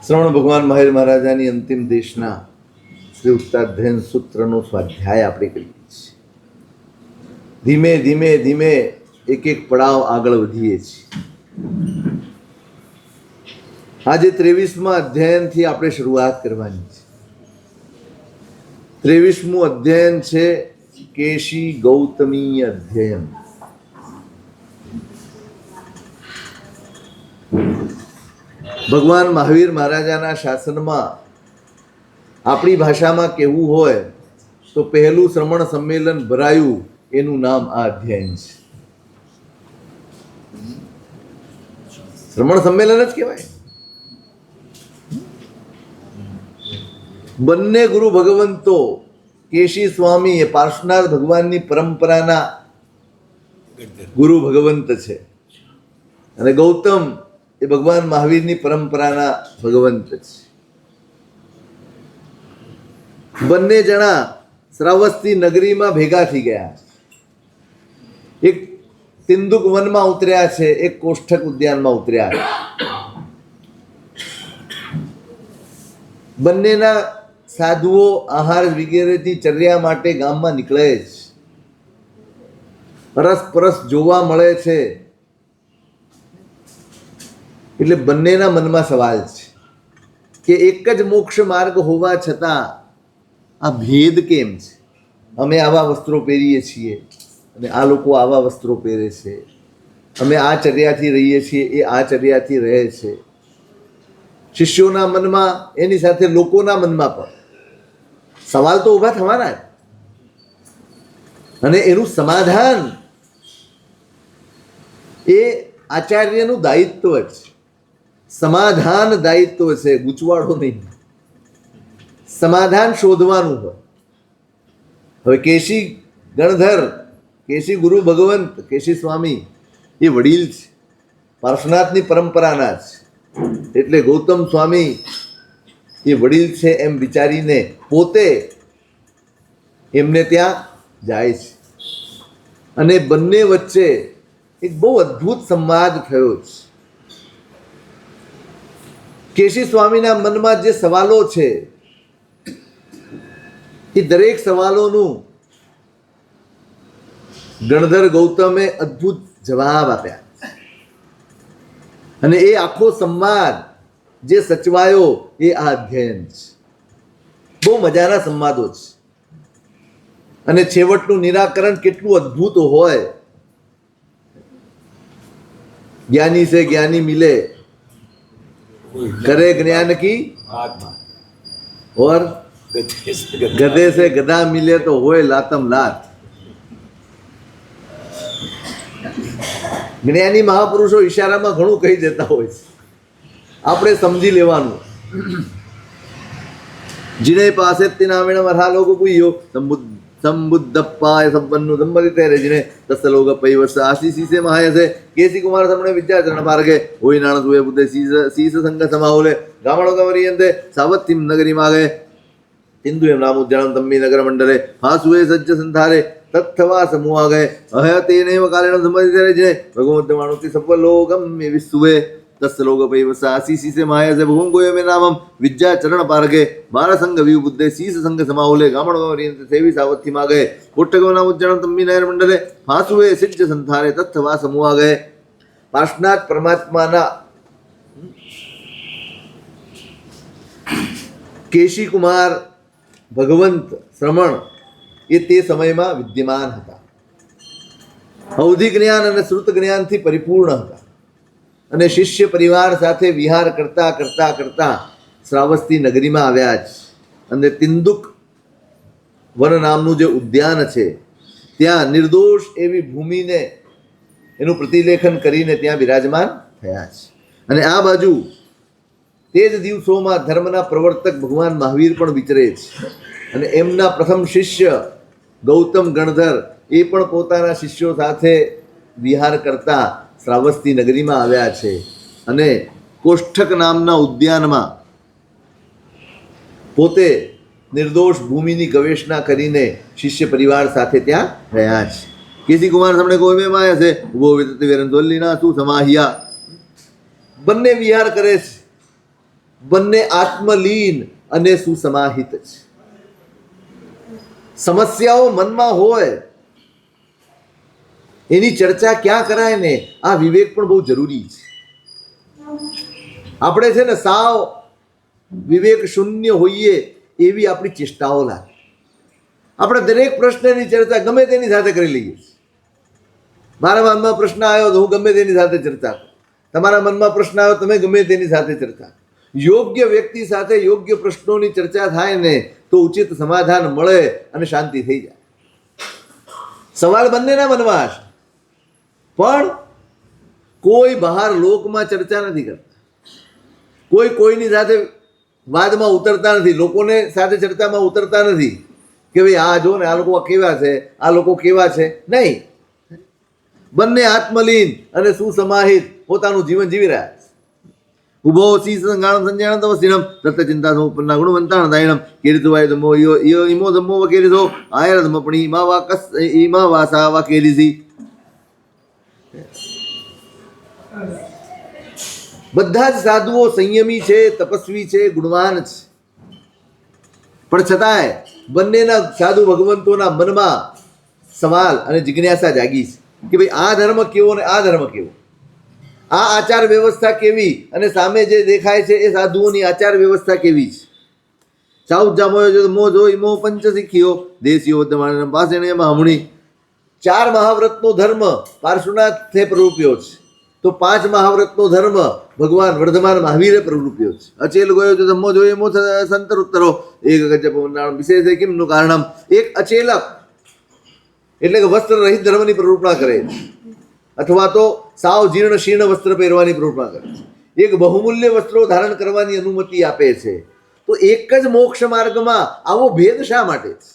શ્રવણ ભગવાન મહાવીર મહારાજાની અંતિમ દેશના શ્રી ઉત્તરાધ્યયન સૂત્રનો સ્વાધ્યાય આપણે કરીએ છીએ. ધીમે ધીમે ધીમે એક એક પડાવ આગળ વધીએ છીએ. આજે 23મા અધ્યયનથી આપણે શરૂઆત કરવાની છે. 23મું અધ્યયન છે કેશી ગૌતમી અધ્યયન. ભગવાન મહાવીર મહારાજાના શાસનમાં આપણી ભાષામાં કહેવું હોય તો પહેલું શ્રમણ સંમેલન ભરાયું એનું નામ આ અધ્યયન છે. શ્રમણ સંમેલન જ કહેવાય. બંને ગુરુ ભગવંતો કેશી સ્વામી એ પાર્શ્વનાથ ભગવાનની પરંપરાના ગુરુ ભગવંત છે અને ગૌતમ એ ભગવાન મહાવીરની પરંપરાના ભગવંત છે. બંને જણા શ્રાવસ્તી નગરીમાં ભેગા થઈ ગયા. એક તિંદુક વનમાં ઉતર્યા છે, એક કોષ્ઠક ઉદ્યાનમાં ઉતર્યા છે. બંનેના સાધુઓ આહાર વગેરેથી ચર્યા માટે ગામમાં નીકળે છે. પરસ્પરસ જોવા મળે છે એટલે બંનેના મનમાં સવાલ છે કે એક જ મોક્ષ માર્ગ હોવા છતાં આ ભેદ કેમ છે? અમે આવા વસ્ત્રો પહેરીએ છીએ અને આ લોકો આવા વસ્ત્રો પહેરે છે. અમે આ ચર્યાથી રહીએ છીએ, એ આ ચર્યાથી રહે છે. શિષ્યોના મનમાં, એની સાથે લોકોના મનમાં પણ સવાલ તો ઊભા થવાના જ. અને એનું સમાધાન એ આચાર્યનું દાયિત્વ છે. સમાધાન દાયિત્વ છે, ગૂંચવાડો નહીં. સમાધાન શોધવાનું હોય. હવે કેશી ગણધર, કેશી ગુરુ ભગવંત, કેશી સ્વામી એ વડીલ છે, પાર્શ્વનાથની પરંપરાના છે. એટલે ગૌતમ સ્વામી એ વડીલ છે એમ વિચારીને પોતે એમને ત્યાં જાય છે. અને બંને વચ્ચે એક બહુ અદ્ભુત સંવાદ થયો છે. કેશી સ્વામીના મનમાં જે સવાલો છે એ દરેક સવાલોનું ગણધર ગૌતમે અદ્ભુત જવાબ આપ્યા. અને એ આખો સંવાદ જે સચવાયો એ આ અધ્યયન છે. બહુ મજાના સંવાદો છે અને છેવટનું નિરાકરણ કેટલું અદ્ભુત હોય. જ્ઞાની સે જ્ઞાની મિલે, करे ज्ञान की और गधे से गधा मिले तो होए लातम लात. જ્ઞાની મહાપુરુષો ઈશારામાં ઘણું કહી દેતા હોય છે, આપણે સમજી લેવાનું. जिने पासे तिनामेण मरहा लोग कुयो संबुद्धप्पाय संपन्नु संबदिते जिने तस्य लोग पैवस आशीषी से महाय से केसी कुमार सामने विद्याचरण मार्गे होई नाण दुए बुद्धे शीस संग समाहुले गामणो गवरियन्ते सावत्तिम नगरी मागे तिन्दु एम नाम उद्यानं तम्मी नगर मंडले हासुए सज्ज संधारे तत्थवा समूह गए अहतेनेव कालेन संबदिते जिने भगवन्त मानुति सप्पलोकम विसुवे तस्य लोग पैवस आशीषी से महाय से भगवं गोय में नामम विद्याचरण पार्गे बार संग विव बुद्धे शीस संग समाहुले गामणो गवरियन्ते सेवी सावत्ति मागे कोट्टगो नाम उद्यानं तम्मी नगर मंडले हासुए सज्ज संधारे तत्थवा समूह गए. पार्श्वनाथ परमात्माना केशी कुमार भगवंत श्रमण એ તે સમયમાં વિદ્યમાન હતા. અવધિ જ્ઞાન અને શ્રુત જ્ઞાનથી પરિપૂર્ણ હતા અને શિષ્ય પરિવાર સાથે વિહાર કરતા કરતા કરતા શ્રાવસ્તી નગરીમાં આવ્યા છે. અને તિંદુક વન નામનું જે ઉદ્યાન છે ત્યાં નિર્દોષ એવી ભૂમિને એનું પ્રતિલેખન કરીને ત્યાં બિરાજમાન થયા છે. અને આ બાજુ તે જ દિવસોમાં ધર્મના પ્રવર્તક ભગવાન મહાવીર પણ વિચરે છે. અને એમના પ્રથમ શિષ્ય ગૌતમ ગણધર એ પણ પોતાના શિષ્યો સાથે વિહાર કરતા શ્રાવસ્તી નગરીમાં આવ્યા છે. અને કોષ્ઠક નામના ઉદ્યાનમાં પોતે નિર્દોષ ભૂમિની ગવેષણા કરીને શિષ્ય પરિવાર સાથે ત્યાં રહ્યા છે. કેસી કુમાર સામે કોઈ માયા છે ઉભો વિતતિ વેરંદોલ્લીના શું સમાહિયા બંને વિહાર કરે છે બંને આત્મલીન અને સુસમાહિત છે. સમસ્યાઓ મનમાં હોય એની ચર્ચા ક્યાં કરાય ને, આ વિવેક પણ બહુ જરૂરી છે. આપણે છે ને સાવ વિવેક શૂન્ય હોઈએ એવી આપણી ચેષ્ટાઓ લાગે. આપણે દરેક પ્રશ્નની ચર્ચા ગમે તેની સાથે કરી લઈએ છીએ. મારા મનમાં પ્રશ્ન આવ્યો તો હું ગમે તેની સાથે ચર્ચા કરું, તમારા મનમાં પ્રશ્ન આવ્યો તમે ગમે તેની સાથે ચર્ચા. યોગ્ય વ્યક્તિ સાથે યોગ્ય પ્રશ્નોની ચર્ચા થાય ને તો ઉચિત સમાધાન મળે અને શાંતિ થઈ જાય. સવાલ બંનેના મનમાં હશે, પણ કોઈ બહાર લોકમાં ચર્ચા નથી કરતા, કોઈ કોઈની સાથે વાદમાં ઉતરતા નથી, લોકોને સાથે ચર્ચામાં ઉતરતા નથી કે ભાઈ આ જો ને આ લોકો કેવા છે, આ લોકો કેવા છે. નહીં, બંને આત્મલીન અને સુસમાહિત પોતાનું જીવન જીવી રહ્યા છે. ઉભો શીશ સંગાણમ સંજ્ઞાણમ તવસ્તિનમ તત્ત ચિંતા સમુપન્ના ગુણવંતાણ દાયણમ કેરિતો વાય ધમો યો ઈમો ધમો વકેરિતો આયર ધમપણી ઈમા વાકસ ઈમા વાસા વાકેરિસી. બધા જ સાધુઓ સંયમી છે, તપસ્વી છે, ગુણવાન છે, પણ છતાંય બંનેના સાધુ ભગવંતોના મનમાં સવાલ અને જિજ્ઞાસા જાગી છે કે ભાઈ આ ધર્મ કેવો ને આ ધર્મ કેવો, આ આચાર વ્યવસ્થા કેવી અને સામે જે દેખાય છે એ સાધુઓની આચાર વ્યવસ્થા કેવી છે. સાઉથ જામો મો જો ઈમો પંચ શીખ્યો દેશીઓ દમાણ પાસે હમણી 4 મહાવ્રતનો ધર્મ પાર્શ્વનાથે પ્રરૂપ્યો છે, તો 5 મહાવ્રતનો ધર્મ ભગવાન વર્ધમાન મહાવીરે પ્રરૂપ્યો છે. અચેલ ગયો જો ધમ્મો જોઈએ મો સંતર ઉત્તરો એક ગજબ વિશેષ કિમનું કારણમ. એક અચેલક એટલે કે વસ્ત્ર રહિત ધર્મની પ્રરૂપણા કરે છે, અથવા તો સાવ જીર્ણ શીર્ણ વસ્ત્ર પહેરવાની પ્રરૂપણા કરે છે. એક બહુમૂલ્ય વસ્ત્રો ધારણ કરવાની અનુમતિ આપે છે. તો એક જ મોક્ષ માર્ગમાં આવો ભેદ શા માટે છે?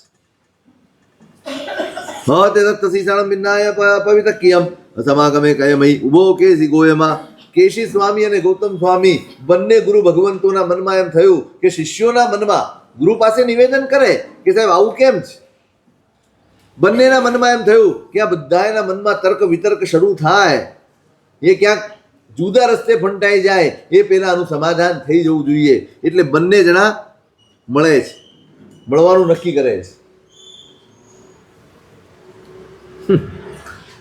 સમાગમે કયમય ઉભો કેસી ગોયમાં. કેશી સ્વામી અને ગૌતમ સ્વામી બંને ગુરુ ભગવંતોના મનમાં એમ થયું કે શિષ્યોના મનમાં ગુરુ પાસે નિવેદન કરે કે સાહેબ આવું કેમ છે. બંનેના મનમાં એમ થયું કે આ બધાના મનમાં તર્ક વિતર્ક શરૂ થાય, એ ક્યાંક જુદા રસ્તે ફંટાઈ જાય એ પહેલા આનું સમાધાન થઈ જવું જોઈએ. એટલે બંને જણા મળે છે, મળવાનું નક્કી કરે છે.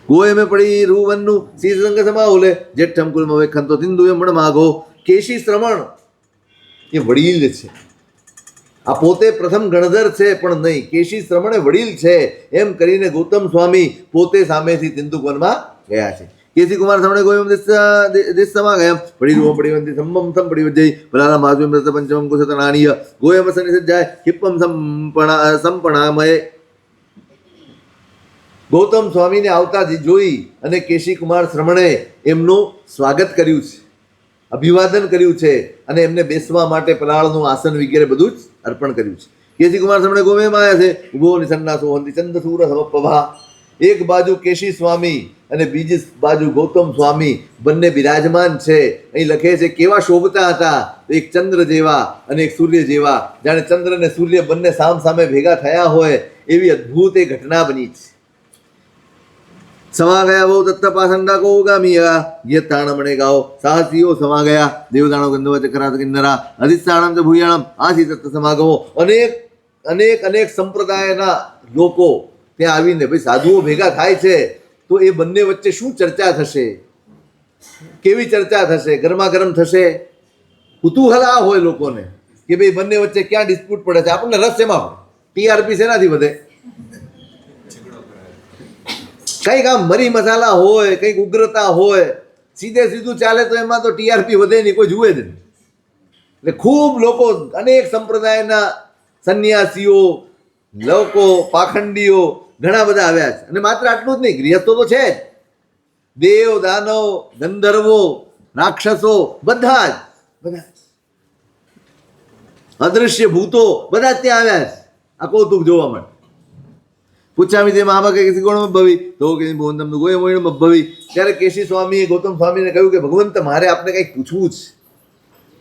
ગોય મેં પડી રૂવનનું શીર્ષંગ સમાવલે જેઠમ કુલમ હવે ખંતો સિંધુ એમ પણ માગો. કેશી શ્રમણ એ વડીલ છે, આ પોતે પ્રથમ ગણધર છે પણ નહીં, કેશી શ્રમણ એ વડીલ છે એમ કરીને ગૌતમ સ્વામી પોતે સામેથી સિંધુવનમાં ગયા છે. કેસી કુમાર શ્રમણે ગોયમ દિશમાં ગયા પડી રૂમ પડી વંતી સંબમ સમ પડી વજ્જઈ ભલાલા માધુમ રસ પંચમમ કુશતનાણીય ગોયમ સનિ સજ્જાય હિપ્પમ સંપણામય. ગૌતમ સ્વામીને આવતા જોઈ અને કેશી કુમાર શ્રમણે એમનું સ્વાગત કર્યું છે, અભિવાદન કર્યું છે અને એમને બેસવા માટે પલાળનું આસન વગેરે બધું જ અર્પણ કર્યું છે. કેશી કુમાર શ્રમણે ગોવેમાં આવ્યા છે. ઉભો નિસન્નાસો હંતી ચંદ સૂર સમપભા. એક બાજુ કેશી સ્વામી અને બીજી બાજુ ગૌતમ સ્વામી બંને બિરાજમાન છે. અહીં લખે છે કેવા શોભતા હતા, એક ચંદ્ર જેવા અને એક સૂર્ય જેવા, જાણે ચંદ્ર અને સૂર્ય બંને સામ સામે ભેગા થયા હોય એવી અદ્ભુત એ ઘટના બની છે. સમા ગયા બહુ તત્ત પાસંડા કો ગામીયા ગીત તાણમણે ગાઓ સાહસીઓ સમા ગયા દેવદાણો ગંધવ ચક્રાત કિન્નરા અધિષ્ઠાણમ ચ ભૂયાણમ આસી તત્ત સમાગમો. અનેક અનેક અનેક સંપ્રદાયના લોકો ત્યાં આવીને ભાઈ સાધુઓ ભેગા થાય છે તો એ બંને વચ્ચે શું ચર્ચા થશે, કેવી ચર્ચા થશે, ગરમા ગરમ થશે. કુતૂહલ આ હોય લોકોને કે ભાઈ બંને વચ્ચે ક્યાં ડિસ્પ્યુટ પડે છે. આપણને રસ એમાં પડે. ટીઆરપી શેનાથી વધે? કંઈક આમ મરી મસાલા હોય, કંઈક ઉગ્રતા હોય, સીધે સીધું ચાલે તો એમાં તો ટીઆરપી વધે નહીં, કોઈ જુએ જ નહીં. એટલે ખૂબ લોકો અનેક સંપ્રદાયના સંન્યાસીઓ, લોકો, પાખંડીઓ ઘણા બધા આવ્યા છે. અને માત્ર આટલું જ નહીં, ગૃહસ્થો તો છે જ, દેવ દાનવ ગંધર્વો રાક્ષસો બધા જ અદૃશ્ય ભૂતો બધા જ ત્યાં આવ્યા છે આ કૌતુક જોવા માટે. પૂછામી તે મહાભાગે કેસી ગોળમાં ભવી તો કે બોંદમ ગોય મોયણમાં ભવી. ત્યારે કેશી સ્વામીએ ગૌતમ સ્વામીને કહ્યું કે ભગવંત મારે આપને કંઈક પૂછવું છે.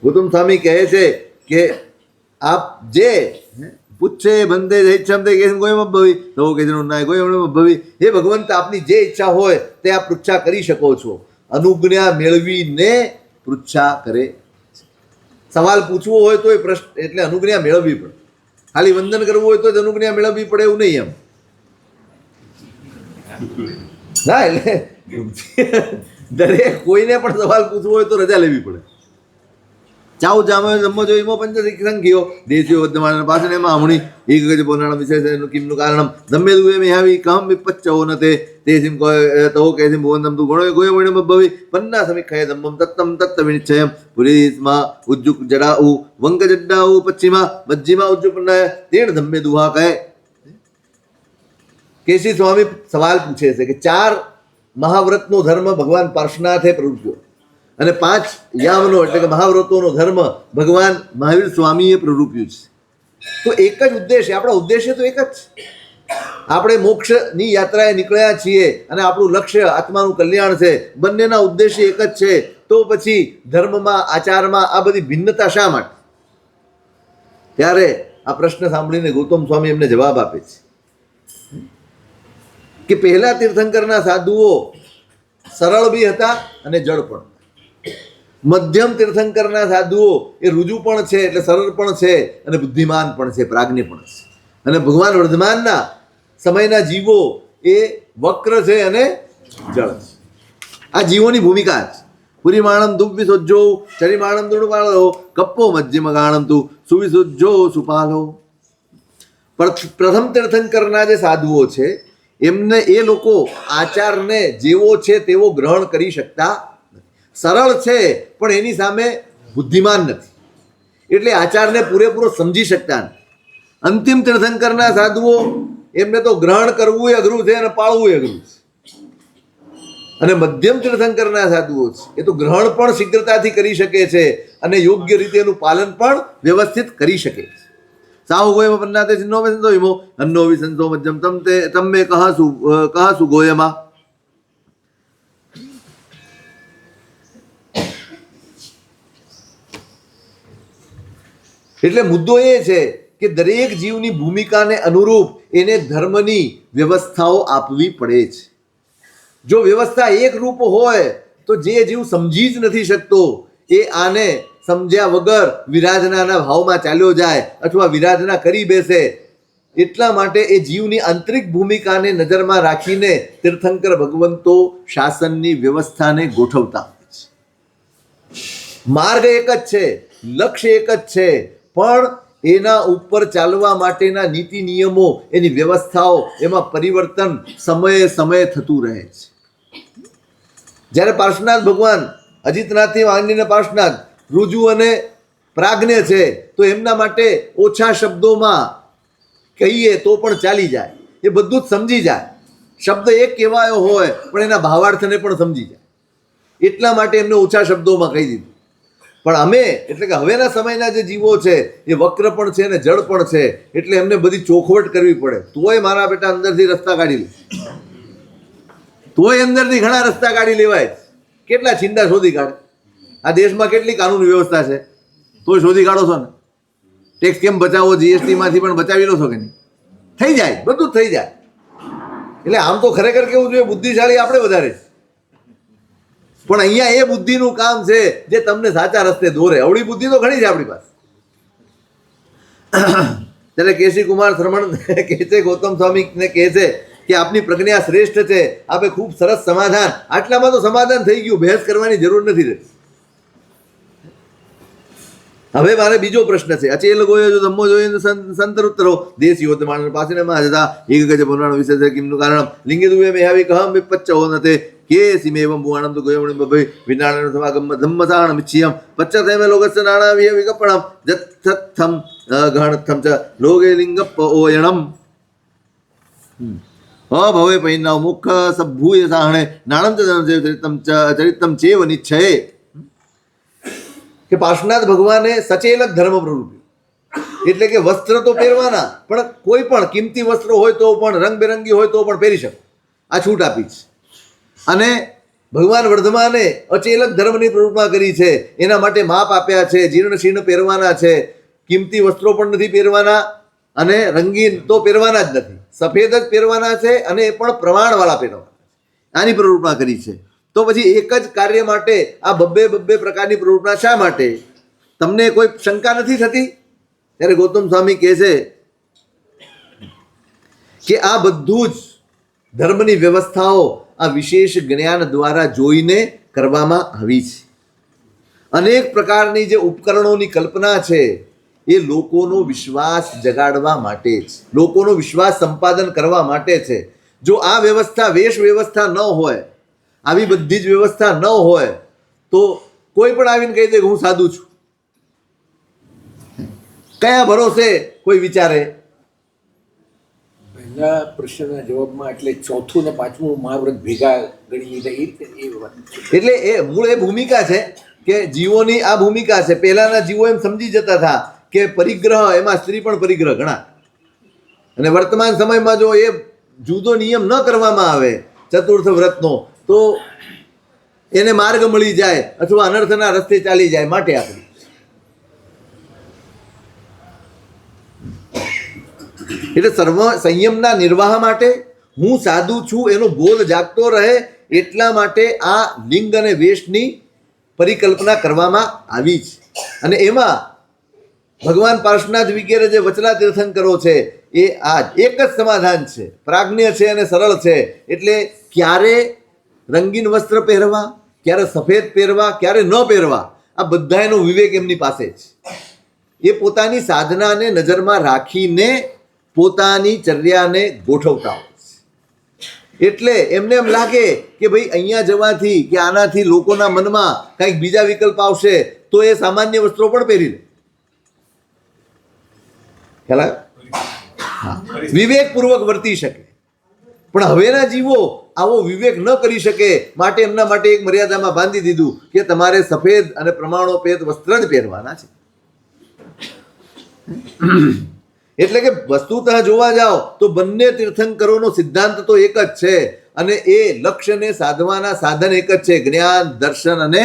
ગૌતમ સ્વામી કહે છે કે આપ જે પૂછે બંદે ઈચ્છા કે ગોયમાં ભવી તો કે ના ગોયમાં ભવી. હે ભગવંત આપની જે ઈચ્છા હોય તે આપ પૃચ્છા કરી શકો છો. અનુજ્ઞા મેળવીને પૃચ્છા કરે. સવાલ પૂછવો હોય તો એ પ્રશ્ન એટલે અનુજ્ઞા મેળવવી પડે. ખાલી વંદન કરવું હોય તો જ અનુજ્ઞા મેળવવી પડે એવું નહીં એમ. ના એટલે દરેક કોઈને પણ સવાલ પૂછવો હોય તો રજા લેવી પડે. ચાઉ જામે જમો જો ઈમો પંચ સંખ્યો દેશીઓ વર્ધમાન પાસનેમાં હમણી એક ગજ બોલણ વિશેષ કિમનું કારણમ ધમ્મે દુએ મે હાવી કહમ વિપચ્ચો નતે તેસિમ કો તો કેસિમ ભુવનમ તુ ગણો ગોય વણમ ભવી પન્ના સમિખય ધમ્મમ તત્તમ તત્ત વિનિચ્છયમ પુરીસ્મા ઉજ્જુક જડાઉ વંક જડ્ડાઉ પચ્ચિમા વજ્જીમા ઉજ્જુપન્નાય તેણ ધમ્મે દુહા કહે. કેસી સ્વામી સવાલ પૂછે છે કે 4 મહાવ્રતનો ધર્મ ભગવાન પાર્શ્વનાથે પ્રવૃત્યો અને 5 યામનો એટલે કે મહાવ્રતોનો ધર્મ ભગવાન મહાવીર સ્વામીએ પ્રરૂપ્યું છે. તો એક જ ઉદ્દેશ્ય, આપણો ઉદ્દેશ્ય તો એક જ છે. આપણે મોક્ષની યાત્રાએ નીકળ્યા છીએ અને આપણું લક્ષ્ય આત્માનું કલ્યાણ છે. બંનેના ઉદ્દેશ્ય એક જ છે. તો પછી ધર્મમાં, આચારમાં આ બધી ભિન્નતા શા માટે? ત્યારે આ પ્રશ્ન સાંભળીને ગૌતમ સ્વામી એમને જવાબ આપે છે કે પહેલા તીર્થંકરના સાધુઓ સરળ બી હતા અને જડ પણ. મધ્યમ તીર્થંકરના સાધુઓ એ રુજુ પણ છે એટલે સરળ પણ છે અને બુદ્ધિમાન પણ છે, પ્રાજ્ઞ પણ છે. અને ભગવાન વર્ધમાનના સમયના જીવો એ વક્ર છે અને જળ છે. આ જીવોની ભૂમિકા છે. પુરીમાણમ દુર્વિસોજ્જો ચરિમાણમ દૃઢપાલો કપ્પો મધ્યમ ગાણમ તું સુવિસોજ્જો સુપાલો. પ્રથમ તીર્થંકરના જે સાધુઓ છે એમને એ લોકો આચારને જેવો છે તેવો ગ્રહણ કરી શકતા નથી. સરળ છે પણ એની સામે બુદ્ધિમાન નથી એટલે આચારને પૂરેપૂરો સમજી શકતા નથી. અંતિમ તીર્થંકરના સાધુઓ એમને તો ગ્રહણ કરવું એ અઘરું છે અને પાળવું એ અઘરું છે. અને મધ્યમ તીર્થંકરના સાધુઓ છે એ તો ગ્રહણ પણ શીઘ્રતાથી કરી શકે છે અને યોગ્ય રીતે એનું પાલન પણ વ્યવસ્થિત કરી શકે છે. સાહુ ગોયમાં પન્નાતે સિન્નો સંતો વિમો અન્નો વિસંતો મધ્યમ તમ કહસુ ગોયમાં. એટલે મુદ્દો એ છે કે દરેક જીવની ભૂમિકાને અનુરૂપ એને ધર્મની વ્યવસ્થાઓ આપવી પડે છે. જો વ્યવસ્થા એક રૂપ હોય તો જે જીવ સમજી જ નથી શકતો એ આને સમજ્યા વગર વિરાધનાના ભાવમાં ચાલ્યો જાય અથવા વિરાધના કરી બેસે. એટલા માટે એ જીવની આંતરિક ભૂમિકાને નજરમાં રાખીને તીર્થંકર ભગવંતો શાસનની વ્યવસ્થાને ગોઠવતા હોય છે. માર્ગ એક જ છે, લક્ષ્ય એક જ છે, પણ એના ઉપર ચાલવા માટેના નીતિ નિયમો, એની વ્યવસ્થાઓ, એમાં પરિવર્તન સમયે સમયે થતું રહે છે. જ્યારે પાર્શ્વનાથ ભગવાન અજિતનાથથી માંડીને પાર્શ્વનાથ રુજુ અને પ્રાજ્ઞ છે તો એમના માટે ઓછા શબ્દોમાં કહીએ તો પણ ચાલી જાય. એ બધું જ સમજી જાય. શબ્દ એક કહેવાયો હોય પણ એના ભાવાર્થને પણ સમજી જાય. એટલા માટે એમને ઓછા શબ્દોમાં કહી દીધું. પણ અમે એટલે કે હવેના સમયના જે જીવો છે એ વક્ર પણ છે ને જળ પણ છે એટલે એમને બધી ચોખવટ કરવી પડે. તોય મારા બેટા અંદરથી રસ્તા કાઢી લે, તોય અંદરથી ઘણા રસ્તા કાઢી લેવાય. કેટલા છિંદા શોધી કાઢે. આ દેશમાં કેટલી કાનૂન વ્યવસ્થા છે તોય શોધી કાઢો છો ને. ટેક્સ કેમ બચાવો, જીએસટીમાંથી પણ બચાવી લો છો કે નહીં? થઈ જાય, બધું જ થઈ જાય. એટલે આમ તો ખરેખર કેવું જોઈએ, બુદ્ધિશાળી આપણે વધારે છે પણ અહીંયા એ બુદ્ધિનું કામ છે જે તમને સાચા રસ્તે દોરે. અવળી બુદ્ધિ તો ઘણી છે આપણી પાસે. ત્યારે કેસી કુમાર શ્રમણ કહે છે, ગૌતમ સ્વામીને કહે છે કે આપની પ્રજ્ઞા શ્રેષ્ઠ છે, આપે ખૂબ સરસ સમાધાન. આટલામાં તો સમાધાન થઈ ગયું, બહેસ કરવાની જરૂર નથી રહેતી. હવે મારે બીજો પ્રશ્ન છે. અચેલ ગોયો જો ધમ્મો જોઈને સંતર ઉત્તરો દેશ યોદ્ધમાન પાસે જતા એક ગજ પુરાણ વિશે છે કિમનું કારણ લિંગે દુએ મેહાવી કહમ વિપચ્ચો નતે કે સિમેવમ ભુવાણમ તો ગોયમણિ બભઈ વિનાણ સમાગમ ધમ્મસાણ મિચ્છિયમ પચ્ચતે મે લોગસ્ස નાણા વિય વિકપણમ જત્થમ ગણથમ ચ લોગે લિંગપ ઓયણમ અભવે પૈનાવ મુખ સભૂય સાહણે નાણમ ચરિતમ ચેવ નિચ્છયે. કે પાર્શ્વનાથ ભગવાને સચેલક ધર્મ પ્રરૂપ્યો એટલે કે વસ્ત્ર તો પહેરવાના પણ કોઈ પણ કિંમતી વસ્ત્રો હોય તો પણ રંગબેરંગી હોય તો પણ પહેરી શકો, આ છૂટ આપી છે. અને ભગવાન વર્ધમાને અચેલક ધર્મની પ્રરૂપણા કરી છે. એના માટે માપ આપ્યા છે. જીર્ણ શીર્ણ પહેરવાના છે, કિંમતી વસ્ત્રો પણ નથી પહેરવાના અને રંગીન તો પહેરવાના જ નથી, સફેદ જ પહેરવાના છે અને એ પણ પ્રમાણવાળા પહેરવાના. આની પ્રરૂપણા કરી છે. તો પછી એક જ કાર્ય માટે આ બબ્બે પ્રકારની પ્રરૂપણા શા માટે? તમને કોઈ શંકા નથી થતી? ત્યારે ગૌતમ સ્વામી કહે છે કે આ બધું જ ધર્મની વ્યવસ્થાઓ આ વિશેષ જ્ઞાન દ્વારા જોઈને કરવામાં આવી છે. અનેક પ્રકારની જે ઉપકરણોની કલ્પના છે એ લોકોનો વિશ્વાસ જગાડવા માટે જ, લોકોનો વિશ્વાસ સંપાદન કરવા માટે છે. જો આ વ્યવસ્થા, વેશ વ્યવસ્થા ન હોય, આવી બધી જ વ્યવસ્થા ન હોય તો કોઈ પણ આવીને કહી દે કે હું સાધુ છું. કયા ભરોસે કોઈ વિચારે? પહેલા પ્રશ્નના જવાબમાં એટલે ચોથું ને પાંચમું મહાવ્રત ભેગા ગણી લીધા એ રીતે એ વાત છે. એટલે એ મૂળ એ ભૂમિકા છે કે જીવોની આ ભૂમિકા છે. પહેલાના જીવો એમ સમજી જતા હતા કે પરિગ્રહ, એમાં સ્ત્રી પણ પરિગ્રહ ઘણા. અને વર્તમાન સમયમાં જો એ જુદો નિયમ ન કરવામાં આવે ચતુર્થ વ્રતનો તો એને માર્ગ મળી જાય અથવા અનર્થના રસ્તે ચાલી જાય. માટે આપણે એટલે સર્વ સંયમના નિર્વાહ માટે, હું સાધુ છું એનો બોધ જાગતો રહે એટલા માટે આ લિંગ અને વેશની પરિકલ્પના કરવામાં આવી છે. અને એમાં ભગવાન પાર્શ્વનાથ વિગેરે જે વચલા તીર્થંકરો છે એ આ એક જ સમાધાન છે, પ્રાજ્ઞ્ય છે અને સરળ છે. એટલે ક્યારે રંગીન વસ્ત્ર પહેરવા, ક્યારે સફેદ પહેરવા, ક્યારે ન પહેરવા, આ બધાનો વિવેક એમની પાસે છે. એ પોતાની સાધનાને નજરમાં રાખીને પોતાની ચર્યાને ગોઠવતા હોય છે. એટલે એમને એમ લાગે કે ભાઈ અહીંયા જવાથી કે આનાથી લોકોના મનમાં કંઈક બીજા વિકલ્પ આવશે તો એ સામાન્ય વસ્ત્રો પણ પહેરી લે. ખ્યાલ આવ્યો? હા, વિવેકપૂર્વક વર્તી શકે. પણ હવેના જીવો આવો વિવેક ન કરી શકે માટે એમના માટે એક મર્યાદામાં બાંધી દીધું કે તમારે સફેદ અને પ્રમાણોપેત વસ્ત્ર જ પહેરવાના છે. એટલે કે વસ્તુતઃ જોવા જાઓ તો બંને તીર્થંકરોનો સિદ્ધાંત તો એક જ છે અને એ લક્ષ્યને સાધવાના સાધન એક જ છે, જ્ઞાન, દર્શન અને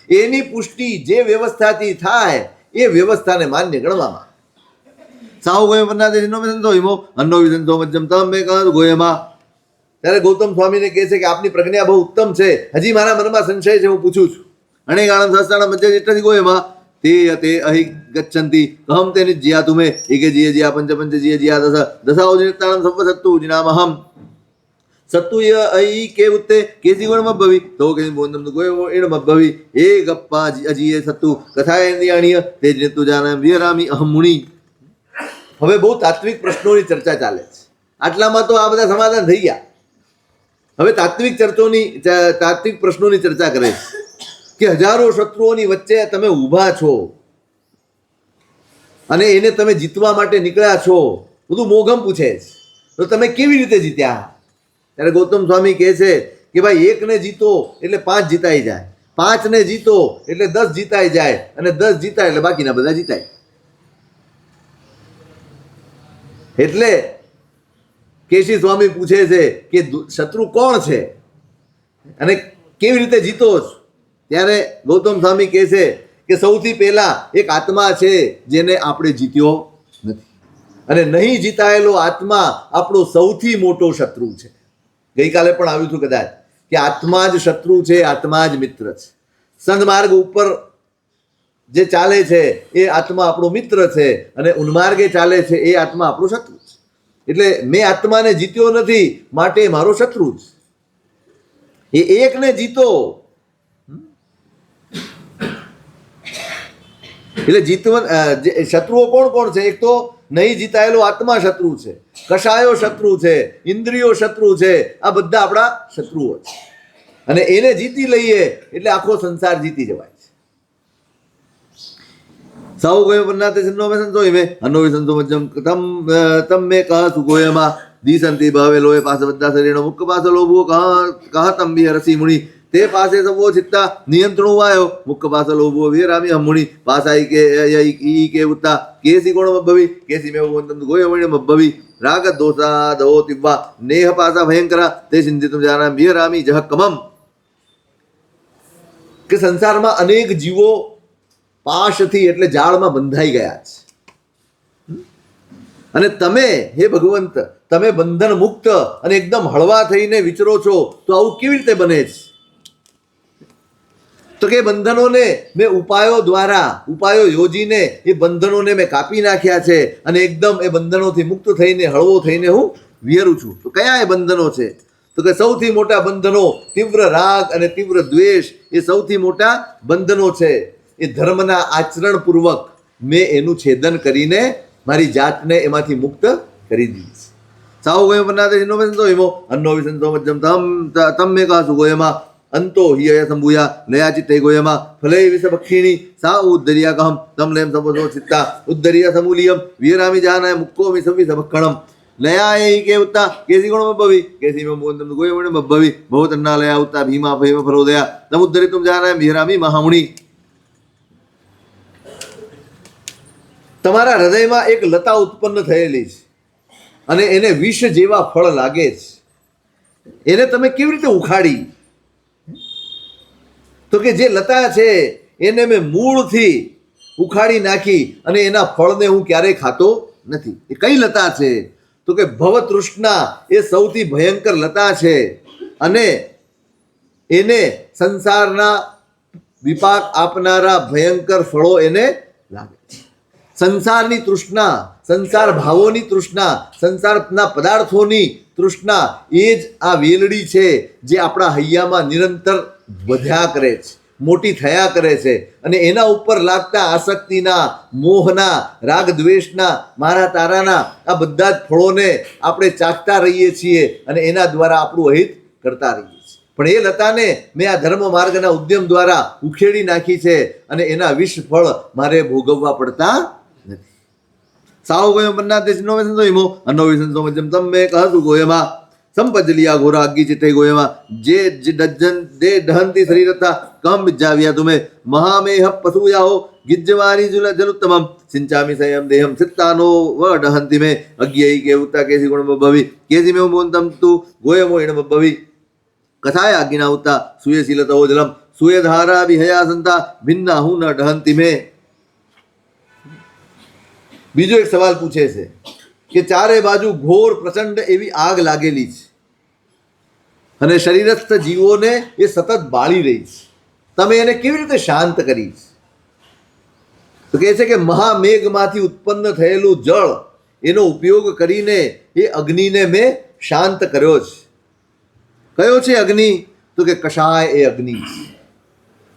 એની પુષ્ટિ જે વ્યવસ્થાથી થાય એ વ્યવસ્થાને માન્ય ગણવામાં. સાહુ ગોય પન્નાતે સિન્નો મે સંતો હિમો અન્નો વિસંતો મજ્જમ તમ મે કહત ગોયમાં. ત્યારે ગૌતમ સ્વામીને કહે છે કે આપની પ્રજ્ઞા બહુ ઉત્તમ છે, હજી મારા મનમાં સંશય છે, હું પૂછું છું. અનેક આણંદ સહસ્ત્રાણ મધ્ય જેટલી ગોયમાં તે તે અહી ગચ્છંતી કહમ તે નિજ્યા તુમે એકે જીએ જ્યા પંચ પંચ જીએ જ્યા દસ દસાઓ નિતાણમ સર્વ સત્તુ જીનામહમ સત્તુ અહી કે ઉત્તે કેસી ગુણ મભવી તો કે બોંદમ ગોય એણ મભવી એ ગપ્પા અજીએ સત્તુ કથાએ નિયાણીય તે જ તું જાન વિરામી અહમ મુનિ. હવે બહુ તાત્વિક પ્રશ્નોની ચર્ચા ચાલે છે. આટલામાં તો આ બધા સમાધાન થઈ ગયા. હવે તાત્વિક પ્રશ્નોની ચર્ચા કરે છે કે હજારો શત્રુઓની વચ્ચે તમે ઊભા છો અને એને તમે જીતવા માટે નીકળ્યા છો, બધું મોઘમ પૂછે છે, તો તમે કેવી રીતે જીત્યા? ત્યારે ગૌતમ સ્વામી કહે છે કે ભાઈ એકને જીતો એટલે 5 જીતાઈ જાય, 5ને જીતો એટલે 10 જીતાઈ જાય અને 10 જીતાય એટલે બાકીના બધા જીતાય. એટલે કેશી સ્વામી પૂછે છે કે શત્રુ કોણ છે અને કેવી રીતે જીતો છો? ત્યારે ગૌતમ સ્વામી કહે છે કે સૌથી પહેલા એક આત્મા છે જેને આપણે જીત્યો નથી અને નહીં જીતાયેલો આત્મા આપણો સૌથી મોટો શત્રુ છે. ગઈકાલે પણ આવ્યું હતું કદાચ કે આત્મા જ શત્રુ છે, આત્મા જ મિત્ર છે. સન્માર્ગ ઉપર જે ચાલે છે એ આત્મા આપણો મિત્ર છે અને ઉન્માર્ગે ચાલે છે એ આત્મા આપણો શત્રુ છે. એટલે મેં આત્માને જીત્યો નથી માટે મારો શત્રુ જ. એ એકને જીતો એટલે શત્રુઓ કોણ કોણ છે? એક તો નહીં જીતાયેલો આત્મા શત્રુ છે, કશાયો શત્રુ છે, ઇન્દ્રિયો શત્રુ છે, આ બધા આપણા શત્રુઓ છે. અને એને જીતી લઈએ એટલે આખો સંસાર જીતી જવાય છે. સૌ ગોય પન્નાતે સિન્નો મે સંતો હિમે અન્નો વિસંતો મજ્જમ તમ મે કહસુ ગોયમાં દીસંતી ભાવે લોય પાસ બધા શરીરનો મુક્ત પાસ લોભો કહ તમ બી રસી મુનિ તે પાસે સવો ચિત્તા નિયંત્રણો વાયો મુક્ત પાસ લોભો વિરામી હમ મુનિ પાસાઈ કે ઈ કે ઉત્તા કેસી ગુણ મભવી કેસી મે વંતમ ગોય વણ્ય મભવી રાગ દોષા દો તિવ્વા નેહ પાસા ભયંકરા તે સિંધિતુમ જાના વિરામી જહ કમમ. કે સંસારમાં અનેક જીવો પાશથી એટલે જાળમાં બંધાઈ ગયા છે અને તમે હે ભગવંત તમે બંધન મુક્ત અને એકદમ હળવા થઈને વિચરો છો તો આવું કેવી રીતે બને છે? તો કે બંધનોને મેં ઉપાયો યોજીને એ બંધનોને મેં કાપી નાખ્યા છે અને એકદમ એ બંધનોથી મુક્ત થઈને હળવો થઈને હું વિહરું છું. તો કયા એ બંધનો છે? તો કે સૌથી મોટા બંધનો તીવ્ર રાગ અને તીવ્ર દ્વેષ એ સૌથી મોટા બંધનો છે. એ ધર્મના આચરણપૂર્વક મેં એનું છેદન કરીને મારી જાતને એમાંથી મુક્ત કરી દીધી છે. સાહુ ગયો બનાતે એનો વિસંતો હિમો અન્નો વિસંતો મજ્જમ તમ મેં કાસુ ગોયમાં અંતો હિય સંભૂયા નયા ચિત્તે ગોયમાં ફલે વિષ પક્ષીણી સા ઉદ્દરિયા કહમ તમ લેમ સમજો ચિત્તા ઉદ્દરિયા સમૂલિયમ વીરામી જાનાય મુક્કો મિ સવિ સભક્ષણમ નયા એ કે ઉત્તા કેસી ગુણ બભવી કેસી મેં મોહન ગોય વણ બભવી બહુ તન્ના લયા ઉત્તા ભીમા ભૈમ ફરોદયા તમ ઉદ્દરિ તુમ જાનાય વીરામી મહામુણી. તમારા હૃદયમાં એક લતા ઉત્પન્ન થયેલી છે અને એને વિષ જેવા ફળ લાગે છે. એને તમે કેવી રીતે ઉખાડી? તો કે જે લતા છે એને મેં મૂળથી ઉખાડી નાખી અને એના ફળને હું ક્યારેય ખાતો નથી. એ કઈ લતા છે? તો કે ભવ તૃષ્ણા એ સૌથી ભયંકર લતા છે અને એને સંસારના વિપાક આપનારા ભયંકર ફળો એને લાગે છે. સંસારની તૃષ્ણા, સંસાર ભાવોની તૃષ્ણા, સંસારના પદાર્થોની તૃષ્ણા એ જ આ વેલડી છે જે આપણા હૈયામાં નિરંતર વધ્યા કરે છે, મોટી થયા કરે છે અને એના ઉપર લાગતા આસક્તિના, મોહના, રાગ દ્વેષના, મારા તારાના આ બધા જ ફળોને આપણે ચાખતા રહીએ છીએ અને એના દ્વારા આપણું અહિત કરતા રહીએ છીએ. પણ એ લતાને મેં આ ધર્મ માર્ગના ઉદ્યમ દ્વારા ઉખેડી નાખી છે અને એના વિષ ફળ મારે ભોગવવા પડતા નથી. સાવ ગયો બન્ના દેશનો વિસંતો હિમો અન્નો વિસંતો મજ્જમ તમ મેં કહતું ગોયમાં સંપજલિયા ઘોરા અગ્ગી ચિત્તે ગોયમાં જે ડજન દે દહંતી શરીર હતા કમ વિજાવ્યા તુમે મહામેહ પશુયાઓ ગિજ્જવારી જલુત્તમમ સિંચામી સંયમ દેહમ સિત્તાનો વ દહંતી મેં અગ્યય કે ઉત્તા કેસી ગુણ બભવી કેસી મેં મોંતમ તું ગોયમો એણ બભવી કથાય આજ્ઞા ઉત્તા સુય શીલતો જલમ સુય ધારા વિહયા સંતા ભિન્ના હું ન દહંતી મેં. બીજો એક સવાલ પૂછે છે કે ચારે બાજુ ઘોર પ્રચંડ એવી આગ લાગેલી છે અને શરીરસ્થ જીવોને એ સતત બાળી રહી છે. તમે એને કેવી રીતે શાંત કરી છે? તો કહે છે કે મહામેઘમાંથી ઉત્પન્ન થયેલું જળ એનો ઉપયોગ કરીને એ અગ્નિને મેં શાંત કર્યો છે. કયો છે અગ્નિ? તો કે કષાય એ અગ્નિ છે.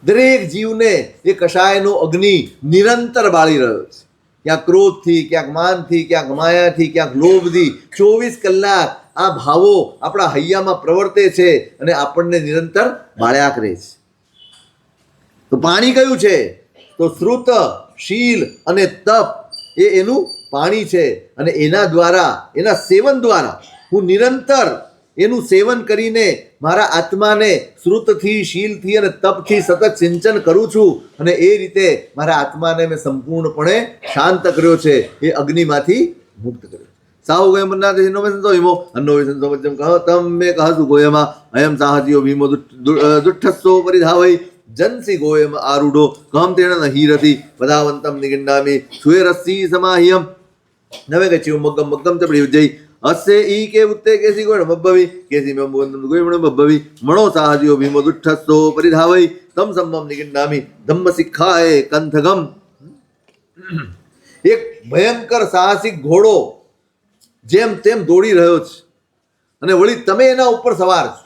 દરેક જીવને એ કષાયનો અગ્નિ નિરંતર બાળી રહ્યો છે. ક્યાંક ક્રોધથી, ક્યાંક માનથી, ક્યાંક માયાથી, ક્યાંક લોભથી 24 કલાક આ ભાવો આપણા હૈયામાં પ્રવર્તે છે અને આપણને નિરંતર બાળ્યા કરે છે. તો પાણી કયું છે? તો શ્રુત, શીલ અને તપ એ એનું પાણી છે અને એના દ્વારા, એના સેવન દ્વારા હું નિરંતર એનું સેવન કરીને મારા આત્માને શ્રુતથી, શીલથી અને તપથી સતત સિંચન કરું છું અને એ રીતે મારા આત્માને મેં સંપૂર્ણપણે શાંત કર્યો છે, એ અગ્નિમાંથી મુક્ત કર્યો. સાહુ ગયમ બન્ના દેશનો વિસંતો હિમો અન્નો વિસંતો મજ્જમ કહ તમ મેં કહસુ ગોયમાં અયમ સાહજીઓ ભીમો દુઠ્ઠસ્સો પરિધાવઈ જનસી ગોયમ આરૂઢો કહમ તેણ હીરથી પદાવંતમ નિગિંડામી સુએ રસ્સી સમાહ્યમ નવે ગચ્યું મગ્ગમ મગ્ગમ ચપડી ઉજ્જઈ અસ્સે ઈ કે ઉત્તે કેસી ગોણ બબ્બવી કેસી મેં મુગંદમ ગોયમણ બબ્બવી મણો સાહજીઓ ભીમો દુઠ્ઠસ્સો પરિધાવઈ તમ સંભમ નિગિંડામી ધમ્મ શિખાએ કંથગમ. એક ભયંકર સાહસિક ઘોડો જેમ તેમ દોડી રહ્યો છે અને વળી તમે એના ઉપર સવાર છો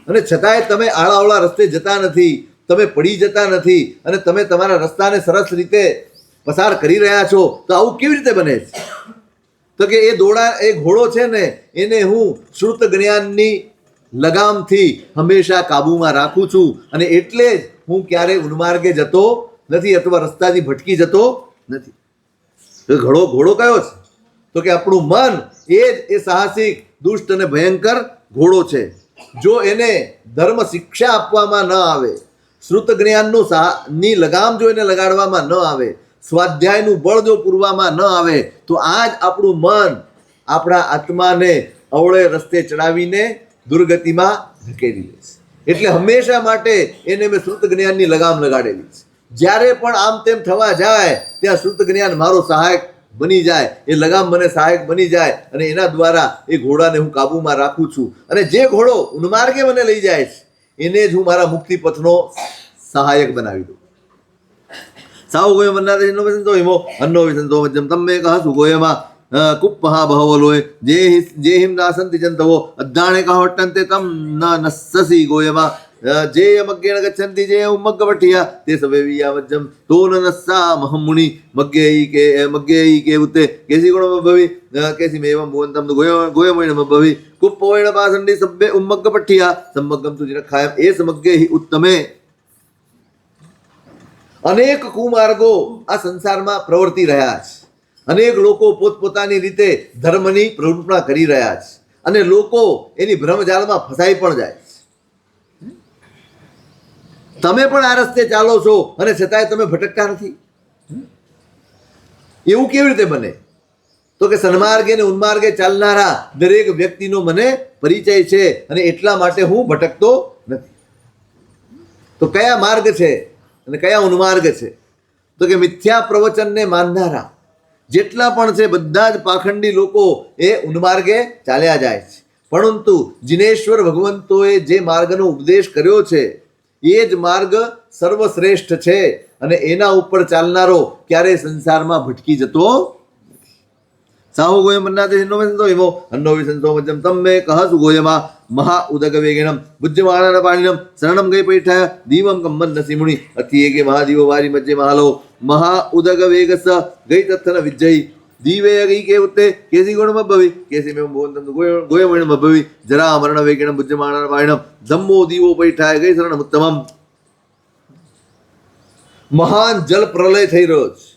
અને છતાંય તમે આળાવળા રસ્તે જતા નથી, તમે પડી જતા નથી અને તમે તમારા રસ્તાને સરસ રીતે પસાર કરી રહ્યા છો. તો આવું કેવી રીતે બને છે? તો કે એ ઘોડો છે ને એને હું શ્રુત જ્ઞાનની લગામથી હંમેશા કાબૂમાં રાખું છું અને એટલે જ હું ક્યારેય ઉન્માર્ગે જતો નથી અથવા રસ્તાથી ભટકી જતો નથી. તો ઘોડો કયો છે? તો કે આપણું મન એ જ એ સાહસિક, દુષ્ટ અને ભયંકર ઘોડો છે. જો એને ધર્મ શિક્ષા આપવામાં ન આવે, શ્રુત જ્ઞાનનું ની લગામ જો એને લગાડવામાં ન આવે, સ્વાધ્યાયનું બળ જો પૂરવામાં ન આવે તો આ જ આપણું મન આપણા આત્માને અવળે રસ્તે ચડાવીને દુર્ગતિમાં ધકેલી લે છે. એટલે હંમેશા માટે એને મેં શ્રુત જ્ઞાનની લગામ લગાડેલી છે. જ્યારે પણ આમ તેમ થવા જાય ત્યાં શ્રુત જ્ઞાન મારો સહાયક બની જાય, એ લગામ મને સહાયક બની જાય અને એના દ્વારા એ ઘોડાને હું કાબૂમાં રાખું છું. અને જે ઘોડો ઉન્માર્ગે મને લઈ જાય છે એને જ હું મારા મુક્તિ પથનો સહાયક બનાવી દઉં. સાવ ગોય મન્નાતે હિનો વિસંતો હિમો અન્નો વિસંતો મજ્જમ તમ્મે કહસુ ગોયમાં કુપ્પહા બહવલોય જે હિમ નાસંતિ જંતવો અદ્દાણે કહવટ્ટંતે તમ ન નસ્સસી ગોયમાં જે મગ્ગેણ ગચ્છંતિ જે ઉમગ્ગ પઠિયા તે સવે વિયા વજ્જમ તો ન નસ્સા મહમુનિ મગ્ગેઈ કે ઉતે કેસી ગુણ ભવી કેસી મેવમ ભુવંતમ ગોયમોઈણ ભવી કુપ્પોઈણ પાસંડી સબ્બે ઉમગ્ગ પઠિયા સમગ્ગમ તુજી રખાયમ એ સમગ્ગે હિ ઉત્તમે. અનેક કુમાર્ગો આ સંસારમાં પ્રવર્તી રહ્યા છે. અનેક લોકો પોતપોતાની રીતે ધર્મની પ્રવૃત્તિ કરી રહ્યા છે અને લોકો એની ભ્રમજાળમાં ફસાઈ પણ જાય છે. તમે પણ આ રસ્તે ચાલો છો અને છતાંય તમે ભટકતા નથી. એવું કેવી રીતે બને? તો કે સન્માર્ગે અને ઉન્માર્ગે ચાલનારા દરેક વ્યક્તિનો મને પરિચય છે અને એટલા માટે હું ભટકતો નથી. તો કયા માર્ગ છે અને કયા ઉન્માર્ગ છે? તો કે મિથ્યા પ્રવચનને માનનારા જેટલા પણ છે બધા જ પાખંડી લોકો એ ઉન્માર્ગે ચાલ્યા જાય છે. પરંતુ જિનેશ્વર ભગવંતોએ જે માર્ગનો ઉપદેશ કર્યો છે એ જ માર્ગ સર્વશ્રેષ્ઠ છે અને એના ઉપર ચાલનારો ક્યારેય સંસારમાં ભટકી જતો. સાહુ ગોય મન્નાતે હિનો વિસંતો હિમો અન્નો વિસંતો મજ્જમ તમ્મે કહસુ ગોયમાં મહા ઉદગ વેગેણમ બુદ્ધમાણા પાણીનમ શરણમ ગઈ પૈઠાય દીવમ કમ્મન નસીમુનિ અતિ એકે મહાદીવો વારી મજ્જે મહાલો મહા ઉદગ વેગસ ગઈ તથન વિજ્જઈ દીવે ગઈ કે ઉત્તે કેસી ગુણમ ભવી કેસી મેં ભુવંતમ ગોયમણ ભવી જરા મરણ વેગેણમ બુદ્ધમાણા પાણીનમ ધમ્મો દીવો પૈઠાય ગઈ શરણમ ઉત્તમમ. મહાન જલ પ્રલય થઈ રહ્યો છે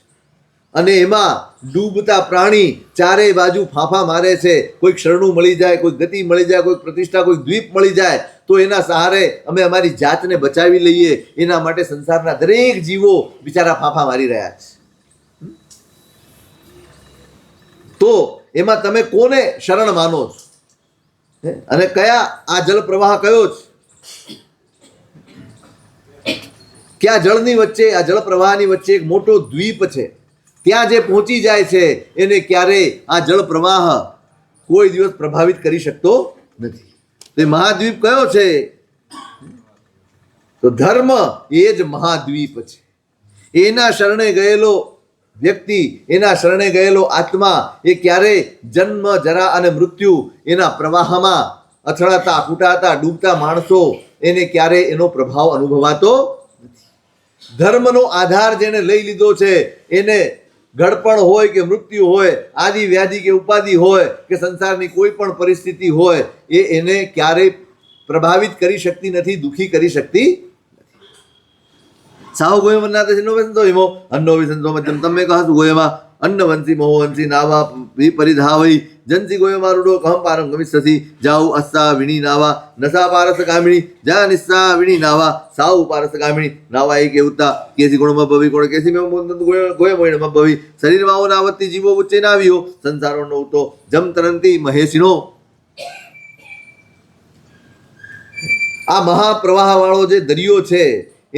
અને એમાં ડૂબતા પ્રાણી ચારેય બાજુ ફાંફા મારે છે. કોઈક શરણું મળી જાય, કોઈક ગતિ મળી જાય, કોઈક પ્રતિષ્ઠા, કોઈક દ્વીપ મળી જાય તો એના સહારે અમે અમારી જાતને બચાવી લઈએ. એના માટે સંસારના દરેક જીવો બિચારા ફાંફા મારી રહ્યા છે. તો એમાં તમે કોને શરણ માનો છો અને કયા આ જલ પ્રવાહ કયો છે? કે આ જળની વચ્ચે, આ જળ પ્રવાહની વચ્ચે એક મોટો દ્વીપ છે. ત્યાં જે પહોંચી જાય છે એને ક્યારેય આ જળ પ્રવાહ કોઈ દિવસ પ્રભાવિત કરી શકતો નથી. તે મહાદ્વીપ કયો છે? તો ધર્મ એ જ મહાદ્વીપ છે. એના શરણે ગયેલો વ્યક્તિ, એના શરણે ગયેલો આત્મા એ ક્યારેય જન્મ, જરા અને મૃત્યુ એના પ્રવાહમાં અથડાતા, ફૂટાતા, ડૂબતા માણસો એને ક્યારેય એનો પ્રભાવ અનુભવાતો નથી. ધર્મનો આધાર જેને લઈ લીધો છે એને ઘડપણ હોય કે મૃત્યુ હોય, આદિ વ્યાધિ કે ઉપાધિ હોય કે સંસારની કોઈ પણ પરિસ્થિતિ હોય એ એને ક્યારેય પ્રભાવિત કરી શકતી નથી, દુઃખી કરી શકતી નથી. સાહુ ગોય મન્નાતે હિનો વિસંતો હિમો અન્નો વિસંતો મજ્જમ તમ્મે કહસુ ગોયમાં અન્ન વંશી મોહવંશી નાવા વિપરિધાવઈ જનસી ગોયમાં રૂડો કહમ પારમ ગમિષ્યસી જાઉ અસ્સા વિણી નાવા નસા પારસ કામિણી જા નિસ્સા વિણી નાવા સાઉ પારસ કામિણી નાવા એ કે ઉત્તા કેસી ગુણમાં ભવી કોણ કેસી મેં ગોય મોઈણમાં ભવી શરીરમાં નાવતી જીવો ઉચ્ચે નાવ્યો સંસારો નો ઉતો જમ તરંતી મહેશીનો. આ મહાપ્રવાહ વાળો જે દરિયો છે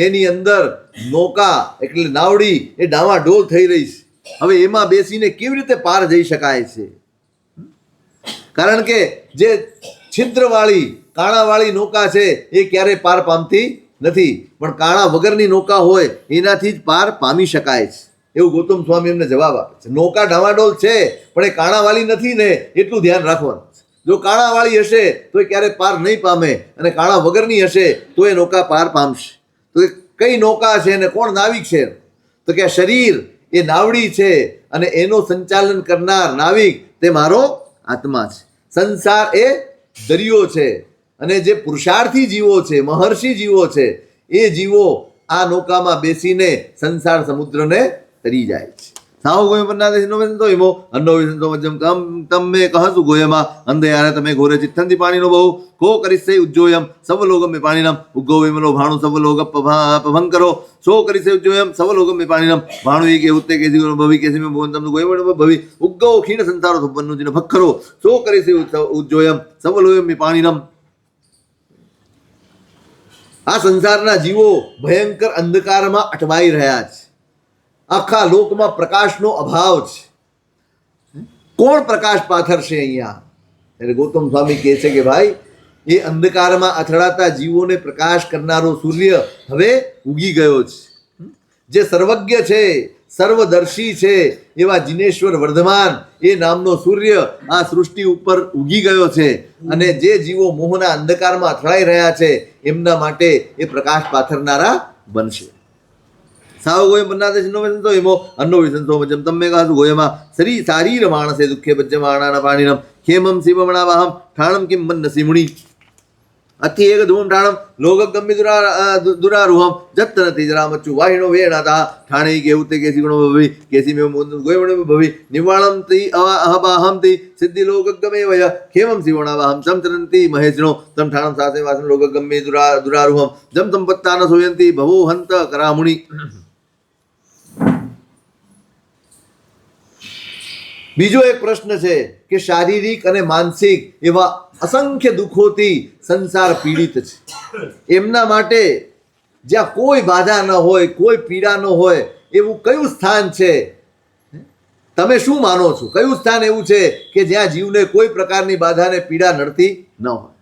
એની અંદર નૌકા એટલે નાવડી એ ડામાડોલ થઈ રહી છે. હવે એમાં બેસીને કેવી રીતે પાર જઈ શકાય છે? કારણ કે જે છિદ્રવાળી કાણાવાળી નૌકા છે એ ક્યારેય પાર પામતી નથી, પણ કાણા વગરની નૌકા હોય એનાથી જ પાર પામી શકાય છે. એવું ગૌતમ સ્વામી એમને જવાબ આપે છે. નૌકા ડામાડોલ છે પણ એ કાણાવાળી નથી ને એટલું ધ્યાન રાખવાનું. જો કાણાવાળી હશે તો એ ક્યારેય પાર નહીં પામે અને કાણા વગરની હશે તો એ નૌકા પાર પામશે. તો એ કઈ નૌકા છે અને કોણ નાવિક છે? તો કે આ શરીર એ નાવડી છે અને એનો સંચાલન કરનાર નાવિક તે મારો આત્મા છે. સંસાર એ દરિયો છે અને જે પુરુષાર્થી જીવો છે, મહર્ષિ જીવો છે એ જીવો આ નૌકામાં બેસીને સંસાર સમુદ્રને તરી જાય છે. સાહુ ગોય મન્નાતે હિનો વિસંતો હિમો અન્નો વિસંતો મજ્જમ તમ્મે કહસુ ગોયમાં અંધયારે તમે ઘોરે ચિત્તંતિ પાણીનો બહુ કો કરીશે ઉજ્જોયમ સવલોગમ મે પાણીનમ ઉગ્ગો વિમલો ભાણુ સવલોગ પભંકરો સો કરીશે ઉજ્જોયમ સવલોગમ મે પાણીનમ ભાણુ કે ઉત્તે કેસી ગુણ ભવી કેસી મે ભુવંતમ ગોયમણ ભવી ઉગ્ગો ખીણ સંસારો સબન્નુ જીન ભક્ખરો સો કરીશે ઉજ્જોયમ સવલોગમ મે પાણીનમ. આ સંસારના જીવો ભયંકર અંધકારમાં અટવાઈ રહ્યા છે. આખા લોકમાં પ્રકાશનો અભાવ છે. કોણ પ્રકાશ પાથરશે અહીંયા? એટલે ગૌતમ સ્વામી કહે છે કે ભાઈ એ અંધકારમાં અથડાતા જીવોને પ્રકાશ કરનારો સૂર્ય હવે ઉગી ગયો છે. જે સર્વજ્ઞ છે, સર્વદર્શી છે એવા જિનેશ્વર વર્ધમાન એ નામનો સૂર્ય આ સૃષ્ટિ ઉપર ઉગી ગયો છે. અને જે જીવો મોહના અંધકારમાં અથડાઈ રહ્યા છે એમના માટે એ પ્રકાશ પાથરનારા બનશે. સાવ ગોયમ બન્નાતે છિન્નો વિસંતો હિમો અન્નો વિસંતો મજમ તમ્મે કાસુ ગોયમાં શારીર માણસે દુઃખે ભજ્યમાણાના પાણીનમ ખેમમ શિવમણાવાહમ ઠાણમ કિમ મન્નસી મુનિ અતિ એક ધૂમ ઠાણમ લોગગમ્મી દુરારુહમ જત્તનતિ જરામચ્ચુ વાહિણો વેણાતા ઠાણે કેવુતે કેસી ગુણો ભવી કેસી મેવ ગોયમણે ભવી નિવાણમ તી અહબાહમ તી સિદ્ધિ લોગગમે વય ખેમમ શિવણાવાહમ ચમચરંતિ મહેશણો તમ ઠાણમ સાસે વાસન લોગગમ્મી દુરારુહમ જમ તમ પત્તાન સોયંતિ ભવો હંત કરામુનિ. બીજો એક પ્રશ્ન છે કે શારીરિક અને માનસિક એવા અસંખ્ય દુઃખોથી સંસાર પીડિત છે. એમના માટે જ્યાં કોઈ બાધા ન હોય, કોઈ પીડા ન હોય એવું કયું સ્થાન છે? તમે શું માનો છો? કયું સ્થાન એવું છે કે જ્યાં જીવને કોઈ પ્રકારની બાધાને પીડા નડતી ન હોય?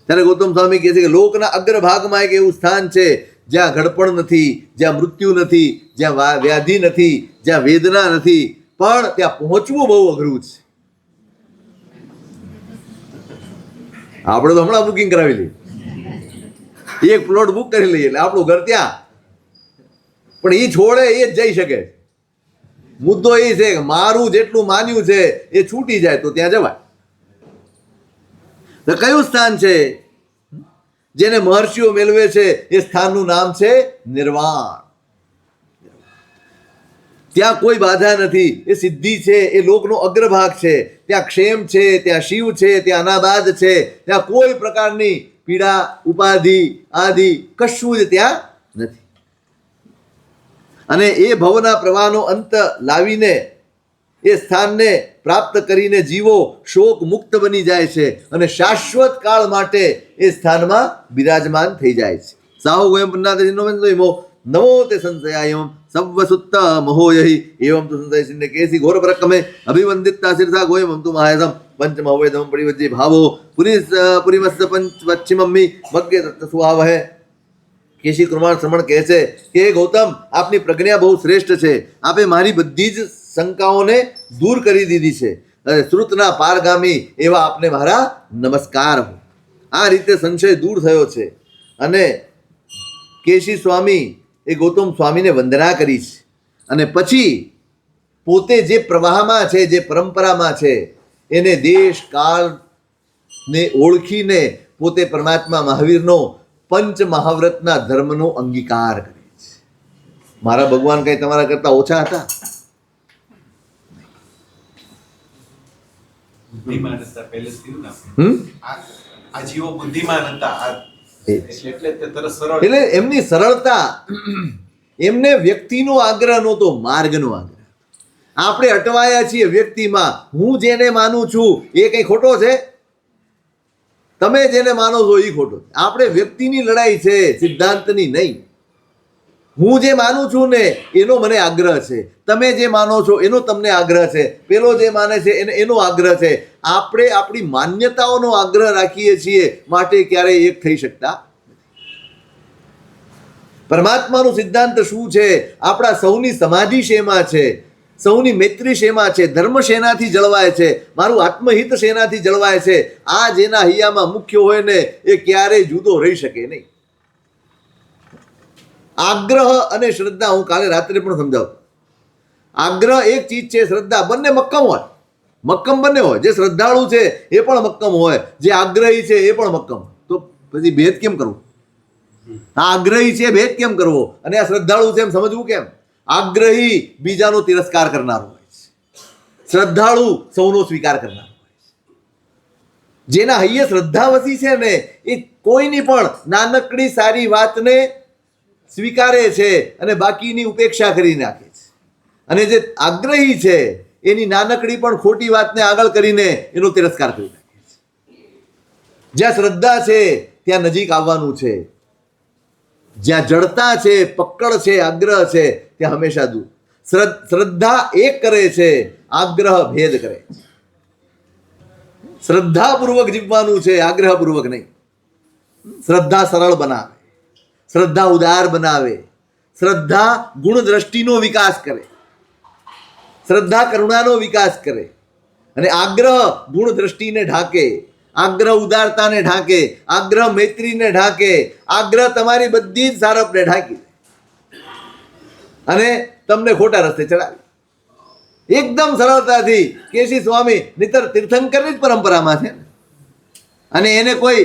ત્યારે ગૌતમ સ્વામી કહે છે કે લોકના અગ્રભાગમાં એક એવું સ્થાન છે જ્યાં ઘડપણ નથી, જ્યાં મૃત્યુ નથી, જ્યાં વ્યાધિ નથી, જ્યાં વેદના નથી, પણ ત્યાં પહોંચવું બહુ અઘરું છે. આપણે તો હમણાં બુકિંગ કરાવી લઈએ, એક પ્લોટ બુક કરી લઈએ એટલે આપણું ઘર ત્યાં. પણ એ છોડે એ જ જઈ શકે. મુદ્દો એ છે કે મારું જેટલું માન્યું છે એ છૂટી જાય તો ત્યાં જવાય. તો કયું સ્થાન છે જેને મહર્ષિઓ મેળવે છે? એ સ્થાનનું નામ છે નિર્વાણ. ત્યાં કોઈ બાધા નથી, એ સિદ્ધિ છે, એ લોકનો અગ્રભાગ છે. ત્યાં ક્ષેમ છે, ત્યાં શિવ છે, ત્યાં અનાબાદ છે, ત્યાં કોઈ પ્રકારની પીડા ઉપાધિ આદિ કશું જ ત્યાં નથી. અને એ ભવના પ્રવાહનો અંત લાવીને એ સ્થાનને પ્રાપ્ત કરીને જીવો શોક મુક્ત બની જાય છે અને શાશ્વત કાળ માટે એ સ્થાનમાં બિરાજમાન થઈ જાય છે. સાહો ગોયમ પન્નાતે હિમો નમો તે સંશયાયમ સવ્વસુત્ત મહોયહી એવમ તો સંશયસિન્ને કેસી ઘોર પરક્રમે અભિવંદિતા શિરસા ગોયમ તુ મહાયસમ પંચમહોવેદમ પરિવજ્ય ભાવો પુરીમસ્સ પશ્ચિમમ્મી મગ્ગે તત્ત સુહાવહે. કેશી કુમાર શ્રમણ કહે છે કે હે ગૌતમ, આપની પ્રજ્ઞા બહુ શ્રેષ્ઠ છે. આપે મારી બધી જ શંકાઓને દૂર કરી દીધી છે. શ્રુતના પારગામી એવા આપને મારા નમસ્કાર. આ રીતે સંશય દૂર થયો છે. અને કેશી સ્વામી એ ગૌતમ સ્વામીને વંદના કરી છે. અને પછી પોતે જે પ્રવાહમાં છે, જે પરંપરામાં છે, એને દેશ કાળને ઓળખીને પોતે પરમાત્મા મહાવીરનો પંચ મહાવ્રતના ધર્મનો અંગીકાર કરે છે. મારા ભગવાન કઈ તમારા કરતા ઓછા હતા? બુદ્ધિમાન હતા, પહેલે જ કીધું ને આ જીવો બુદ્ધિમાન હતા એટલે તે તરત સરળ. એટલે એમની સરળતા, એમને વ્યક્તિનો આગ્રહ નહોતો, માર્ગનો આગ્રહ. આપણે અટવાયા છીએ વ્યક્તિમાં. હું જેને માનું છું એ કઈ ખોટો છે? તમે જેને માનો છો એ ખોટો છે. આપણે વ્યક્તિની લડાઈ છે, સિદ્ધાંતની નહીં. હું જે માનું છું ને એનો મને આગ્રહ છે, તમે જે માનો છો એનો તમને આગ્રહ છે, પેલો જે માને છે એનો આગ્રહ છે. આપણે આપણી માન્યતાઓનો આગ્રહ રાખીએ છીએ માટે ક્યારેય એક થઈ શકતા. પરમાત્માનું સિદ્ધાંત શું છે? આપણા સૌની સમાધિ શેમાં છે? સૌની મૈત્રી શેમાં છે? ધર્મ શેનાથી જળવાય છે? મારું આત્મહિત શેનાથી જળવાય છે? આ જેના હૈયામાં મુખ્ય હોય ને એ ક્યારેય જુદો રહી શકે નહીં. આગ્રહ અને શ્રદ્ધા હું કાલે રાત્રે પણ સમજાવું. આગ્રહ એક ચીજ છે, શ્રદ્ધા બંને મક્કમ હોય. મક્કમ બંને હોય. જે શ્રદ્ધાળુ છે એ પણ મક્કમ હોય, જે આગ્રહી છે એ પણ મક્કમ. તો પછી ભેદ કેમ કરવો? આ આગ્રહી છે ભેદ કેમ કરવો? અને આ શ્રદ્ધાળુ છે એમ સમજવું કેમ? આગ્રહી બીજાનો તિરસ્કાર કરનારો હોય છે, શ્રદ્ધાળુ સૌનો સ્વીકાર કરનારો હોય છે. જેના હૈયે શ્રદ્ધા વસી છે ને એ કોઈની પણ નાનકડી સારી વાતને સ્વીકારે છે અને બાકીની ઉપેક્ષા કરી નાખે છે. અને જે આગ્રહી છે એની નાનકડી પણ ખોટી વાતને આગળ કરીને એનો તિરસ્કાર કરી નાખે છે. જ્યાં શ્રદ્ધા છે ત્યાં નજીક આવવાનું છે, જ્યાં જડતા છે, પકડ છે, આગ્રહ છે ત્યાં હંમેશા દૂર. શ્રદ્ધા એક કરે છે, આગ્રહ ભેદ કરે છે. શ્રદ્ધાપૂર્વક જીવવાનું છે, આગ્રહપૂર્વક નહીં. શ્રદ્ધા સરળ બનાવે, શ્રદ્ધા ઉદાર બનાવે, શ્રદ્ધા ગુણ દ્રષ્ટિનો વિકાસ કરે, શ્રદ્ધા કરુણાનો વિકાસ કરે, અને આગ્રહ ગુણ દ્રષ્ટિને ઢાંકે, આગ્રહ ઉદારતાને ઢાંકે, આગ્રહ મૈત્રીને ઢાંકે, આગ્રહ તમારી બધી જ સારપને ઢાંકી અને તમને ખોટા રસ્તે ચડાવી. એકદમ સરળતાથી કેશી સ્વામી નિતર તીર્થંકરની જ પરંપરામાં છે અને એને કોઈ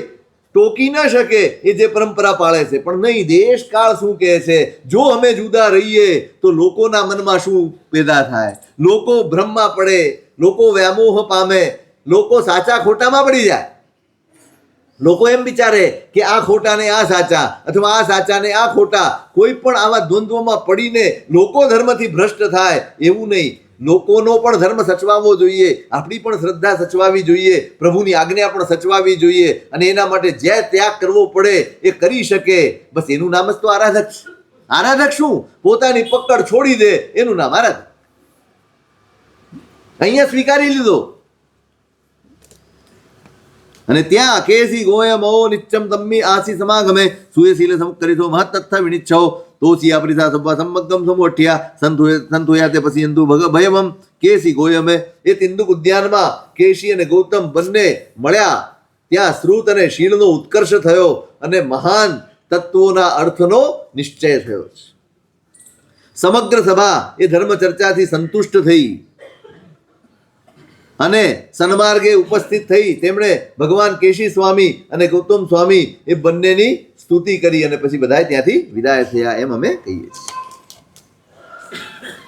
ટોકી ન શકે એ જે પરંપરા પાળે છે. પણ નહીં, દેશ કાળ શું કહે છે, જો અમે જુદા રહીએ તો લોકોના મનમાં શું પેદા થાય, લોકો ભ્રમમાં પડે, લોકો વ્યામોહ પામે, લોકો સાચા ખોટામાં પડી જાય. લોકો એમ વિચારે કે આ ખોટા ને આ સાચા, અથવા આ સાચા ને આ ખોટા, કોઈ પણ આવા દ્વંદ્વમાં પડીને લોકો ધર્મથી ભ્રષ્ટ થાય એવું નહીં. લોકોનો પણ ધર્મ સચવાવવો જોઈએ, આપણી પણ શ્રદ્ધા સચવાવી જોઈએ, પ્રભુની આજ્ઞા પણ સચવાવી જોઈએ, અને એના માટે જે ત્યાગ કરવો પડે એ કરી શકે. બસ એનું નામ જ તો આરાધક છે. આરાધક શું? પોતાની પકડ છોડી દે એનું નામ આરાધક. અહીંયા સ્વીકારી લીધો. અને ત્યાં કેસી ગોય મો નિત્યમ તમ્મી આસી સમાગમે સુયશીલ સમકરિતો મહત્તત્થ વિનિચ્છો તોસિયા પ્રિસા સબ્વા સંમગ્ગમ સમોઠ્યા સંતુયા તે પછી હિન્દુ ભયમમ કેસી ગોયમે. એ તિંદુક ઉદ્યાનમાં કેશી અને ગૌતમ બંને મળ્યા. ત્યાં શ્રુત અને શીલનો ઉત્કર્ષ થયો અને મહાન તત્વોના અર્થનો નિશ્ચય થયો. સમગ્ર સભા એ ધર્મ ચર્ચાથી સંતુષ્ટ થઈ અને સન્માર્ગે ઉપસ્થિત થઈ. તેમણે ભગવાન કેશી સ્વામી અને ગૌતમ સ્વામી એ બંનેની સ્તુતિ કરી અને પછી બધા ત્યાંથી વિદાય થયા, એમ અમે કહીએ છીએ.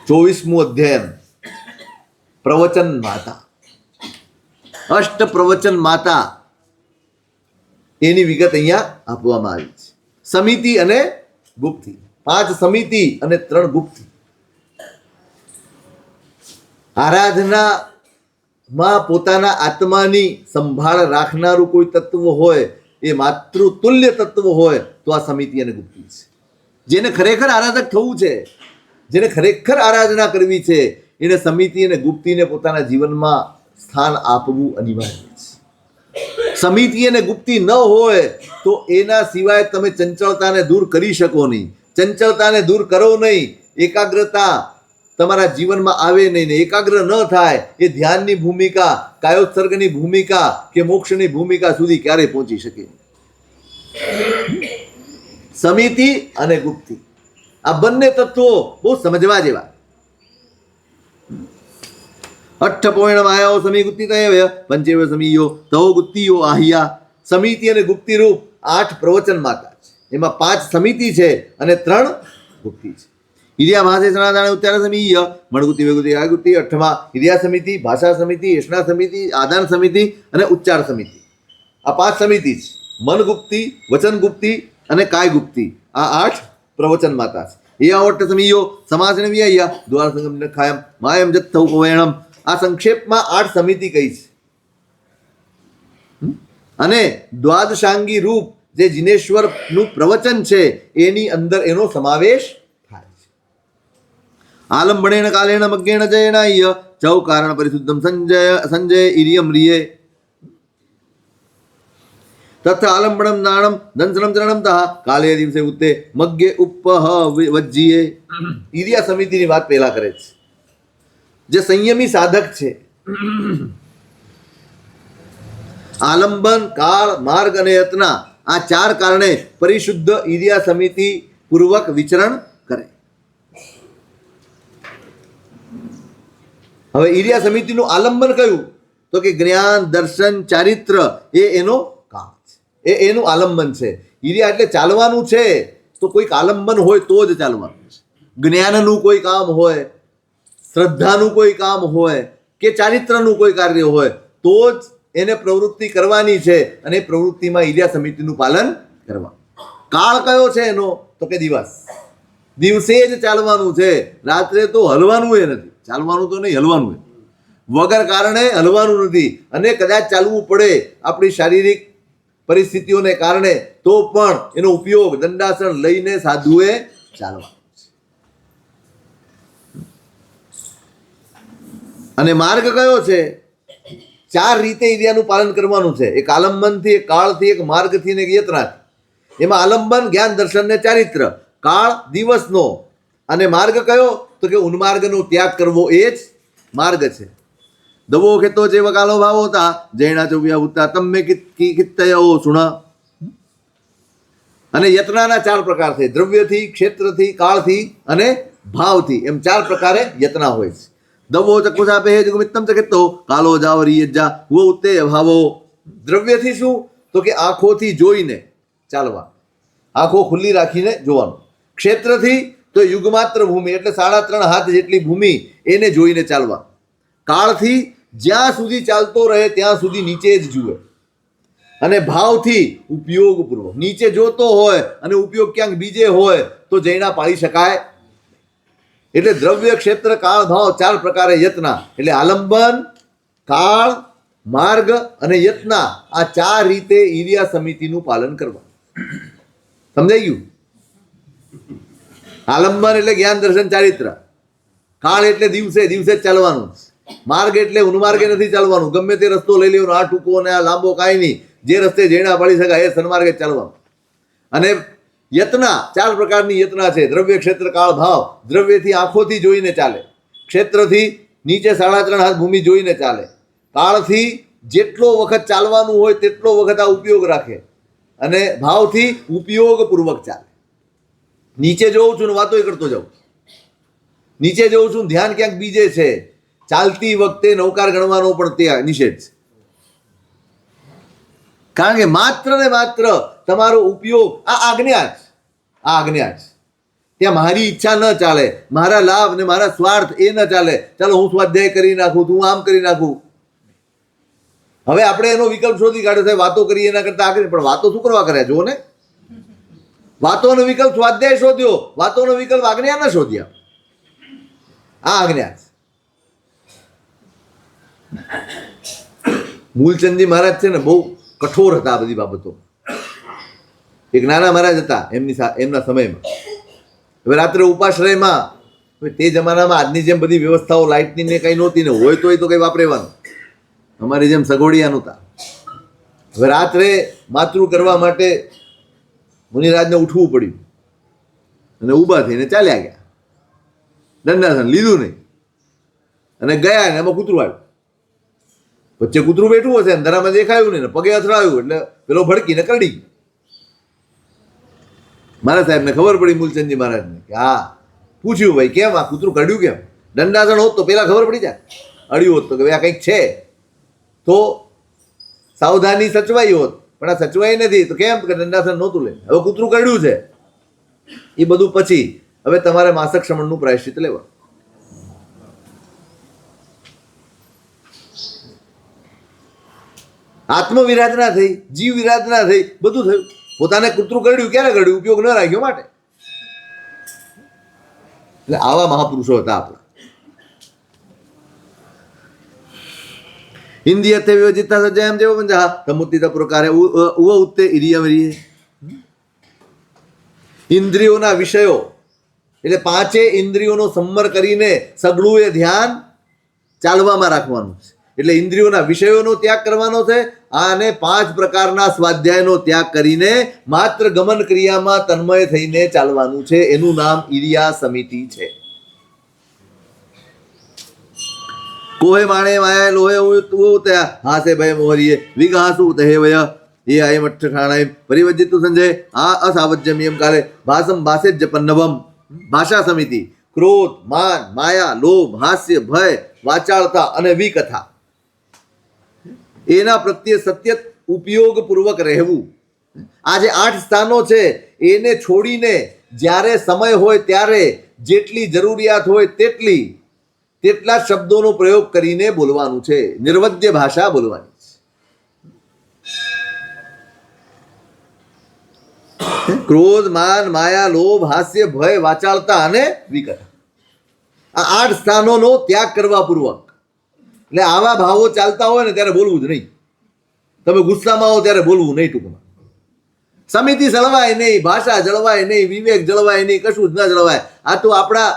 24મું અધ્યયન પ્રવચન માતા. અષ્ટ પ્રવચન માતા એની વિગત અહીંયા આપવામાં આવી છે. સમિતિ અને ગુપ્તિ, 5 સમિતિ અને 3 ગુપ્તિ. આરાધનામાં પોતાના આત્માની સંભાળ રાખનારું કોઈ તત્વ હોય, એ માતૃતુલ્ય તત્વ હોય તો આ સમિતિ અને ગુપ્તિ છે. જેને ખરેખર આરાધક થવું છે, જેને ખરેખર આરાધના કરવી છે, એને સમિતિ અને ગુપ્તિને પોતાના જીવનમાં સ્થાન આપવું અનિવાર્ય છે. સમિતિ અને ગુપ્તિ ન હોય તો એના સિવાય તમે ચંચળતાને દૂર કરી શકો નહીં. ચંચળતાને દૂર કરો નહીં, એકાગ્રતા તમારા જીવનમાં આવે નહીં, ને એકાગ્ર ન થાય એ ધ્યાનની ભૂમિકા, કાયોત્સર્ગની ભૂમિકા કે મોક્ષની ભૂમિકા સુધી ક્યારે પહોંચી શકે. સમિતિ અને ગુપ્તિ આ બંને તત્વો બહુ સમજવા જેવા. અઠ્ઠ પોયણ માયાઓ સમી ગુપ્તિ તય પંચેવ સમીયો તવો ગુપ્તિયો આહ્યા. સમિતિ અને ગુપ્તિ રૂપ 8 પ્રવચન માતા છે. એમાં 5 સમિતિ છે અને 3 ગુપ્તિ છે. ઇરિયા ભાષે સનાદાન ઉચ્ચાર સમીય મણગુતિ વેગુતિ આગુતિ. 8મા ઇરિયા સમિતિ, ભાષા સમિતિ, યશના સમિતિ, આદાન સમિતિ અને ઉચ્ચાર સમિતિ. આ 5 સમિતિ છે. મન ગુપ્તિ, વચન ગુપ્તિ અને કાય ગુપ્તિ, આ 8 પ્રવચન માતા છે. એ આવટ સમીયો સમાસને વ્યાયા દ્વાર સંગમ ખાયમ માયમ જત્થૌ કોવેણમ. આ સંક્ષેપમાં 8 સમિતિ કઈ છે અને દ્વાદશાંગી રૂપ જે જિનેશ્વરનું પ્રવચન છે એની અંદર એનો સમાવેશ થાય છે. આલંબણેન કાલેન મગ્ગેણ જયેનાય ચૌ કારણ પરિશુદ્ધમ સંજય ઇરિયમ રિયે તથા આલંબણમ નાણમ દંસનમ ચરણમ તઃ કાલે દિવસે ઉત્તે મગ્ગે ઉપહ વજ્જીએ. ઇરિયા સમિતિની વાત પહેલા કરે છે. જે સંયમી સાધક છે, આલંબન, કાળ, માર્ગ અને યત્ના આ 4 કારણે પરિશુદ્ધ ઇરિયા સમિતિ પૂર્વક વિચરણ કરે. હવે ઇરિયા સમિતિનું આલંબન કયું? તો કે જ્ઞાન, દર્શન, ચારિત્ર એ એનો કામ છે, એ એનું આલંબન છે. ઇરિયા એટલે ચાલવાનું છે તો કોઈક આલંબન હોય તો જ ચાલવાનું છે. જ્ઞાનનું કોઈ કામ હોય, શ્રદ્ધાનું કોઈ કામ હોય કે ચારિત્રનું કોઈ કાર્ય હોય તો જ એને પ્રવૃત્તિ કરવાની છે, અને પ્રવૃત્તિમાં ઇરિયા સમિતિનું પાલન કરવાનું. કાળ કયો છે એનો? તો કે દિવસ. દિવસે જ ચાલવાનું છે, રાત્રે તો હલવાનું એ નથી. ચાલવાનું તો નહીં, હલવાનું એ વગર કારણે હલવાનું નથી. અને કદાચ ચાલવું પડે આપણી શારીરિક પરિસ્થિતિઓને કારણે તો પણ એનો ઉપયોગ દંડાસન લઈને સાધુએ ચાલવાનું. અને માર્ગ કયો છે? ચાર રીતે ઇન્દ્રિયાનું પાલન કરવાનું છે. એક આલંબનથી, એક કાળથી, એક માર્ગથી અને એક યત્નાથી. એમાં આલંબન જ્ઞાન દર્શન ને ચારિત્ર, કાળ દિવસનો અને માર્ગ કયો તો કે ઉન્માર્ગનો ત્યાગ કરવો એ જ માર્ગ છે. દવો ખેતો જે વકાલો ભાવો હતા જૈણા ચોવ્યા ઉતા તમે કિત્તયો સુણ. અને યત્નાના ચાર પ્રકાર છે, દ્રવ્યથી, ક્ષેત્રથી, કાળથી અને ભાવથી, એમ ચાર પ્રકારે યત્ના હોય છે. દવો ચક્ષુષા પેહે જુગમિત્તમ ચકિત્તો કાલો જાવરી યજ્જા હુઓ ઉત્તે ભાવો. દ્રવ્યથી શું તો કે આંખોથી જોઈને ચાલવા, આંખો ખુલ્લી રાખીને જોવાનું. ક્ષેત્રથી તો યુગમાત્ર ભૂમિ એટલે 3.5 હાથ જેટલી ભૂમિ એને જોઈને ચાલવા. કાળથી જ્યાં સુધી ચાલતો રહે ત્યાં સુધી નીચે જ જુએ. અને ભાવથી ઉપયોગપૂર્વક, નીચે જોતો હોય અને ઉપયોગ ક્યાંક બીજે હોય તો જૈના પાળી શકાય. એટલે દ્રવ્ય, ક્ષેત્ર, કાળ, ભાવ ચાર પ્રકારે યત્ના. એટલે આલંબન, કાળ, માર્ગ અને યત્ના, આ ચાર રીતે ઇરિયા સમિતિનું પાલન કરવા. સમજાઈ ગયું? આલંબન એટલે જ્ઞાન દર્શન ચારિત્ર, કાળ એટલે દિવસે દિવસે જ ચાલવાનું, માર્ગ એટલે ઉન્માર્ગે નથી ચાલવાનું, ગમે તે રસ્તો લઈ લેવાનો, આ ટૂંકો ને આ લાંબો કાંઈ નહીં, જે રસ્તે જૈના પાડી શકાય એ સન્માર્ગે જ ચાલવાનું. અને યત્ના ચાર પ્રકારની યત્ના છે, દ્રવ્ય, ક્ષેત્ર, કાળ, ભાવ. દ્રવ્યથી આંખોથી જોઈને ચાલે, ક્ષેત્રથી નીચે 3.5 હાથ ભૂમિ જોઈને ચાલે, કાળથી જેટલો વખત ચાલવાનું હોય તેટલો વખત આ ઉપયોગ રાખે, અને ભાવથી ઉપયોગપૂર્વક ચાલે. નીચે જોઉં છું ને વાતો કરતો જાઉં, નીચે જોઉં છું ધ્યાન ક્યાંક બીજે છે, ચાલતી વખતે નૌકાર ગણવાનો પણ ત્યાં નિષેધ છે. કારણ કે માત્ર ને માત્ર તમારો ઉપયોગ આ આજ્ઞા છે, આ આજ્ઞા છે. ત્યાં મારી ઈચ્છા ન ચાલે, મારા લાભ ને મારા સ્વાર્થ એ ન ચાલે. ચાલો હું સ્વાધ્યાય કરી નાખું, હું આમ કરી નાખું. હવે આપણે એનો વિકલ્પ શોધી કાઢ્યો છે, વાતો કરીએ એના કરતા આગળ. પણ વાતો શું કરવા કર્યા જુઓ ને, વાતોનો વિકલ્પ સ્વાધ્યાય શોધ્યો, વાતોનો વિકલ્પ આજ્ઞા ન શોધ્યા. આ આજ્ઞા છે. મૂલચંદજી મહારાજ છે ને બહુ કઠોર હતા આ બધી બાબતો. એક નાના મહારાજ હતા એમના સમયમાં. હવે રાત્રે ઉપાશ્રયમાં, તે જમાનામાં આજની જેમ બધી વ્યવસ્થાઓ લાઇટની ને કંઈ નહોતી ને, હોય તોય તો કંઈ વાપરેવાનું, અમારી જેમ સગવડિયા નહોતા. હવે રાત્રે માતૃ કરવા માટે મુનિરાજને ઉઠવું પડ્યું અને ઊભા થઈને ચાલ્યા ગયા. દંડાસન લીધું નહીં અને ગયા ને એમાં કૂતરું આવ્યું. વચ્ચે કૂતરું બેઠું હશે, અંધારામાં દેખાયું નહીં, પગે અથડાયું એટલે પેલો ભડકીને કરડી ગયો. મારા સાહેબને ખબર પડી, મૂલચંદજી મહારાજને, કે હા. પૂછ્યું ભાઈ કેમ આ કૂતરું કરડ્યું કેમ? દંડાસન હોત તો પેલા ખબર પડી જાય, અડ્યું હોત તો કે ભાઈ આ કંઈક છે તો સાવધાની સચવાઈ હોત, પણ આ સચવાઈ નથી તો કેમ? કે દંડાસન નહોતું લે. હવે કૂતરું કરડ્યું છે એ બધું પછી હવે તમારે માસક શ્રમણનું પ્રાયશ્ચિત લેવા. આત્મ વિરાધના થઈ, જીવ વિરાધના થઈ, બધું થયું. પોતાને કૂતરું કરડ્યું, ક્યારે કરડ્યું? ઉપયોગ ન રાખ્યો માટે. એટલે આવા મહાપુરુષો હતા આપણા. ઇન્દ્રિયતે વિયોજિતા સજ્જાયમ જેવો પંજા તમુત્તિત પુરકારે ઉવ ઉત્તે ઇરિયમરીએ. ઇન્દ્રિયોના વિષયો એટલે 5 ઇન્દ્રિયોનો સંવર કરીને સગળું એ ધ્યાન ચાલવામાં રાખવાનું છે. એટલે ઇન્દ્રિયોના વિષયોનો ત્યાગ કરવાનો છે, અને 5 પ્રકારના સ્વાધ્યાયનો ત્યાગ કરીને માત્ર ગમન ક્રિયામાં તન્મય થઈને ચાલવાનું છે. એનું નામ ઇરિયા સમિતિ છે. કોહે માણે માયા લોહે ઉતયા હાસે ભય મોહરીએ વિઘાસુ તહે વય એ આયમ અઠ્ઠાણાય પરિવજ્જિતુ સંજય આ અસાવજ્યમિયમ કાલે ભાસમ ભાસેજ્ય પન્નવમ. ભાષા સમિતિ ક્રોધ, માન, માયા, લોભ, હાસ્ય, ભય, વાચાળતા અને વિકથા, એના પ્રત્યે સત્ય ઉપયોગપૂર્વક રહેવું. આ જે 8 સ્થાનો છે એને છોડીને જ્યારે સમય હોય ત્યારે જેટલી જરૂરિયાત હોય તેટલા શબ્દોનો પ્રયોગ કરીને બોલવાનું છે. નિર્વદ્ય ભાષા બોલવાની છે. ક્રોધ, માન, માયા, લોભ, હાસ્ય, ભય, વાચાળતા અને વિકથા, આ 8 સ્થાનોનો ત્યાગ કરવા પૂર્વક. એટલે આવા ભાવો ચાલતા હોય ને ત્યારે બોલવું જ નહીં. તમે ગુસ્સામાં હો ત્યારે બોલવું નહીં. ટૂંકમાં સમિતિ જળવાય નહીં, ભાષા જળવાય નહીં, વિવેક જળવાય નહીં, કશું જ ન જળવાય. આ તો આપણા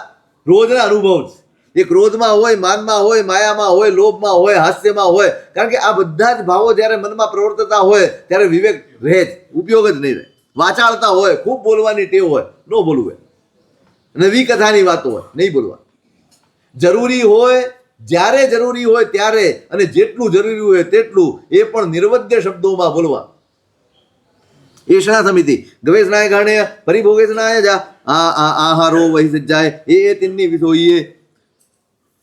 રોજના અનુભવ છે. એ ક્રોધમાં હોય, માનમાં હોય, માયામાં હોય, લોભમાં હોય, હાસ્યમાં હોય. કારણ કે આ બધા જ ભાવો જ્યારે મનમાં પ્રવર્તતા હોય ત્યારે વિવેક રહે જ, ઉપયોગ જ નહીં રહે. વાચાળતા હોય, ખૂબ બોલવાની ટેવ હોય, ન બોલવું. નવી કથાની વાતો હોય, નહીં બોલવા. જરૂરી હોય જ્યારે જરૂરી હોય ત્યારે, અને જેટલું જરૂરી હોય તેટલું, એ પણ નિર્વદ્ય શબ્દોમાં બોલવા. એષણા સમિતિ ગવેષણાય ગણ્ય પરિભોગેષણાય જા આહારો વહી સજ્જાય એ તિન્ની વિસોઈએ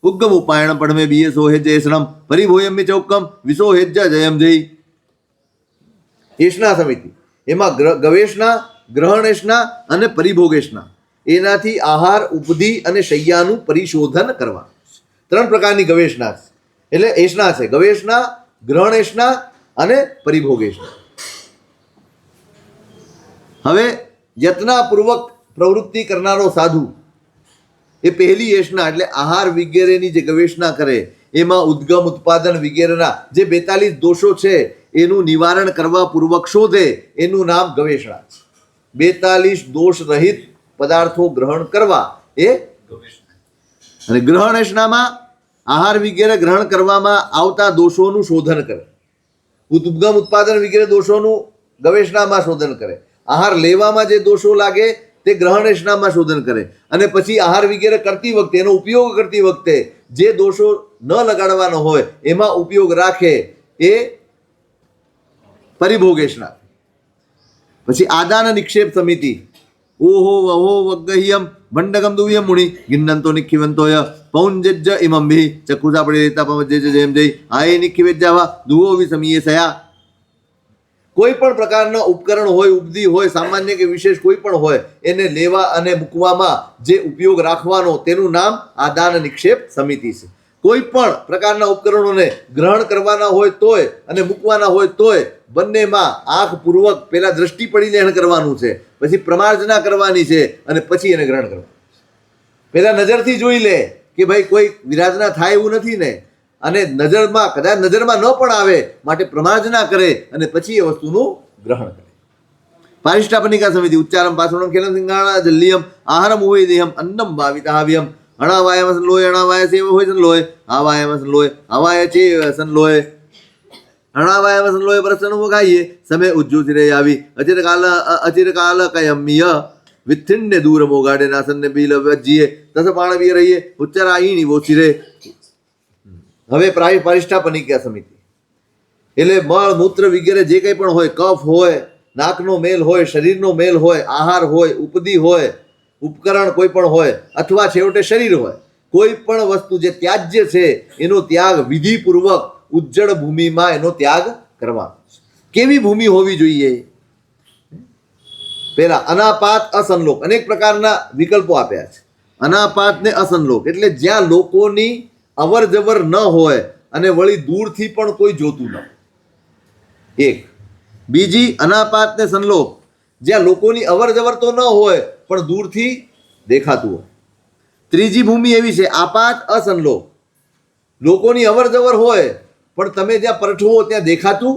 ઉગ્ગમ ઉપાયણ પડમે બીએ સોહેજ એષણમ પરિભોયમ મે ચૌક્કમ વિસોહેજ જયમ જય. એષણા સમિતિ એમાં ગવેષણા, ગ્રહણેષણા અને પરિભોગેષણા, એનાથી આહાર, ઉપધિ અને શૈયાનું પરિશોધન કરવા. 3 પ્રકારની ગવેષણા છે. એટલે એષણા છે ગવેષણા, ગ્રહણેષણા અને પરિભોગેષણા. હવે યત્નાપૂર્વક પ્રવૃત્તિ કરનારો સાધુ, એ પહેલી એષણા એટલે આહાર વગેરેની જે ગવેષણા કરે, એમાં ઉદ્ગમ, ઉત્પાદન વગેરેના જે 42 દોષો છે એનું નિવારણ કરવા પૂર્વક શોધે, એનું નામ ગવેષણા છે. 42 દોષ રહિત પદાર્થો ગ્રહણ કરવા એ ગવેષણા. અને ગ્રહણેષણામાં આહાર વગેરે ગ્રહણ કરવામાં આવતા દોષોનું શોધન કરે. ઉદ્ગમ, ઉત્પાદન વગેરે દોષોનું ગવેષણામાં શોધન કરે. આહાર લેવામાં જે દોષો લાગે તે ગ્રહણેષણામાં શોધન કરે. અને પછી આહાર વગેરે કરતી વખતે, એનો ઉપયોગ કરતી વખતે જે દોષો ન લગાડવાનો હોય એમાં ઉપયોગ રાખે એ પરિભોગેષણા. પછી આદાન નિક્ષેપ સમિતિ ઓહો વહો વગ્ગહ્યમ ભંડગમ દુવ્યમ મુનિ ગિન્નંતો નિખિવંતોય પૌંજજ્જ ઇમં ભિ ચક્ષુષા પડેતા પવજ્જ જયમ જય આયે નિખિવેજ્જાવા દુવો વિસમીય સયા. કોઈ પણ પ્રકારના ઉપકરણ હોય, ઉપધિ હોય, સામાન્ય કે વિશેષ કોઈ પણ હોય, એને લેવા અને મૂકવામાં જે ઉપયોગ રાખવાનો તેનું નામ આદાન નિક્ષેપ સમિતિ છે. કોઈ પણ પ્રકારના ઉપકરણોને ગ્રહણ કરવાના હોય તોય અને મૂકવાના હોય તોય બંનેમાં આંખપૂર્વક પહેલા દ્રષ્ટિ પડી લેણ કરવાનું છે, પછી પ્રમાર્જના કરવાની છે અને પછી એને ગ્રહણ કરવાનું. પહેલા નજરથી જોઈ લે કે ભાઈ કોઈ વિરાજના થાય એવું નથી ને, અને નજરમાં કદાચ નજરમાં ન પણ આવે માટે પ્રમાર્જના કરે અને પછી એ વસ્તુનું ગ્રહણ કરે. પારિષ્ટાપનિકા સમિતિ ઉચ્ચારમ પાસુણમ ખેલમ સિંગાણા જલ્લિયમ આહારમ હોય દેહમ અન્નમ ભાવિતાવ્યમ અણાવાયમ લોય અણાવાય સેવ હોય સન લોય આવાયમ લોય આવાય ચે સન લોય અણાવાયમ લોય પ્રસન્ન વગાઈએ સમય ઉજ્જુતિરે આવી અચિરકાલ કયમ્ય વિથિન્ને દૂર મોગાડે નાસનને બીલ વજ્જીએ તસ પાણવીય રહીએ ઉચ્ચરાઈણી વોચિરે. હવે પારિષ્ટાપનિકા સમિતિ એટલે મળ, મૂત્ર વગેરે જે કંઈ પણ હોય, કફ હોય, નાકનો મેલ હોય, શરીરનો મેલ હોય, આહાર હોય, ઉપધિ હોય, ઉપકરણ કોઈ પણ હોય, અથવા છેવટે શરીર હોય, કોઈ પણ વસ્તુ જે ત્યાજ્ય છે એનો ત્યાગ વિધિપૂર્વક ઉજ્જડ ભૂમિમાં એનો ત્યાગ કરવાનો. કેવી ભૂમિ હોવી જોઈએ? પહેલા અનાપાત, અસનલોક, અનેક પ્રકારના વિકલ્પો આપ્યા છે. અનાપાત ને અસનલોક એટલે જ્યાં લોકોની અવર જવર ન હોય અને વળી દૂરથી પણ કોઈ જોતું ન હોય. એક. બીજી અનાપાત ને સંલોક, જ્યાં લોકોની અવર જવર તો ન હોય પણ દૂરથી દેખાતું હોય. ત્રીજી ભૂમિ એવી છે આપાત અસંલોક, લોકોની અવર જવર હોય પણ તમે જ્યાં પરઠવો ત્યાં દેખાતું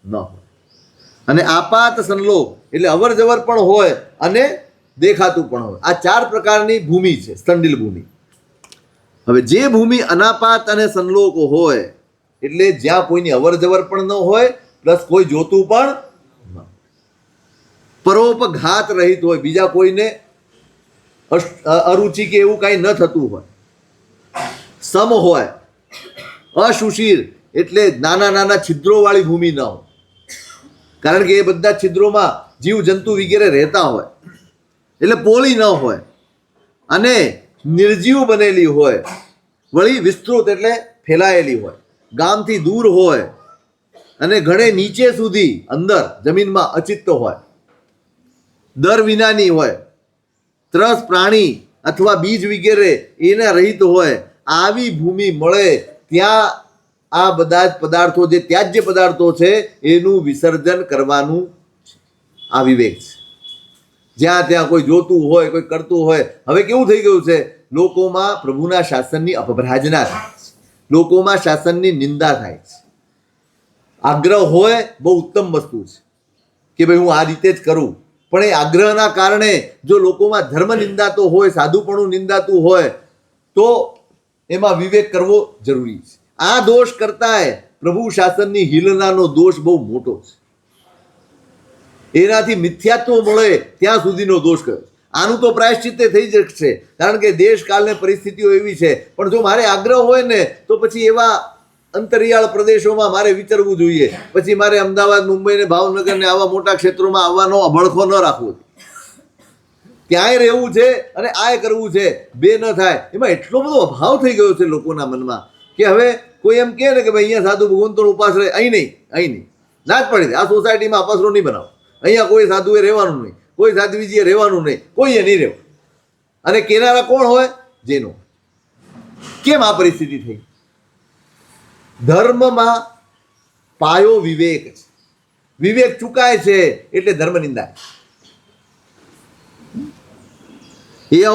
ન હોય. અને આપાત સંલોક એટલે અવર જવર પણ હોય અને દેખાતું પણ હોય. આ 4 પ્રકારની ભૂમિ છે, સ્તંડિલ ભૂમિ. હવે જે ભૂમિ અનાપાત અને સંલોકો હોય એટલે જ્યાં કોઈની અવર જવર પણ ન હોય પ્લસ કોઈ જોતું પણ ન હોય, પરોપઘાત રહિત હોય, બીજા કોઈને અરુચિ કે એવું કાંઈ ન થતું હોય, સમ હોય, અસુશીર એટલે નાના નાના છિદ્રોવાળી ભૂમિ ન હોય, કારણ કે એ બધા છિદ્રોમાં જીવ જંતુ વગેરે રહેતા હોય, એટલે પોળી ન હોય, અને નિર્જીવ બનેલી હોય, વળી વિસ્તૃત એટલે ફેલાયેલી હોય, ગામથી દૂર હોય અને ઘણે નીચે સુધી અંદર જમીનમાં અચિત્ત હોય, દર વિનાની હોય, ત્રસ પ્રાણી અથવા બીજ વગેરે એના રહિત હોય. આવી ભૂમિ મળે ત્યાં આ બધા જ પદાર્થો જે ત્યાજ્ય પદાર્થો છે એનું વિસર્જન કરવાનું આ વિવેક છે. જ્યાં ત્યાં કોઈ જોતું હોય, કોઈ કરતું હોય. હવે કેવું થઈ ગયું છે, લોકોમાં પ્રભુના શાસનની અપભ્રાજના થાય છે, લોકોમાં શાસનની નિંદા થાય છે. આગ્રહ હોય બહુ ઉત્તમ વસ્તુ છે કે ભાઈ હું આ રીતે જ કરું, પણ એ આગ્રહના કારણે જો લોકોમાં ધર્મ નિંદાતો હોય, સાધુપણું નિંદાતું હોય તો એમાં વિવેક કરવો જરૂરી છે. આ દોષ કરતાંય પ્રભુ શાસનની હિલનાનો દોષ બહુ મોટો છે. એનાથી મિથ્યાત્વ મળે ત્યાં સુધીનો દોષ કર્યો. આનું તો પ્રાયશ્ચિત્તે થઈ જશે, કારણ કે દેશ કાલને પરિસ્થિતિઓ એવી છે. પણ જો મારે આગ્રહ હોય ને તો પછી એવા અંતરિયાળ પ્રદેશોમાં મારે વિચરવું જોઈએ. પછી મારે અમદાવાદ, મુંબઈ ને ભાવનગર ને આવા મોટા ક્ષેત્રોમાં આવવાનો અભડખો ન રાખવો. ક્યાંય રહેવું છે અને આય કરવું છે, બે ન થાય. એમાં એટલો બધો અભાવ થઈ ગયો છે લોકોના મનમાં કે હવે કોઈ એમ કહે ને કે ભાઈ અહીંયા સાધુ ભગવંતોનો ઉપાસ રહે, અહીં નહીં, ના જ પડી. આ સોસાયટીમાં અપાસરો નહીં બનાવો, અહીંયા કોઈ સાધુએ રહેવાનું નહીં, કોઈ સાધ્વીજીએ રહેવાનું નહીં, કોઈએ નહીં રહેવું. અને કેનારા કોણ હોય? જેનો. કેમ આ પરિસ્થિતિ થઈ? ધર્મમાં પાયો વિવેક છે. વિવેક ચૂકાય છે એટલે ધર્મ નિંદાય.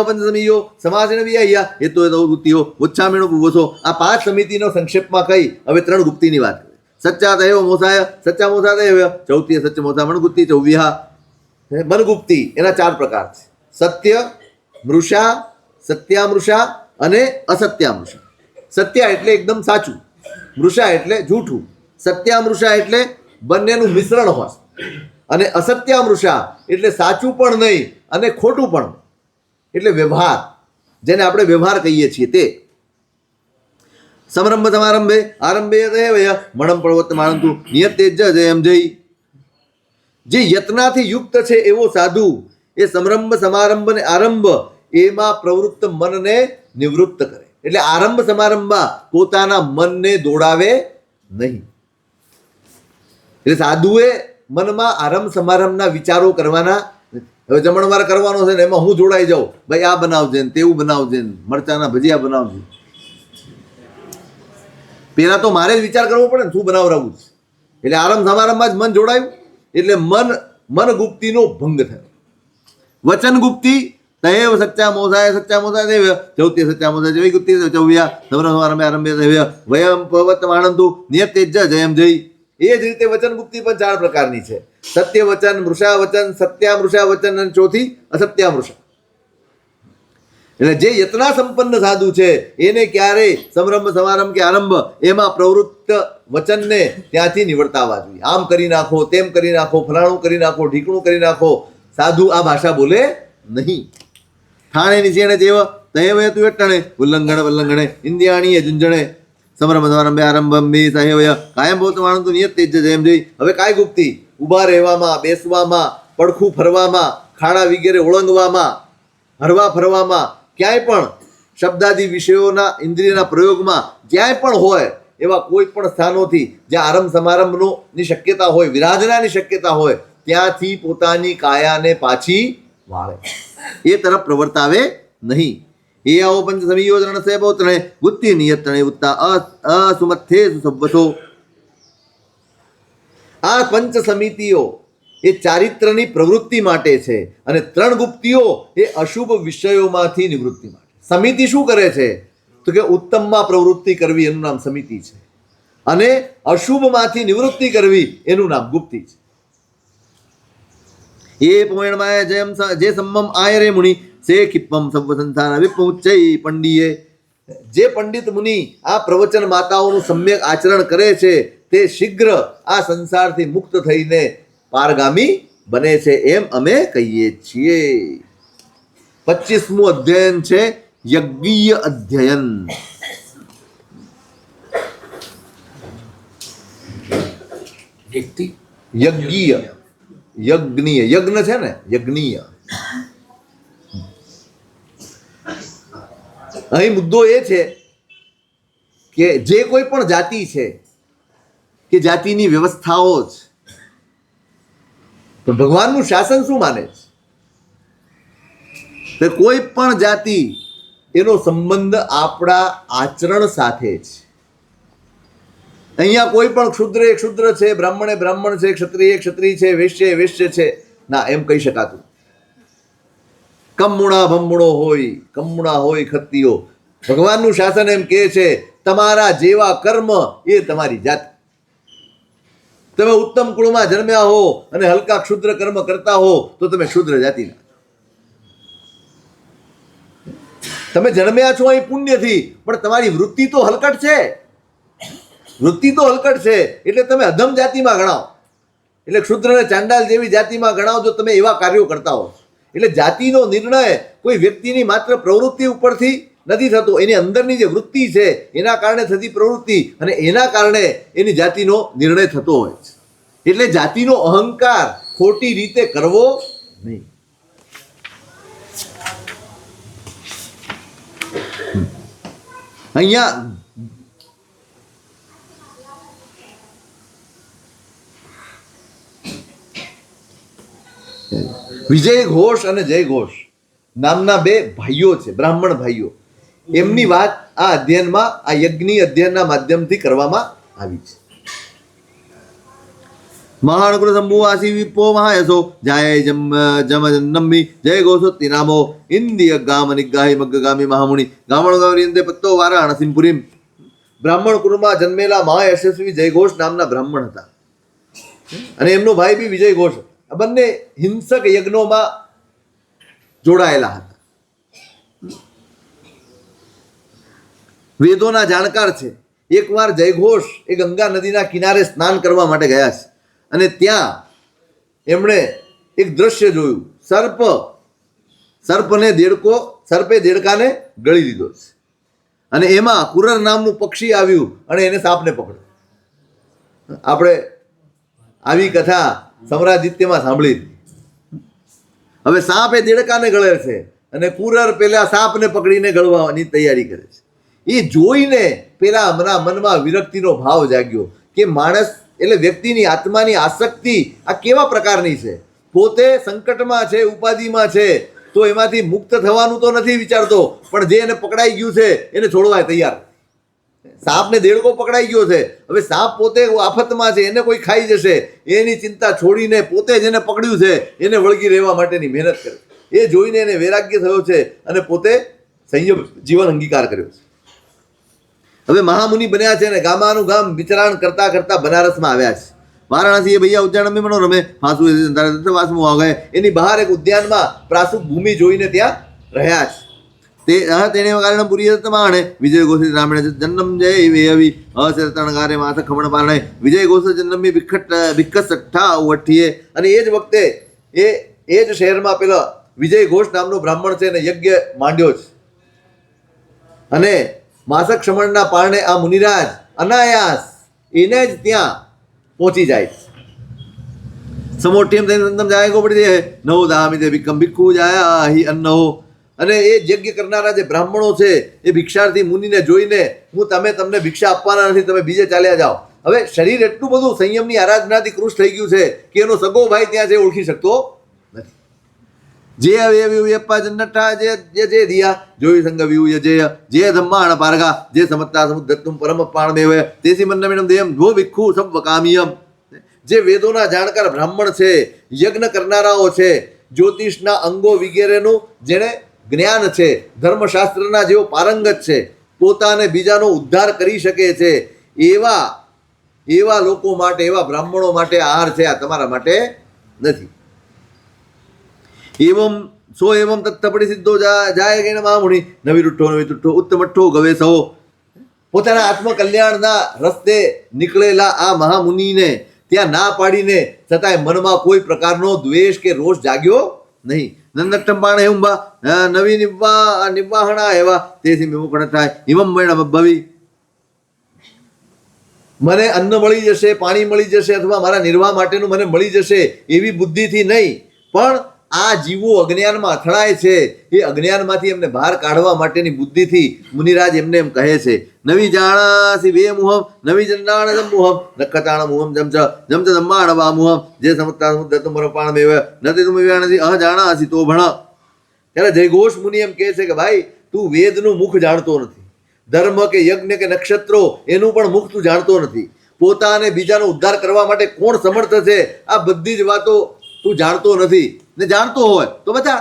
પંચસમિયો સમાજને વિયા એ તો વૃત્તિઓ ઉચ્છામેણો પૂર્વસો. આ 5 સમિતિનો સંક્ષેપમાં કહી હવે 3 ગુપ્તિની વાત કરી. સચ્ચા દૈવ મોસાય, સચ્ચા મોસા દૈવ, ચૌથી સચ્ચ મોસા મણગુપ્તિ, ચૌવ્યા મનગુપ્તિ. એના 4 પ્રકાર છે: સત્ય, મૃષા, સત્યામૃષા અને અસત્યામૃષા. સત્ય એટલે એકદમ સાચું, મૃષા એટલે જૂઠું, સત્યામૃષા એટલે બંનેનું મિશ્રણ હોય, અને અસત્યામૃષા એટલે સાચું પણ નહીં અને ખોટું પણ નહીં. એટલે વ્યવહાર, જેને આપણે વ્યવહાર કહીએ છીએ તે. સમરંભ સમારંભે આરંભે મણમ પર્વત માણંતુ નિયતે જયમ જય. જે યત્નાથી યુક્ત છે એવો સાધુ એ સમરંભ સમારંભ ને આરંભ એમાં પ્રવૃત્ત મનને નિવૃત્ત કરે. એટલે આરંભ સમારંભમાં પોતાના મનને દોડાવે નહીં. એટલે સાધુએ મનમાં આરંભ સમારંભના વિચારો કરવાના. હવે જમણવાર કરવાનો છે ને એમાં હું જોડાઈ જાઉં, ભાઈ આ બનાવજે ને તેવું બનાવજે ને મરચાના ભજીયા બનાવજે. પેલા તો મારે જ વિચાર કરવો પડે ને શું બનાવરાવું છે. એટલે આરંભ સમારંભમાં જ મન જોડાયું એટલે મન ગુપ્તિનો ભંગ થયો. વચન ગુપ્તિ તહેવ સચ્ચા મોસાય દેવ, ચૌથી સચ્ચા મોસાય જય ગુપ્તિ, ચૌવ્યા સમરંભ આરંભે આરંભે દેવ્ય વયમ પવત માણંતુ નિયતે જયમ જય. એ જ રીતે વચન ગુપ્તિ પણ 4 પ્રકારની છે: સત્ય વચન, મૃષા વચન, સત્યામૃષા વચન અને ચોથી અસત્યામૃષા. એટલે જે યત્ના સંપન્ન સાધુ છે એને ક્યારેય સમરંભ સમારંભ કે આરંભ એમાં પ્રવૃત્ત વચનને ત્યાંથી નિવડતાવા જોઈએ. આમ કરી નાખો, તેમ કરી નાખો, ફલાણું કરી નાખો, ઢીકણું કરી નાખો. સાધુ આ ભાષા બોલે નહીં. ઠાણે નિશેણે જેવ તહેવ તું એટણે ઉલ્લંઘન વલ્લંઘણે ઇન્દ્રિયાણીએ ઝુંઝણે સમરંભ સમારંભે આરંભમ બે સહેવય કાયમ ભૂત માણંતુ નિયત તેજ જેમ જઈ. હવે કાંઈ ગુપ્તિ? ઊભા રહેવામાં, બેસવામાં, પડખું ફરવામાં, ખાડા વગેરે ઓળંગવામાં, હરવા ફરવામાં, ક્યાંય પણ શબ્દાદી વિષયોના ઇન્દ્રિયના પ્રયોગમાં જ્યાંય પણ હોય એવા કોઈ પણ સ્થાનોથી જ્યાં આરંભ સમારંભની શક્યતા હોય, વિરાધનાની શક્યતા હોય, ત્યાંથી પોતાની કાયાને પાછી વાળે, એ તરફ પ્રવર્તાવે નહીં. એ આવો પંચ સંયોજન સે બૌત્રણે ગુત્તિ નિયત્રણે ઉત્તા અસુમથે સુસવ્વતો. આ પંચ સમિતિઓ એ ચારિત્રની પ્રવૃત્તિ માટે છે અને 3 ગુપ્તિઓ એ અશુભ વિષયોમાંથી નિવૃત્તિ માટે. સમિતિ શું કરે છે તો કે ઉત્તમમાં પ્રવૃત્તિ કરવી એનું નામ સમિતિ છે, અને અશુભમાંથી નિવૃત્તિ કરવી એનું નામ ગુપ્તિ છે. એ પોયણમાં જે સંમમ આય રે મુનિ સે કિપ્પમ સર્વ સંસાર વિપુચ્ચૈ પંડિયે. જે પંડિત મુનિ આ પ્રવચન માતાઓનું સમ્યક આચરણ કરે છે તે શીઘ્ર આ સંસારથી મુક્ત થઈને પારગામી બને છે એમ અમે કહીએ છીએ. 25મું અધ્યયન છે યજ્ઞીય અધ્યયન. યજ્ઞીય, યજ્ઞીય, યજ્ઞ છે ને, યજ્ઞીય. અહીં મુદ્દો એ છે કે જે કોઈ પણ જાતિ છે કે જાતિની વ્યવસ્થાઓ છે, તો ભગવાનનું શાસન શું માને છે? તો કોઈ પણ જાતિ એનો સંબંધ આપણા આચરણ સાથે છે. અહીંયા કોઈ પણ ક્ષુદ્ર એ ક્ષુદ્ર છે, બ્રાહ્મણ એ બ્રાહ્મણ છે, ક્ષત્રિય એ ક્ષત્રિય છે, વૈશ્ય એ વૈશ્ય છે, ના, એમ કહી શકાતું. કમુણા ભમુણો હોય, કમુણા હોય ખત્તીઓ. ભગવાનનું શાસન એમ કહે છે તમારા જેવા કર્મ એ તમારી જાતિ. તમે ઉત્તમ કુળમાં જન્મ્યા હો અને હલકા ક્ષુદ્ર કર્મ કરતા હો તો તમે ક્ષુદ્ર જાતિના. તમે જન્મ્યા છો અહીં પુણ્યથી, પણ તમારી વૃત્તિ તો હલકટ છે. વૃત્તિ તો હલકટ છે એટલે તમે અધમ જાતિમાં ગણાવો, એટલે ક્ષુદ્ર અને ચાંડાલ જેવી જાતિમાં ગણાવો જો તમે એવા કાર્યો કરતા હો. એટલે જાતિનો નિર્ણય કોઈ વ્યક્તિની માત્ર પ્રવૃત્તિ ઉપરથી નથી થતો, એની અંદરની જે વૃત્તિ છે એના કારણે થતી પ્રવૃત્તિ અને એના કારણે એની જાતિનો નિર્ણય થતો હોય છે. એટલે જાતિનો અહંકાર ખોટી રીતે કરવો નહીં. અહીંયા વિજય ઘોષ અને જય ઘોષ નામના બે ભાઈઓ છે, બ્રાહ્મણ ભાઈઓ. એમની વાત આ અધ્યયનમાં, આ યજ્ઞની અધ્યયનના માધ્યમથી કરવામાં આવી છે. મહાણકુળ સંભુવાસી વિપો મહાયસો જાય જમનમ્મી જય ઘોષોત્તિ નામો ઇન્દિય ગામ નિગાહી મગ્ગામી મહામુનિ ગામણ ગૌરીંદે પત્તો વારાણસીમપુરીમ. બ્રાહ્મણ કુળમાં જન્મેલા મહાયશસ્વી જયઘોષ નામના બ્રાહ્મણ હતા અને એમનો ભાઈ બી વિજય ઘોષ. આ બંને હિંસક યજ્ઞોમાં જોડાયેલા હતા. વેદોના જાણકાર છે. એકવાર જયઘોષ એ ગંગા નદીના કિનારે સ્નાન કરવા માટે ગયા છે અને ત્યાં એમણે એક દ્રશ્ય જોયું. સર્પે દેડકાને ગળી દીધો છે અને એમાં કુરર નામનું પક્ષી આવ્યું અને એને સાપને પકડ્યો. આપણે આવી કથા સમરાદિત્યમાં સાંભળી હતી. હવે સાપ એ દેડકાને ગળે છે અને કુરર પેલા સાપને પકડીને ગળવાની તૈયારી કરે છે. એ જોઈને પેલા મનમાં વિરક્તિનો ભાવ જાગ્યો કે માણસ એટલે વ્યક્તિની આત્માની આસક્તિ આ કેવા પ્રકારની છે. પોતે સંકટમાં છે, ઉપાધિમાં છે, તો એમાંથી મુક્ત થવાનું તો નથી વિચારતો, પણ જે એને પકડાઈ ગયું છે એને છોડવા તૈયાર. સાપને દેડકો પકડાઈ ગયો છે, હવે સાપ પોતે આફતમાં છે, એને કોઈ ખાઈ જશે એની ચિંતા છોડીને પોતે જેને પકડ્યું છે એને વળગી રહેવા માટેની મહેનત કરે. એ જોઈને એને વૈરાગ્ય થયો છે અને પોતે સંયમ જીવન અંગીકાર કર્યો છે. હવે મહામુનિ બન્યા છે અને ગામાનું ગામ વિચરાણ કરતા કરતા બનારસમાં આવ્યા છે. વારાણસી એ ભૈયા ઉદ્યાન મનો રમે ફાંસુ વાસમું આવે એની બહાર એક ઉદ્યાનમાં પ્રાસુપ ભૂમિ જોઈને ત્યાં રહ્યા છે. તેને કારણે પુરીયતમાણે વિજય ઘોષિત રામણે જન્મ જય વેહવી અસરતણગારે માથ ખમણ પારણે વિજય ઘોષ જન્મી ભિક્કસ સઠ્ઠા ઉઠીએ. અને એ જ વખતે એ જ શહેરમાં પેલા વિજય ઘોષ નામનો બ્રાહ્મણ છે અને યજ્ઞ માંડ્યો છે અને માસક ક્ષમણના પારણે આ મુનિરાજ અનાયાસ એને જ ત્યાં પહોંચી જાય. સમોઠ્યમ સંતમ જાય ગોપડી દે નવો દામી દે ભિક્કમ ભિક્ખુ જાય હિ અન્નો. અને એ યજ્ઞ કરનારા જે બ્રાહ્મણો છે એ ભિક્ષાર્થી મુનિને જોઈને તમને ભિક્ષા આપવાના નથી, તમે બીજે ચાલ્યા જાઓ. હવે શરીર એટલું બધું સંયમની આરાધનાથી કૃશ થઈ ગયું છે કે એનો સગો ભાઈ ત્યાં જે ઓળખી શકતો નથી. જે અવ્યપા જન્નઠા જે દિયા જોઈ સંગ વ્યુ જે ધમ્માણ પારગા જે સમત્તા સમુદ્રત્તુમ પરમ પાણમેવ તેસી મન્નમિણમ દેયમ જો ભિક્ષુ સબ વકામિયમ. જે વેદોના જાણકાર બ્રાહ્મણ છે, યજ્ઞ કરનારાઓ છે, જ્યોતિષના અંગો વગેરેનું જેણે જ્ઞાન છે, ધર્મશાસ્ત્રના જેઓ પારંગત છે, પોતાને બીજાનો ઉદ્ધાર કરી શકે છે, એવા લોકો માટે, એવા બ્રાહ્મણો માટે આહાર છે, આ તમારા માટે નથી. એવમ તત્થપડી સિદ્ધો જાય ગેણ મહામુનિ નવી રૂઠ્ઠો નવી તુઠ્ઠો ઉત્તમઠ્ઠો ગવે સહો. પોતાના આત્મકલ્યાણના રસ્તે નીકળેલા આ મહામુનિને ત્યાં ના પાડીને છતાંય મનમાં કોઈ પ્રકારનો દ્વેષ કે રોષ જાગ્યો નહીં. નંદટ્ટમ પાણે હેંબા નવી નિવાહણા એવા તેથી વિમુખણ થાય હિમમ વૈણ ભવી. મને અન્ન મળી જશે, પાણી મળી જશે અથવા મારા નિર્વાહ માટેનું મને મળી જશે એવી બુદ્ધિથી નહીં, પણ આ જીવો અજ્ઞાનમાં અથડાય છે, એ અજ્ઞાનમાંથી એમને બહાર કાઢવા માટેની બુદ્ધિથી મુનિરાજ એમને એમ કહે છે નવી જાણાસી વે મુહમ નવી જન્નાણ મુહમ નખતાણ મુહમ જમચ જમ્માણ વા મુહમ જે સમત્તા સમુદ્ર તુમર પાણ મેવ નથી તુમ વ્યાણસી જાણાસી તો ભણ. ત્યારે જયઘોષ મુનિ એમ કહે છે કે ભાઈ તું વેદનું મુખ જાણતો નથી, ધર્મ કે યજ્ઞ કે નક્ષત્રો એનું પણ મુખ તું જાણતો નથી, પોતાને બીજાનો ઉદ્ધાર કરવા માટે કોણ સમર્થ છે આ બધી જ વાતો તું જાણતો નથી, ને જાણતો હોય તો બતા.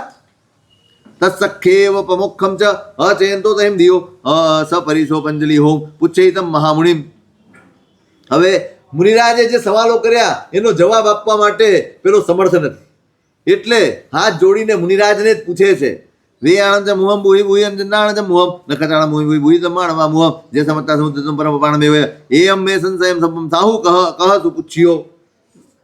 તત્સખેવ પ્રમુખમ ચ અચયંતો તેમ દિયો સપરિશો પંજલિ હોમ પુચ્છૈતમ મહામુનિમ. હવે મુનિરાજે જે સવાલો કર્યા એનો જવાબ આપવા માટે પેલો સમર્થ નથી, એટલે હાથ જોડીને મુનિરાજને જ પૂછે છે વે આણંદ મુહમ ભૂહી ભૂહી અંજનાણંદ મુહમ નખચાણ મુહી ભૂહી ભૂહી તમાણવા મુહમ જે સમજતા સમુદ્ર પરમ પાણ મેવે એમ મે સંશયમ સપમ સાહુ કહ તું પૂછ્યો.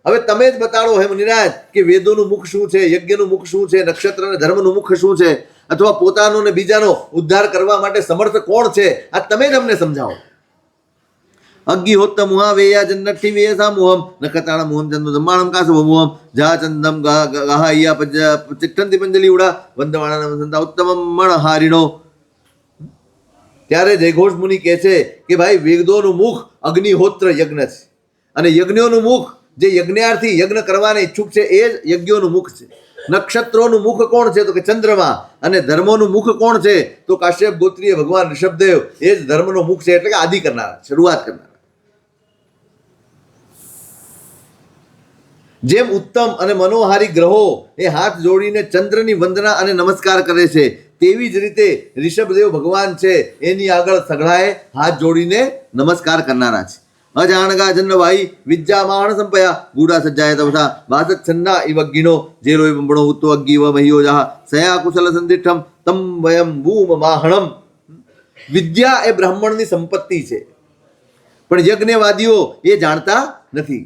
હવે તમે જ બતાડો હે મુનિરાજ કે વેદોનું મુખ શું છે, યજ્ઞનું મુખ શું છે, નક્ષત્ર અને ધર્મનું મુખ શું છે, અથવા પોતાનો ને બીજાનો ઉદ્ધાર કરવા માટે સમર્થ કોણ છે, આ તમે જ અમને સમજાવો. અગ્નિહોત્ર મુહા વેયા જન્નઠી વેયસા મુહમ નખતાળ મુહમ ચંદુ દમ્માણમ કાસવ મુહમ જા ચંદમ ગાહૈયા ચિઠ્ઠંતિ પંજલી ઉડા વંદવાણા સંતા ઉત્તમમ મણહારિણો. ત્યારે જયઘોષ મુનિ કહે છે કે ભાઈ વેદોનું મુખ અગ્નિહોત્ર યજ્ઞ છે, અને યજ્ઞોનું મુખ જે યજ્ઞાર્થી યજ્ઞ કરવાને ઈચ્છુક છે એ જ યજ્ઞોનું મુખ છે. નક્ષત્રોનું મુખ કોણ છે તો કે ચંદ્રમા, અને ધર્મોનું મુખ કોણ છે તો કાશ્યપ ગોત્રીય ભગવાન ઋષભદેવ એ જ ધર્મનો મુખ છે, એટલે કે આદિ કરનાર, શરૂઆત કરનાર. જેમ ઉત્તમ અને મનોહારી ગ્રહો એ હાથ જોડીને ચંદ્રની વંદના અને નમસ્કાર કરે છે, તેવી જ રીતે ઋષભદેવ ભગવાન છે એની આગળ સઘળાએ હાથ જોડીને નમસ્કાર કરનારા છે. અજાણગા જન્નભાઈ વિદ્યામાણ સંપયા ગૂઢા સજ્જાય તવસા વાસત છન્ના ઇવગ્ગીનો જે લોહી બંબણો ઉત્તો અગ્ગી વ મહિયો જાહ સયા કુશલ સંદિઠમ તમ વયમ ભૂમ માહણમ. વિદ્યા એ બ્રાહ્મણની સંપત્તિ છે, પણ યજ્ઞવાદીઓ એ જાણતા નથી.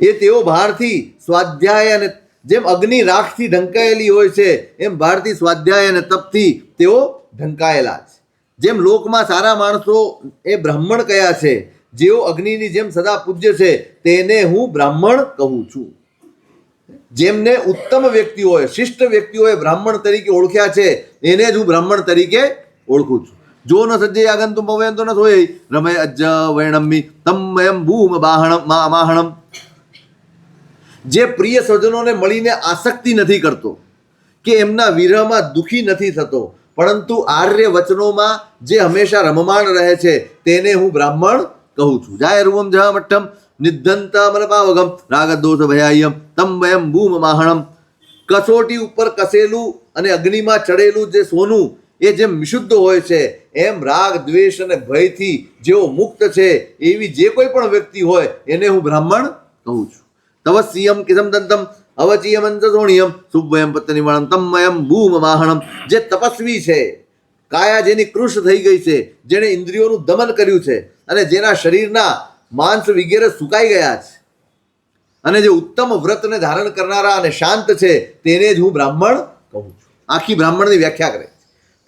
એ તેઓ બહારથી સ્વાધ્યાય અને જેમ અગ્નિ રાખથી ઢંકાયેલી હોય છે એમ બહારથી સ્વાધ્યાય અને તપથી તેઓ ઢંકાયેલા છે. જેમ લોકમાં સારા માણસો એ બ્રાહ્મણ કયા છે, જેઓ અગ્નિની જેમ સદા પૂજ્ય છે તેને હું બ્રાહ્મણ કહું છું. જેમને ઉત્તમ વ્યક્તિઓએ શિષ્ટ વ્યક્તિઓએ બ્રાહ્મણ તરીકે ઓળખ્યા છે એને જ હું બ્રાહ્મણ તરીકે ઓળખું છું. જો ન સજ્જે આગંતુમ ભવયંતો ન સોય રમય અજ્જ વૈણમ્મી તમયમ ભૂમ માહણમ. જે પ્રિય સ્વજનોને મળીને આસક્તિ નથી કરતો કે એમના વિરહમાં દુઃખી નથી થતો, પરંતુ આર્ય વચનોમાં જે હંમેશા રમમાણ રહે છે તેને હું બ્રાહ્મણ કહું છું. જાય રૂવમ જહ મઠ્ઠમ નિધંતમનપાવગમ રાગદોષ ભયાયમ તમ વયમ ભૂમ માહણમ. કસોટી ઉપર કસેલું અને અગ્નિમાં ચડેલું જે સોનું એ જેમ વિશુદ્ધ હોય છે, એમ રાગ દ્વેષ અને ભયથી જેઓ મુક્ત છે એવી જે કોઈ પણ વ્યક્તિ હોય એને હું બ્રાહ્મણ કહું છું. તવસ્યમ કિસમ દંતમ અવચિયમ અંતસોણિયમ સુભયમ પત્તનિવાણમ તમયમ ભૂમ માહણમ. જે તપસ્વી છે, કાયા જેની કૃશ થઈ ગઈ છે, જેણે ઇન્દ્રિયોનું દમન કર્યું છે અને જેના શરીરના માંસ વગેરે સુકાઈ ગયા છે, અને જે ઉત્તમ વ્રતને ધારણ કરનારા અને શાંત છે તેને જ હું બ્રાહ્મણ કહું છું. આખી બ્રાહ્મણની વ્યાખ્યા કરે છે.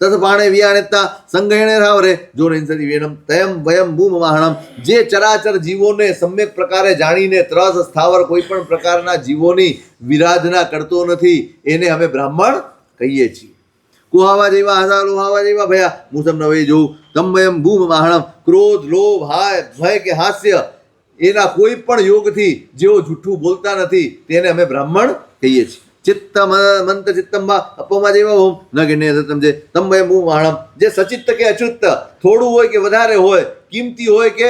તત્પાણે વિયાણેતા સંગ્રહેણે રાવરે જો નૈંસરી વેણમ તયમ વયમ ભૂમ વાહણમ. જે ચરાચર જીવોને સમ્યક પ્રકારે જાણીને ત્રસ સ્થાવર કોઈ પણ પ્રકારના જીવોની વિરાધના કરતો નથી એને અમે બ્રાહ્મણ કહીએ છીએ. કુહાવા જેવા હસા લોહાવા જેવા ભયા મુસમ નવે જોઉં તમ વયમ ભૂમ વાહણમ. ક્રોધ લોભ હાય ભય કે હાસ્ય એના કોઈ પણ યોગથી જેઓ જૂઠું બોલતા નથી તેને અમે બ્રાહ્મણ કહીએ છીએ. ચિત્તમ મંત ચિત્તમમાં અપોમાં જેવા હોમ ન ગિને સમજે તમ વયમ ભૂમ વાહણમ. જે સચિત્ત કે અચુત્ત, થોડું હોય કે વધારે હોય, કિંમતી હોય કે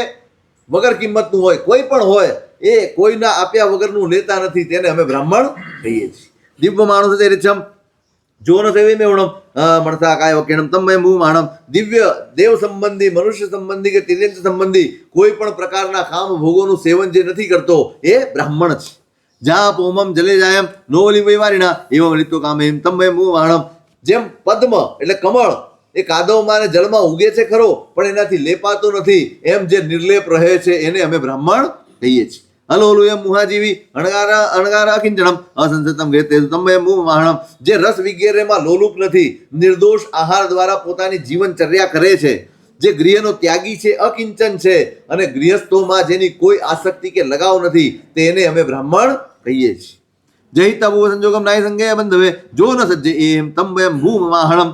વગર કિંમતનું હોય, કોઈ પણ હોય એ કોઈના આપ્યા વગરનું લેતા નથી તેને અમે બ્રાહ્મણ કહીએ છીએ. દિવ્ય માણસ તે રીછમ જો ન સેવે મેવણમ મળતા કાય વકેણમ તમ વયમ ભૂમ વાહણમ. દિવ્ય દેવ સંબંધી, મનુષ્ય સંબંધી કે તિર્યંત સંબંધી કોઈ પણ પ્રકારના કામ ભોગોનું સેવન જે નથી કરતો એ બ્રાહ્મણ છે. જ્યાં પોમમ જલે જાયમ નોવલી વૈવારીણા એવમ લીતો કામ એમ તમ વયમ ભૂમ વાહણમ. જેમ પદ્મ એટલે કમળ એ કાદવમાં અને જળમાં ઉગે છે ખરો, પણ એનાથી લેપાતો નથી, એમ જે નિર્લેપ રહે છે એને અમે બ્રાહ્મણ કહીએ છીએ. અલોલુ એમ મુહાજીવી અણગારા અકિંચનમ અસંસતમ ઘેતે તમ વયમ ભૂમ વાહણમ. જે રસ વગેરેમાં લોલુપ નથી, નિર્દોષ આહાર દ્વારા પોતાની જીવનચર્યા કરે છે, જે ગૃહનો ત્યાગી છે, અકિંચન છે, અને ગૃહસ્થોમાં જેની કોઈ આસક્તિ કે લગાવ નથી તેને અમે બ્રાહ્મણ કહીએ છીએ. જય તબુ સંજોગમ નાય સંગે બંધવે જો ન સજ્જે એમ તમ વયમ ભૂમ વાહણમ.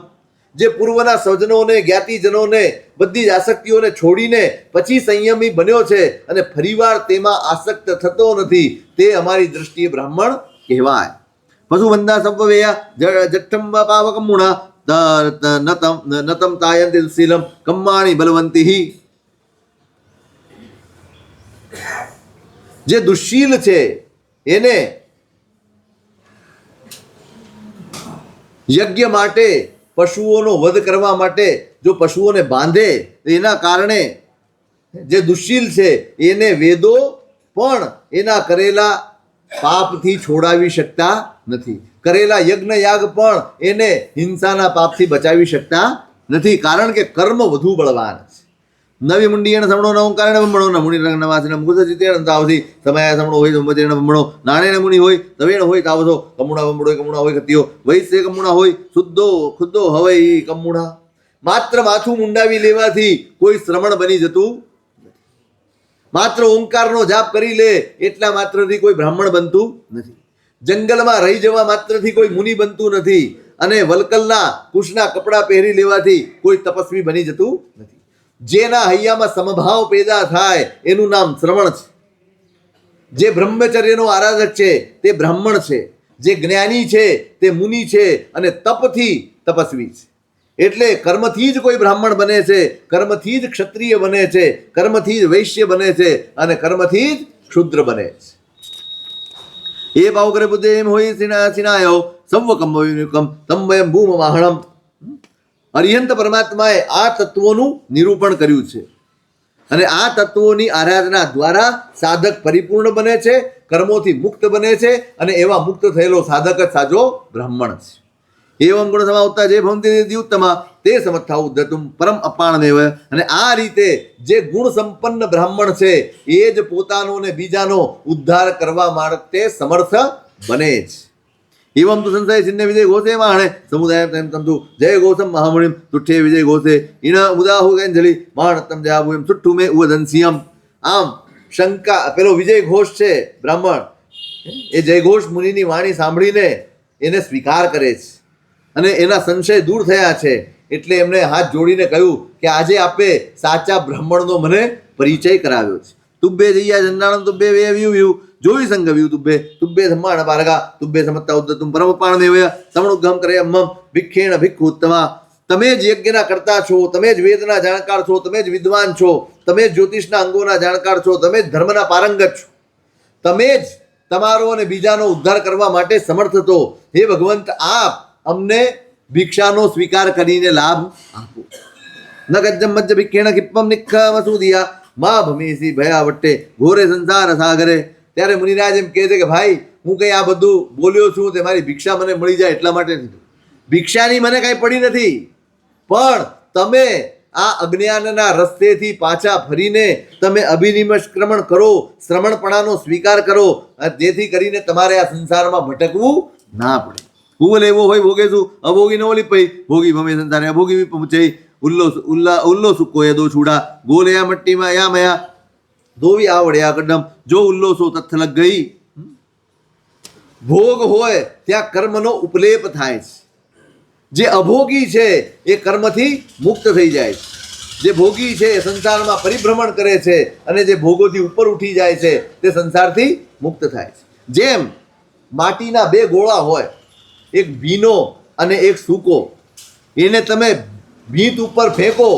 જે પૂર્વના સ્વજનોને જ્ઞાતિજનોને બધી જ આસક્તિઓને છોડીને પછી સંયમી બન્યો છે અને ફરીવાર તેમાં આસક્ત થતો નથી તે અમારી દ્રષ્ટિએ બ્રાહ્મણ કહેવાય. પશુબંધા સવ્વવેયા જઠ્ઠમ પાવકમ મુણા નતમ તાયંતિ દુશીલમ કમ્માણી બલવંતી. જે દુશ્શીલ છે એને યજ્ઞ માટે પશુઓનો વધ કરવા માટે જો પશુઓને બાંધે તો એના કારણે જે દુશ્શીલ છે એને વેદો પણ એના કરેલા પાપથી છોડાવી શકતા નથી. કરેલા યજ્ઞ યાગ પણ એને હિંસાના પાપથી બચાવી શકતા નથી, કારણ કે કર્મ વધુ બળવાન છે. નવી મુંડીયણ સમણો નવંકારેણ બંબણો ન મુનિ રંગ નવાસીને મુકુદ ચિતેણ તાવથી સમયા સમણો હોય સંવચેણ બંબણો નાણેણ મુનિ હોય તવેણ હોય તાવસો કમુણા બંબડો કમુણા હોય કતિયો વૈશ્ય કમુણા હોય શુદ્ધો ખુદ્દો હવઈ કમુણા. માત્ર માથું મુંડાવી લેવાથી કોઈ શ્રમણ બની જતું, માત્ર ઓંકારનો જાપ કરી લે એટલા માત્રથી કોઈ બ્રાહ્મણ બનતું નથી, જંગલમાં રહી જવા માત્રથી કોઈ મુનિ બનતું નથી, અને વલકલના કુશના કપડાં પહેરી લેવાથી કોઈ તપસ્વી બની જતું નથી. જેના હૈયામાં સમભાવ પેદા થાય એનું નામ શ્રવણ છે. જે બ્રહ્મચર્યનો આરાધક છે તે બ્રાહ્મણ છે, જે જ્ઞાની છે તે મુનિ છે, અને તપથી તપસ્વી છે. એટલે કર્મથી જ કોઈ બ્રાહ્મણ બને છે, કર્મથી જ ક્ષત્રિય બને છે, કર્મથી જ વૈશ્ય બને છે, અને કર્મથી જ ક્ષુદ્ર બને છે. એ ભાવ કરે બુદ્ધિ એમ હોય સિનાયો સંવકમ વિનુકમ તંબયમ ભૂમ વાહણમ. અરિહંત પરમાત્માએ આ તત્વોનું નિરૂપણ કર્યું છે, અને આ તત્વોની આરાધના દ્વારા સાધક પરિપૂર્ણ બને છે, કર્મોથી મુક્ત બને છે, અને એવા મુક્ત થયેલો સાધક જ સાચો બ્રાહ્મણ છે. એવમ ગુણ સમાવતા જે ભવંતી દ્યુત્તમા તે સમર્થા ઉદ્ધતુમ પરમ અપાણમેવ. અને આ રીતે જે ગુણ સંપન્ન બ્રાહ્મણ છે એ જ પોતાનો ને બીજાનો ઉદ્ધાર કરવા માટે સમર્થ બને છે. એવમ તુ સંશય છિન્ને વિજય ઘોષે માણે સમુદાય તેમ તંતુ જય ઘોષમ મહામુનિમ તુઠ્ઠે વિજય ઘોષે ઇણ ઉદાહુ અંજલિ માણતમ જાભુયમ સુઠ્ઠુ મે ઉવદંસિયમ. આમ શંકા પેલો વિજય ઘોષ છે બ્રાહ્મણ, એ જય ઘોષ મુનિની વાણી સાંભળીને એને સ્વીકાર કરે છે, અને એના સંશય દૂર થયા છે. એટલે એમણે હાથ જોડીને કહ્યું કે આજે આપે સાચા બ્રાહ્મણનો મને પરિચય કરાવ્યો છે. તુબ્બે જૈયા જન્નાણમ તુબ્બે વે વ્યુ જોઈ સંગવ્યું તુબ્બે તુબ્બે ધમ્માણ પારગા તુબ્બે સમત્તા ઉદ્ધતુમ પરમપાણ મેવય સમણુગમ કરે અમ્મમ ભિક્ષેણ ભિક્ષુ ઉત્તમા. તમે જ યજ્ઞના કરતા છો, તમે જ વેદના જાણકાર છો, તમે જ વિદ્વાન છો, તમે જ જ્યોતિષના અંગોના જાણકાર છો, તમે જ ધર્મના પારંગત છો, તમે જ તમારો અને બીજાનો ઉદ્ધાર કરવા માટે સમર્થ હતો. હે ભગવંત, આપ અમને ભિક્ષાનો સ્વીકાર કરીને લાભ આપો. ન ગજ્જમ મજ્જ ભિક્ષેણ કિપ્પમ નિખમ સુદિયા મા ભમીસી ભયા વટ્ટે ઘોરે સંસાર સાગરે. ત્યારે મુનિરાજ એમ કહે છે કે ભાઈ, હું કંઈ આ બધું બોલ્યો છું તે મારી ભિક્ષા મને મળી જાય એટલા માટે નથી. ભિક્ષાની મને કાંઈ પડી નથી, પણ તમે આ અજ્ઞાનના રસ્તેથી પાછા ફરીને તમે અભિનિષ્ક્રમણ કરો, શ્રમણપણાનો સ્વીકાર કરો, જેથી કરીને તમારે આ સંસારમાં ભટકવું ના પડે. ભૂલ એવો હોય ભોગે શું અભોગી ન ઓલી પઈ ભોગી ભમે સંસારે અભોગી વિપમુચઈ ઉલ્લો સુકો એ દો છૂડા ગોલયા મટ્ટીમાં યા મયા ધોવી આવડ્યા કડમ જો ઉલ્લોસો તથ્થ લગ ગઈ. ભોગ હોય ત્યાં કર્મનો ઉપલેપ થાય છે. જે અભોગી છે એ કર્મથી મુક્ત થઈ જાય છે. જે ભોગી છે એ સંસારમાં પરિભ્રમણ કરે છે, અને જે ભોગોથી ઉપર ઉઠી જાય છે તે સંસારથી મુક્ત થાય છે. જેમ માટીના બે ગોળા હોય, એક ભીનો અને એક સૂકો, એને તમે ભીત ઉપર ફેંકો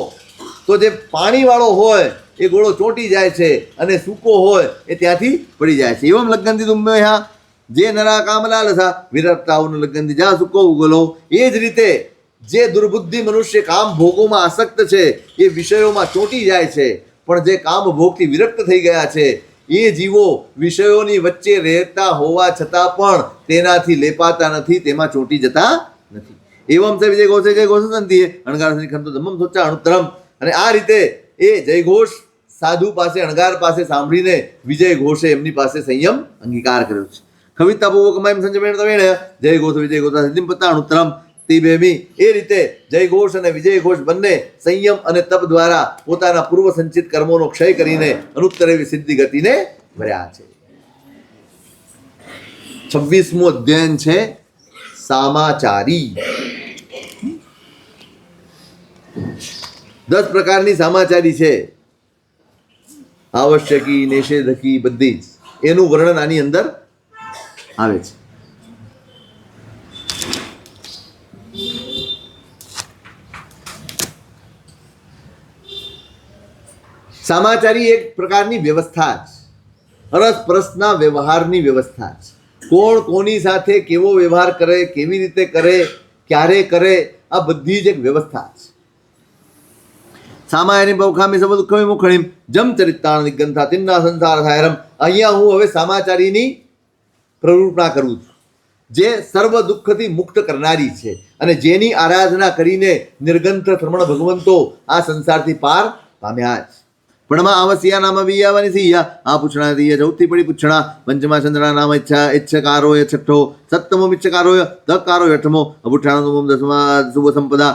તો જે પાણીવાળો હોય એ ગોળો ચોંટી જાય છે, અને સૂકો હોય એ ત્યાંથી પડી જાય છે. એવમ લગ્નથી તુમ્મે હા જે નરા કામલાલ થા વિરતાઓનું લગ્નથી જા સૂકો ઉગલો. એ જ રીતે જે દુર્બુદ્ધિ મનુષ્ય કામ ભોગોમાં આસક્ત છે એ વિષયોમાં ચોંટી જાય છે, પણ જે કામ ભોગથી વિરક્ત થઈ ગયા છે એ જીવો વિષયોની વચ્ચે રહેતા હોવા છતાં પણ તેનાથી લેપાતા નથી, તેમાં ચોંટી જતા નથી. એવમ છે વિજય ઘોષે જય ઘોષ સંતિએ અણગાર ખંતો ધમ્મમ સોચા અણુત્તરમ. અને આ રીતે એ જય ઘોષ સાધુ પાસે અણગાર પાસે સાંભળીને વિજય ઘોષે એમની પાસે સંયમ અંગીકાર કર્યો છે. કવિતા પૂર્વકમાં સંજમેણ તવેણ જય ઘોષ વિજય ઘોષ સિદ્ધિમ પત્તા અણુત્તરમ તે બેમી. એ રીતે જય ઘોષ અને વિજય ઘોષ બંને સંયમ અને તપ દ્વારા પોતાના પૂર્વ સંચિત કર્મોનો ક્ષય કરીને અનુત્તર એવી સિદ્ધિ ગતિને ભર્યા છે. 26મું અધ્યયન છે સામાચારી. 10 પ્રકારની સામાચારી છે, આવશ્યકી નિષેધકી બધી જ, એનું વર્ણન આની અંદર આવે છે. સામાચારી એક પ્રકારની વ્યવસ્થા છે, અરસપરસના વ્યવહારની વ્યવસ્થા છે. કોણ કોની સાથે કેવો વ્યવહાર કરે, કેવી રીતે કરે, ક્યારે કરે, આ બધી જ એક વ્યવસ્થા છે. સામાયની બૌખામી સબ દુઃખમી મુખણીમ જમ ચરિત્રાણ નિગંથા તિન્ના સંસાર થાયરમ. અહીંયા હું હવે સામાચારીની પ્રરૂપણા કરું છું. જે સર્વ દુઃખથી મુક્ત કરનારી છે અને જેની આરાધના કરીને નિર્ગંથ શ્રમણ ભગવંતો આ સંસારથી પાર પામ્યા છે. પણમાં આવસ્યા નામ વિયાવાની સિયા આ પૂછણા દિયા ચૌથી પડી પૂછણા પંચમા ચંદ્રા નામ ઈચ્છા ઈચ્છકારોય છઠ્ઠો સપ્તમો ઈચ્છકારોય દકારોય અઠમો અભુઠાણો દસમા શુભ સંપદા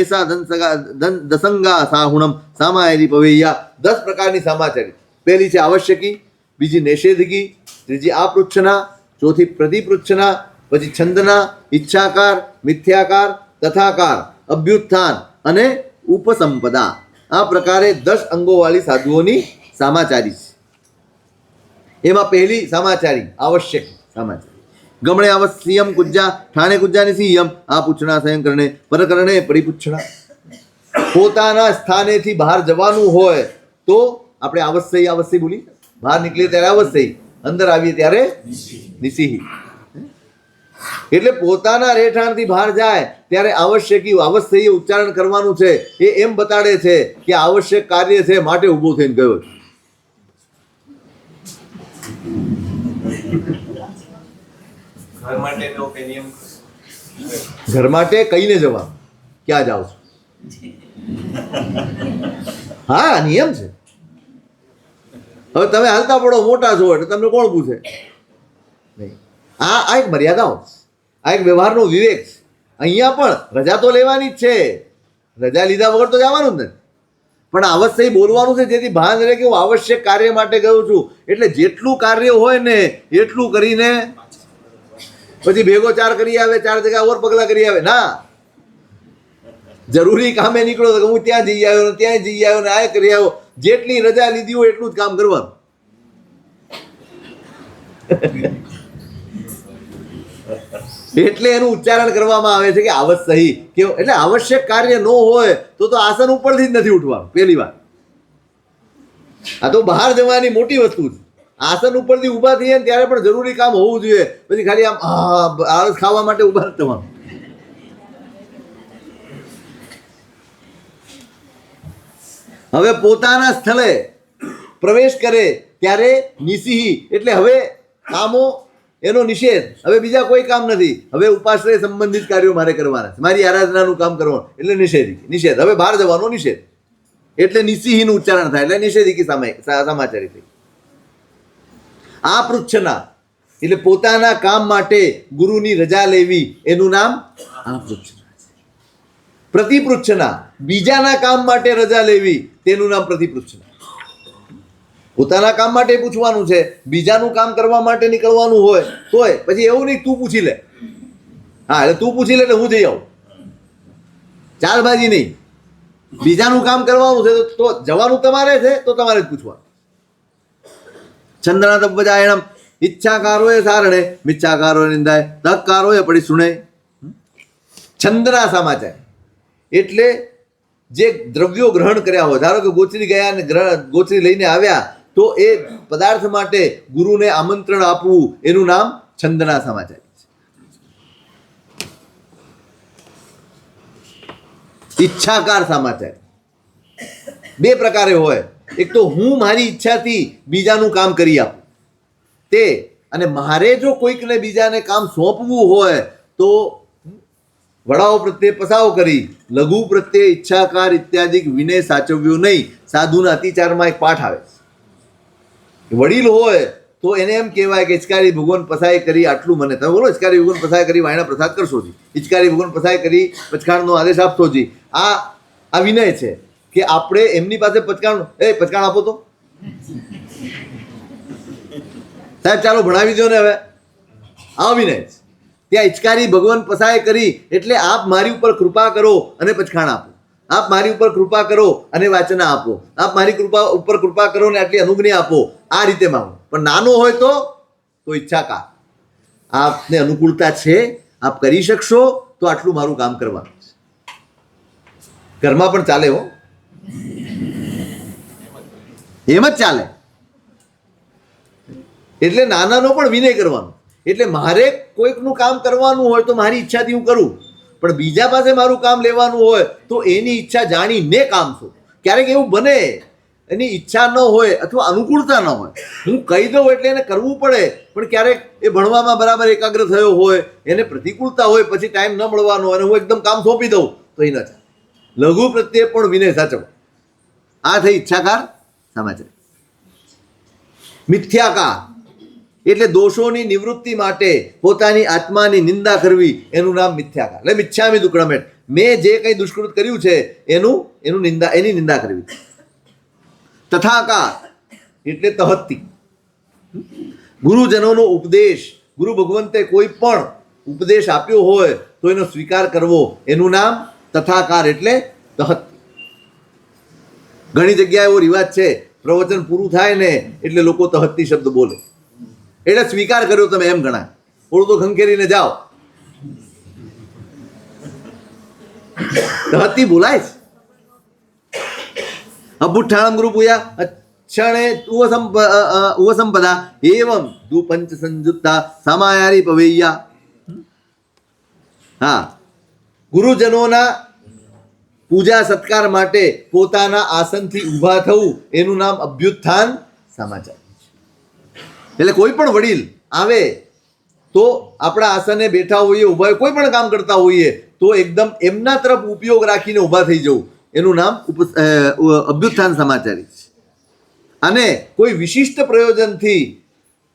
એસા દસંગા સાહુણમ સામાયરી પવૈયા. 10 પ્રકારની સામાચારી. પહેલી છે આવશ્યકી, બીજી નિષેધકી, ત્રીજી આપૃચ્છના, ચોથી પ્રતિપૃચ્છના, પછી છંદના, ઈચ્છાકાર, મિથ્યાકાર, તથાકાર, અભ્યુત્થાન અને ઉપસંપદા. આ પ્રકારે 10 અંગોવાળી સાધુઓની સામાચારી છે. એમાં પહેલી સામાચારી આવશ્યક સામાચારી. ગમણે આવશ્યમ કુજ્જા ઠાણે કુજ્જાની સિયમ આ પૂછણા સંયમ કરણે પરકરણે પરિપૂછણા. પોતાના સ્થાનેથી બહાર જવાનું હોય તો આપણે આવશ્ય બોલી, બહાર નીકળીએ ત્યારે આવશ્ય, અંદર આવીએ ત્યારે નિસિહી. એટલે પોતાના રહેઠાણથી બહાર જાય ત્યારે આવશ્ય ઉચ્ચારણ કરવાનું છે. એ એમ બતાડે છે કે આવશ્યક કાર્ય છે માટે ઊભો થઈને ગયો છે. ઘર માટે તો કઈ નિયમ ઘર માટે કહીને જવાનું, ક્યાં જાઓ છો? હા, નિયમ છે. હવે તમે હાલતા પડો, મોટા છો એટલે તમને કોણ પૂછે? નહીં. આ એક મર્યાદાઓ, આ એક વ્યવહારનો વિવેક છે. અહીંયા પણ રજા તો લેવાની જ છે, રજા લીધા વગર તો જવાનું જ નથી. પણ આવશ્યક બોલવાનું છે જેથી ભાન રહે કે હું આવશ્યક કાર્ય માટે ગયો છું. એટલે જેટલું કાર્ય હોય ને એટલું કરીને પછી ભેગો 4 કરી આવે, 4 જગ્યા ઓર પગલા કરી આવે. ના, જરૂરી કામે નીકળો તો હું ત્યાં જઈ આવ્યો, ત્યાં જઈ આવ્યો ને આ કરી આવ્યો. જેટલી રજા લીધી હોય એટલું જ કામ કરવાનું. એટલે એનું ઉચ્ચારણ કરવામાં આવે છે કે આવશ્યક. કેવું એટલે આવશ્યક કાર્ય ન હોય તો આસન ઉપરથી જ નથી ઉઠવાનું. પહેલી વાત આ તો બહાર જવાની મોટી વસ્તુ છે. આસન ઉપરથી ઊભા થઈએ ને ત્યારે પણ જરૂરી કામ હોવું જોઈએ. પછી ખાલી આમ આળસ ખાવા માટે ઊભા થવાનું. હવે પોતાના સ્થળે પ્રવેશ કરે ત્યારે નિસિહી એટલે હવે કામો એનો નિષેધ. હવે બીજા કોઈ કામ નથી. હવે ઉપાશ્રય સંબંધિત કાર્યો મારે કરવાના છે, મારી આરાધનાનું કામ કરવાનું એટલે નિષેધ. હવે બહાર જવાનો નિષેધ એટલે નિસિહીનું ઉચ્ચારણ થાય એટલે નિષેધિકી સમાચારી થઈ. આ પૃચ્છના એટલે પોતાના કામ માટે ગુરુની રજા લેવી એનું નામ આ પૃચ્છના છે. પ્રતિપૃચ્છના બીજાના કામ માટે રજા લેવી તેનું નામ પ્રતિપૃચ્છના. પોતાના કામ માટે પૂછવાનું છે, બીજાનું કામ કરવા માટે નીકળવાનું હોય તોય પછી એવું નહીં તું પૂછી લે. હા, એટલે તું પૂછી લે એટલે હું જઈ આવું. ચાલબાજી નહીં. બીજાનું કામ કરવાનું છે તો જવાનું તમારે છે તો તમારે જ પૂછવાનું. છંદના તપજાયણમ ઈચ્છાકારોએ સારણે મિચ્છાકારોએ નિંદાય તકકારોએ પડી સુણે. છંદના સમાચાર એટલે જે દ્રવ્યો ગ્રહણ કર્યા હોય, ધારો કે ગોચરી ગયા અને ગોચરી લઈને આવ્યા તો એ પદાર્થ માટે ગુરુને આમંત્રણ આપવું એનું નામ છંદના સમાચાર છે. ઈચ્છાકાર સમાચાર 2 પ્રકારે હોય. એક તો હું મારી ઈચ્છાથી બીજાનું કામ કરી આપું તે, અને મારે જો કોઈકને બીજાને કામ સોંપવું હોય તો વડાઓ પ્રત્યે પસાવ કરી લઘુ પ્રત્યે ઈચ્છાકાર ઇત્યાદિ વિનય સાચવ્યું નહીં. સાધુના અતિચારમાં એક પાઠ આવે છે. વડીલ હોય તો એને એમ કહેવાય કે હિચકારી ભગવાન પસાય કરી આટલું મને, તમે બોલો હિચકારી ભગવાન પસાય કરી વાયણા પ્રસાદ કરશો જી, હિચકારી ભગવાન પસાય કરી પચકાણનો આદેશ આપશો જી. આ વિનય છે કે આપણે એમની પાસે પચકાણ આપો તો સાહેબ ચાલો ભણાવી દો ને. હવે આ વિનય છે. ત્યાં હિચકારી ભગવાન પસાય કરી એટલે આપ મારી ઉપર કૃપા કરો અને પચખાણ આપો, આપ મારી ઉપર કૃપા કરો અને વાચના આપો, આપ મારી ઉપર કૃપા કરો ને આટલી અનુજ્ઞા આપો. આ રીતે માંગો. પણ નાનો હોય તો ઈચ્છાકાર, આપને અનુકૂળતા છે, આપ કરી શકશો તો આટલું મારું કામ કરવાનું છે. ઘરમાં પણ ચાલે હો, એમ જ ચાલે. એટલે નાનાનો પણ વિનય કરવાનો. એટલે મારે કોઈકનું કામ કરવાનું હોય તો મારી ઈચ્છાથી હું કરું, પણ બીજા પાસે મારું કામ લેવાનું હોય તો એની ઈચ્છા જાણીને કામ છું. ક્યારેક એવું બને એની ઈચ્છા ન હોય અથવા અનુકૂળતા ન હોય, હું કહી દઉં એટલે એને કરવું પડે, પણ ક્યારેક એ ભણવામાં બરાબર એકાગ્ર થયો હોય, એને પ્રતિકૂળતા હોય, પછી ટાઈમ ન મળવાનો અને હું એકદમ કામ સોંપી દઉં તો એ ન ચાલે. લઘુ પ્રત્યે પણ વિનય સાચવો. આ થઈ ઈચ્છાકાર સમાચાર. મિથ્યાકાર એટલે દોષોની નિવૃત્તિ માટે પોતાની આત્માની નિંદા કરવી, એનું નામ મિથ્યાકાર. એટલે મિથ્યામિ દુક્કડમેટ, મેં જે કંઈ દુષ્કૃત કર્યું છે એની નિંદા કરવી. તથાકાર એટલે તહત્તી. ગુરુજનોનો ઉપદેશ, ગુરુ ભગવંતે કોઈ પણ ઉપદેશ આપ્યો હોય તો એનો સ્વીકાર કરવો, એનું નામ તથાકાર એટલે તહત્તી. ઘણી જગ્યાએ એવો રિવાજ છે, પ્રવચન પૂરું થાય ને એટલે લોકો તહત્તી શબ્દ બોલે, એટલે સ્વીકાર કર્યો તમે એમ ગણાય. થોડું તો ખંખેરીને જાઓ. તહત્તી બોલાય છે. અભુઠ્ઠાણમ ગુરુ પૂયા અક્ષણે ઉવસંપદા એવં દુપંચ સંયુક્તા સામાયારી પવૈયા. હા, ગુરુજનોના પૂજા સત્કાર માટે પોતાના આસનથી ઊભા થવું, એનું નામ અભ્યુત્થાન સમાચાર. એટલે કોઈ પણ વડીલ આવે તો આપણા આસને બેઠા હોઈએ, ઊભા હોય, કોઈ પણ કામ કરતા હોઈએ તો એકદમ એમના તરફ ઉપયોગ રાખીને ઊભા થઈ જવું, એનું નામ અભ્યુત્થાન સમાચારી છે. અને કોઈ વિશિષ્ટ પ્રયોજનથી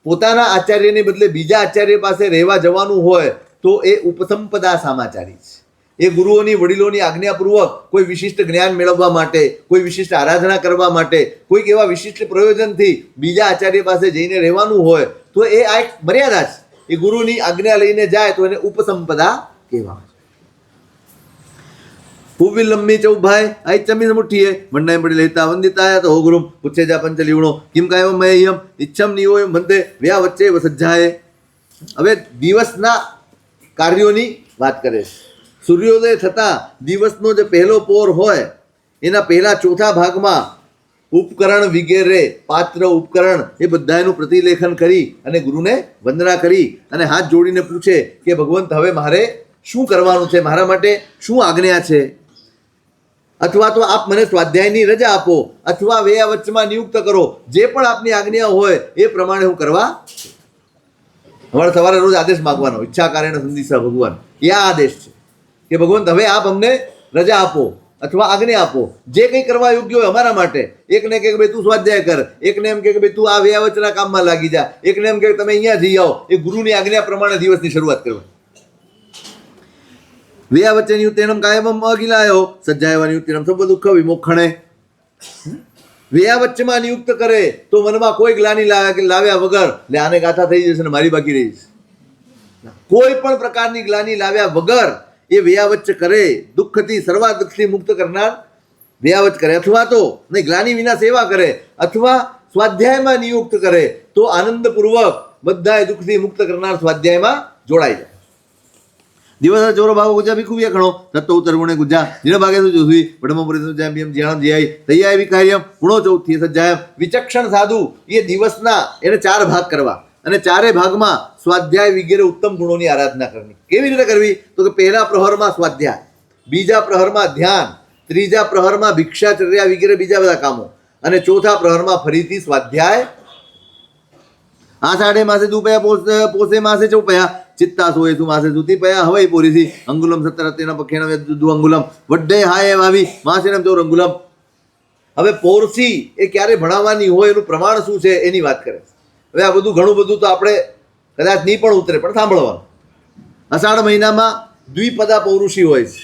પોતાના આચાર્યને બદલે બીજા આચાર્ય પાસે રહેવા જવાનું હોય તો એ ઉપસંપદા સમાચારી છે. એ ગુરુઓની વડીલોની આજ્ઞાપૂર્વક કોઈ વિશિષ્ટ જ્ઞાન મેળવવા માટે, કોઈ વિશિષ્ટ આરાધના કરવા માટે, કોઈક એવા વિશિષ્ટ પ્રયોજનથી બીજા આચાર્ય પાસે જઈને રહેવાનું હોય તો એ આ એક મર્યાદા છે. એ ગુરુની આજ્ઞા લઈને જાય તો એને ઉપસંપદા કહેવાય. પૂવિલંબી ચૌભાઈ આઈચમી સમુઠ્ઠીએ મંડાઈ પડી લેતા વંદિતાયા તો હો ગુરુમ પૂછે જા પંચ લીવણો કિમ કાયમ મયમ ઈચ્છમ નિયો મંતે વ્યા વચ્ચે વસજ્જાએ. હવે દિવસના કાર્યોની વાત કરે છે. સૂર્યોદય થતાં દિવસનો જે પહેલો પોર હોય એના પહેલા ચોથા ભાગમાં ઉપકરણ વગેરે, પાત્ર ઉપકરણ એ બધાનું પ્રતિલેખન કરી અને ગુરુને વંદના કરી અને હાથ જોડીને પૂછે કે ભગવંત હવે મારે શું કરવાનું છે, મારા માટે શું આજ્ઞા છે, અથવા તો આપ મને સ્વાધ્યાયની રજા આપો, અથવા વેયા વચમાં નિયુક્ત કરો, જે પણ આપની આજ્ઞા હોય એ પ્રમાણે હું કરવા. અમારે સવારે રોજ આદેશ માગવાનો, ઈચ્છા કારેણ સંદિશા ભગવાન. એ આ આદેશ છે કે ભગવંત હવે આપ અમને રજા આપો અથવા આજ્ઞા આપો, જે કંઈ કરવા યોગ્ય હોય અમારા માટે. એકને કે ભાઈ તું સ્વાધ્યાય કર, એકને એમ કે ભાઈ તું આ વેયાવચના કામમાં લાગી જા, એકને એમ કે તમે અહીંયા જઈ આવો. એ ગુરુની આજ્ઞા પ્રમાણે દિવસની શરૂઆત કરવા. વેયાવચન યુક્તેનમ કાયમમ અગિલાયો સજ્જાયવા યુક્તેનમ સર્વ દુઃખ વિમોક્ષણે. વેયાવચમાં નિયુક્ત કરે તો મનમાં કોઈ ગ્લાની લાવ્યા વગર લે આને ગાથા થઈ જશે ને મારી બાકી રહી જશે. કોઈ પણ પ્રકારની ગ્લાની લાવ્યા વગર એ વેયાવચ્ચ કરે, દુઃખથી સર્વા દુઃખથી મુક્ત કરનાર વેયાવચ કરે, અથવા તો નહીં ગ્લાની વિના સેવા કરે, અથવા સ્વાધ્યાયમાં નિયુક્ત કરે તો આનંદપૂર્વક બધાય દુઃખથી મુક્ત કરનાર સ્વાધ્યાયમાં જોડાઈ જાય. દિવસ ચોરો ભાવ ગુજા ભી ખૂબ ખણો તત્વ ઉત્તર ગુણે ગુજા જીણ ભાગે તો જોસવી વડમપુરી જામ્યમ જ્ઞાનમ જીઆઈ તૈયાય વિકાર્યમ ગુણો ચૌથી સજ્જાયમ. વિચક્ષણ સાધુ એ દિવસના એને 4 ભાગ કરવા અને 4 ભાગમાં સ્વાધ્યાય વગેરે ઉત્તમ ગુણોની આરાધના કરવી. કેવી રીતે કરવી? તો કે પહેલા પ્રહરમાં સ્વાધ્યાય, બીજા પ્રહરમાં ધ્યાન, ત્રીજા પ્રહરમાં ભિક્ષાચર્યા વગેરે બીજા બધા કામો, અને ચોથા પ્રહરમાં ફરીથી સ્વાધ્યાય. આષાઢે માસે દુપયા પોષે માસે ચૌપયા ચિત્તા સોએસુ માસે દુતિપયા હવઈ પોરીસી અંગુલમ 17 તેના પખેણ દુ અંગુલમ વડ્ડે હાય વાવી માસેનમ ચોર અંગુલમ. હવે પોરસી એ ક્યારે ભણાવવાની હોય એનું પ્રમાણ શું છે એની વાત કરે છે. હવે આ બધું ઘણું બધું તો આપણે કદાચ નહીં પણ ઉતરે, પણ સાંભળવાનું. અષાઢ મહિનામાં દ્વિપદા પૌરુષી હોય છે,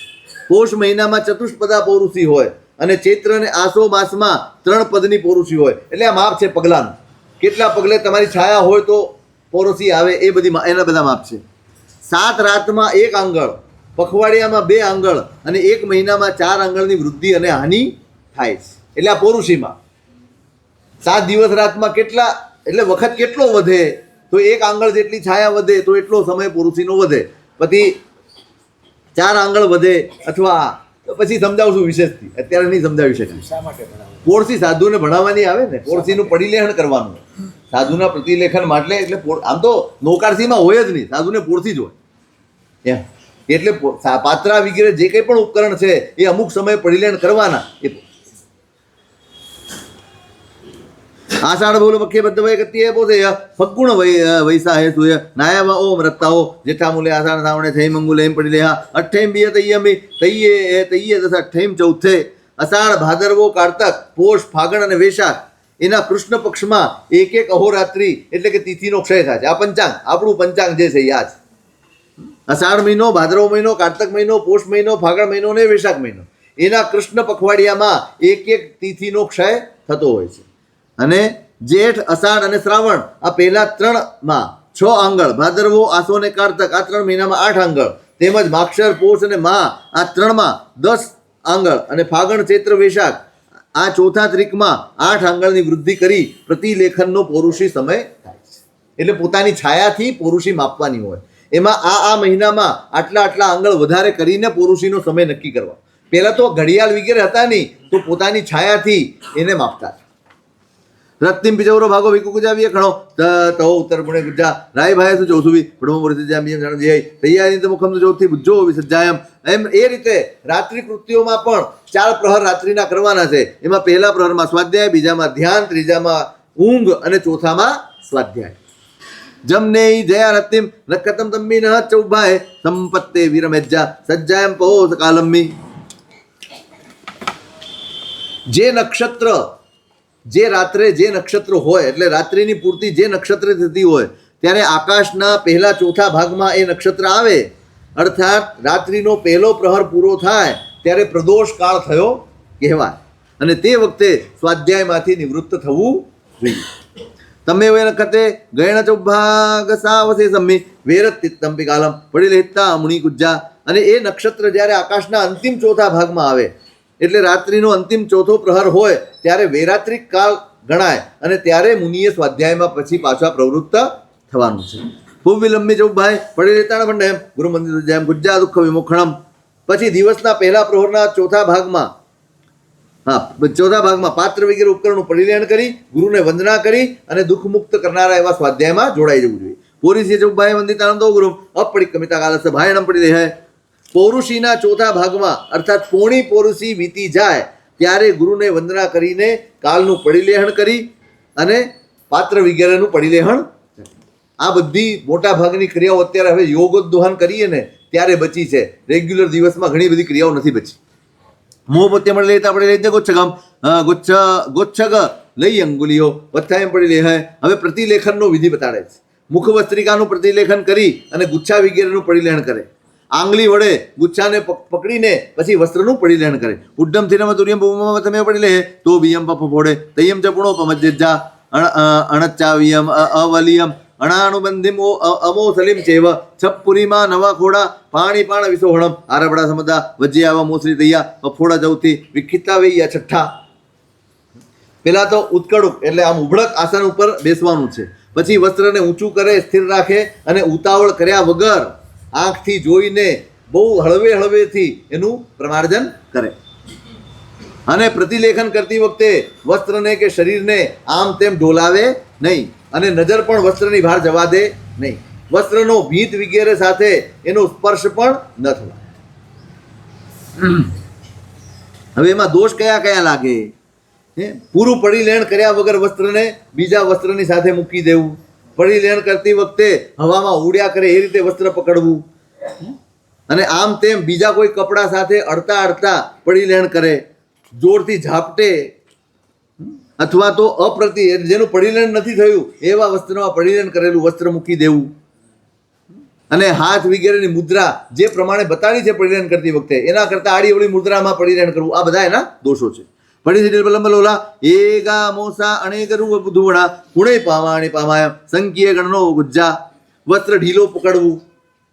પોષ મહિનામાં ચતુષ્પદા પૌરુષી હોય, અને ચૈત્ર અને આસો માસમાં 3 પદની પૌરુષી હોય. એટલે આ માપ છે પગલાનું. કેટલા પગલે તમારી છાયા હોય તો પૌરુષી આવે, એ બધી એના બધા માપ છે. 7 રાતમાં 1 આંગળ, પખવાડિયામાં 2 આંગળ અને 1 મહિનામાં 4 આંગળની વૃદ્ધિ અને હાનિ થાય છે. એટલે આ પૌરુષીમાં 7 દિવસ રાતમાં કેટલા એટલે વખત કેટલો વધે તો 1 આંગળ જેટલી છાયા વધે તો એટલો સમય પૌરુષીનો વધે. પછી 4 આંગળ વધે અથવા તો પછી સમજાવશું વિશેષથી, અત્યારે નહીં સમજાવી શકાય. શા માટે ભણાવવું? પોરસી સાધુને ભણાવવાની આવે ને, પોરસીનું પરિલેખન કરવાનું. સાધુના પ્રતિલેખન માટે એટલે આમ તો નૌકારસીમાં હોય જ નહીં, સાધુને પોરસી જ હોય એમ. એટલે પાત્રા વગેરે જે કંઈ પણ ઉપકરણ છે એ અમુક સમયે પરિલેખન કરવાના. એ આષાઢ બહુલ મખ્ય બદ્ધ વય કત્ય પોતેય ફગ્ગુણ વૈસા હે સુય નાયવ ઓમ રત્તાઓ જેઠા મૂલે આષાઢ શ્રાવણે થઈ મંગુલે એમ પડી લેહા અઠ્ઠેમ બિય તૈયમી તૈયે દસ અઠ્ઠેમ ચૌથે અષાઢ ભાદરવો કાર્તક પોષ ફાગણ અને વૈશાખ એના કૃષ્ણ પક્ષમાં એક એક અહોરાત્રી એટલે કે તિથિનો ક્ષય થાય છે. આ પંચાંગ આપણું પંચાંગ જે છે યાદ અષાઢ મહિનો, ભાદરવો મહિનો, કાર્તક મહિનો, પોષ મહિનો, ફાગણ મહિનો અને વૈશાખ મહિનો એના કૃષ્ણ પખવાડિયામાં એક એક તિથિનો ક્ષય થતો હોય છે. અને જેઠ, અષાઢ અને શ્રાવણ આ પહેલા 3માં 6 આંગળ, ભાદરવો, આસો અને કાર્તક આ 3 મહિનામાં 8 આંગળ, તેમજ માક્ષર, પોષ અને મહા આ 3માં 10 આંગળ અને ફાગણ, ચૈત્ર, વૈશાખ આ ચોથા ત્રિકમાં 8 આંગળની વૃદ્ધિ કરી પ્રતિલેખનનો પૌરુષી સમય થાય છે. એટલે પોતાની છાયાથી પૌરુષી માપવાની હોય. એમાં આ મહિનામાં આટલા આંગળ વધારે કરીને પૌરુષીનો સમય નક્કી કરવા. પહેલા તો ઘડિયાળ વગેરે હતા નહીં, તો પોતાની છાયાથી એને માપતા. રત્તિમ પિચૌરો ભાગો વિકુકુજાવીએ ખણો તો ઉત્તર પુણે ગુજા રાય ભાઈ શું ચૌસુવી પડમો પરિસ્થિતિજામીયમ જાણ જય તૈયારી તો મુખમ તો ચૌથી બુજ્જો વિસજ્જાયમ. એમ એ રીતે રાત્રિ કૃત્યોમાં પણ 4 પ્રહર રાત્રિના કરવાના છે. એમાં પહેલા પ્રહરમાં સ્વાધ્યાય, બીજામાં ધ્યાન, ત્રીજામાં ઊંઘ અને ચોથામાં સ્વાધ્યાય. જમને જયા રત્તિમ નખતમ તમ્મી ન ચૌભાય સંપત્તે વીરમેજ્જા સજ્જાયમ પહોસ કાલમ્મી. જે નક્ષત્ર જે રાત્રે જે નક્ષત્ર હોય એટલે રાત્રિની પૂર્તિ જે નક્ષત્ર થતી હોય ત્યારે આકાશના પહેલા ચોથા ભાગમાં એ નક્ષત્ર આવે, અર્થાત રાત્રિનો પહેલો પ્રહર પૂરો થાય ત્યારે પ્રદોષ કાળ થયો કહેવાય. અને તે વખતે સ્વાધ્યાયમાંથી નિવૃત્ત થવું જોઈએ. તમે વે નખતે ગયણ ચૌભાગ સાવસે સમ્મી વેરત તિત્તંપી કાલમ પડી લેતા મુનિ ગુજ્જા. અને એ નક્ષત્ર જ્યારે આકાશના અંતિમ ચોથા ભાગમાં આવે એટલે રાત્રિનો અંતિમ ચોથો પ્રહર હોય ત્યારે વૈરાત્રિક કાળ ગણાય અને ત્યારે મુનિએ સ્વાધ્યાયમાં પછી પાછા પ્રવૃત્ત થવાનું છે. ખૂબ વિલંબી ચૌભાઈ પડી લેતા ભંડેમ ગુરુ મંદિર જેમ ગુજ્જા દુઃખ વિમોક્ષણમ. પછી દિવસના પહેલા પ્રહરના ચોથા ભાગમાં પાત્ર વગેરે ઉપકરણનું પરિલેહન કરી ગુરુને વંદના કરી અને દુઃખ મુક્ત કરનારા એવા સ્વાધ્યાયમાં જોડાઈ જવું જોઈએ. પોરીસીય ચૌભાઈ વંદિતાનંદો ગુરુ અપરિકમિતા કાલસ્ય ભાયણમ પડી રહે. પૌરુષીના ચોથા ભાગમાં અર્થાત પોણી પૌરુષી વીતી જાય ત્યારે ગુરુને વંદના કરીને કાલનું પરિલેહન કરી અને પાત્ર વગેરેનું પરિલેહન. આ બધી મોટા ભાગની ક્રિયાઓ અત્યારે હવે યોગોદ્વહન કરીએ ને ત્યારે બચી છે. રેગ્યુલર દિવસમાં ઘણી બધી ક્રિયાઓ નથી બચી. મોહ પોતે મળી લેતા પડી લેતે ગોચ્છગમ ગોચ્છગ લઈ અંગુલીઓ વથા એમ પડી લે. હવે પ્રતિલેખનનો વિધિ બતાડે છે. મુખ વસ્ત્રિકાનું પ્રતિલેખન કરી અને ગુચ્છા વગેરેનું પરિલેહન કરે. આંગળી વડે ગુચ્છાને પકડીને પછી વસ્ત્રનું પરિલેહન કરે. ઉડ્ડમ થિરમ તુર્યમ ભૂમમાં તમે પડી લે તો વિયમ પફ ફોડે તૈયમ ચપુણો પમજ્જા અણચ્ચાવિયમ અવલિયમ અણાનુબંધિમ અમોસલિમ ચેવ છપપુરીમાં નવા ખોડા પાણી પાણ વિસોહણમ આરબડા સમદા વજ્જે આવા મોસરી તૈયા ફોડા જવથી વિખિતા વૈયા છઠ્ઠા. પેલા તો ઉત્કળુક એટલે આમ ઉભળક આસન ઉપર બેસવાનું છે. પછી વસ્ત્રને ઊંચું કરે, સ્થિર રાખે અને ઉતાવળ કર્યા વગર આંખથી જોઈને બહુ હળવેથી એનું પ્રમાર્જન કરે. અને પ્રતિલેખન કરતી વખતે વસ્ત્રને કે શરીરને આમ તેમ ઢોલાવે નહીં અને નજર પણ વસ્ત્રની બહાર જવા દે નહીં. વસ્ત્રનો ભીત વગેરે સાથે એનો સ્પર્શ પણ ન થવા. હવે એમાં દોષ કયા લાગે? પૂરું પરિલેહન કર્યા વગર વસ્ત્રને બીજા વસ્ત્રની સાથે મૂકી દેવું, પરિલેહન કરતી વખતે હવામાં ઉડ્યા કરે એ રીતે વસ્ત્ર પકડવું, અને આમ તેમ બીજા કોઈ કપડા સાથે અડતા પરિલેહન કરે, જોરથી ઝાપટે અથવા તો જેનું પરિલેહન નથી થયું એવા વસ્ત્રમાં પરિલેહન કરેલું વસ્ત્ર મૂકી દેવું, અને હાથ વગેરેની મુદ્રા જે પ્રમાણે બતાડી છે પરિલેહન કરતી વખતે એના કરતાં આડીઅવળી મુદ્રામાં પરિલેહન કરવું, આ બધા એના દોષો છે. પડિસિલંબલોલા એગા મોસા અનેક રૂપ ધુવણા પુણે પાવાણી પામાય સંકીય ગણનો ગુજ્જા. વસ્ત્ર ઢીલો પકડવું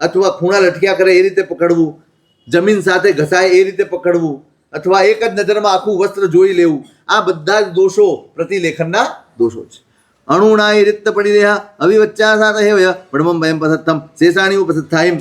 અથવા ખૂણા લટક્યા કરે એ રીતે પકડવું, જમીન સાથે ઘસાય એ રીતે પકડવું, અથવા એક જ નજરમાં આખું વસ્ત્ર જોઈ લેવું, આ બધા જ દોષો પ્રતિલેખનના દોષો છે. અણુણાય રિત્ત પડી રહ્યા અવિવચ્ચા સાથે હેવય પડમમ ભયમ પસત્તમ શેષાણી ઉપસત્થાયમ.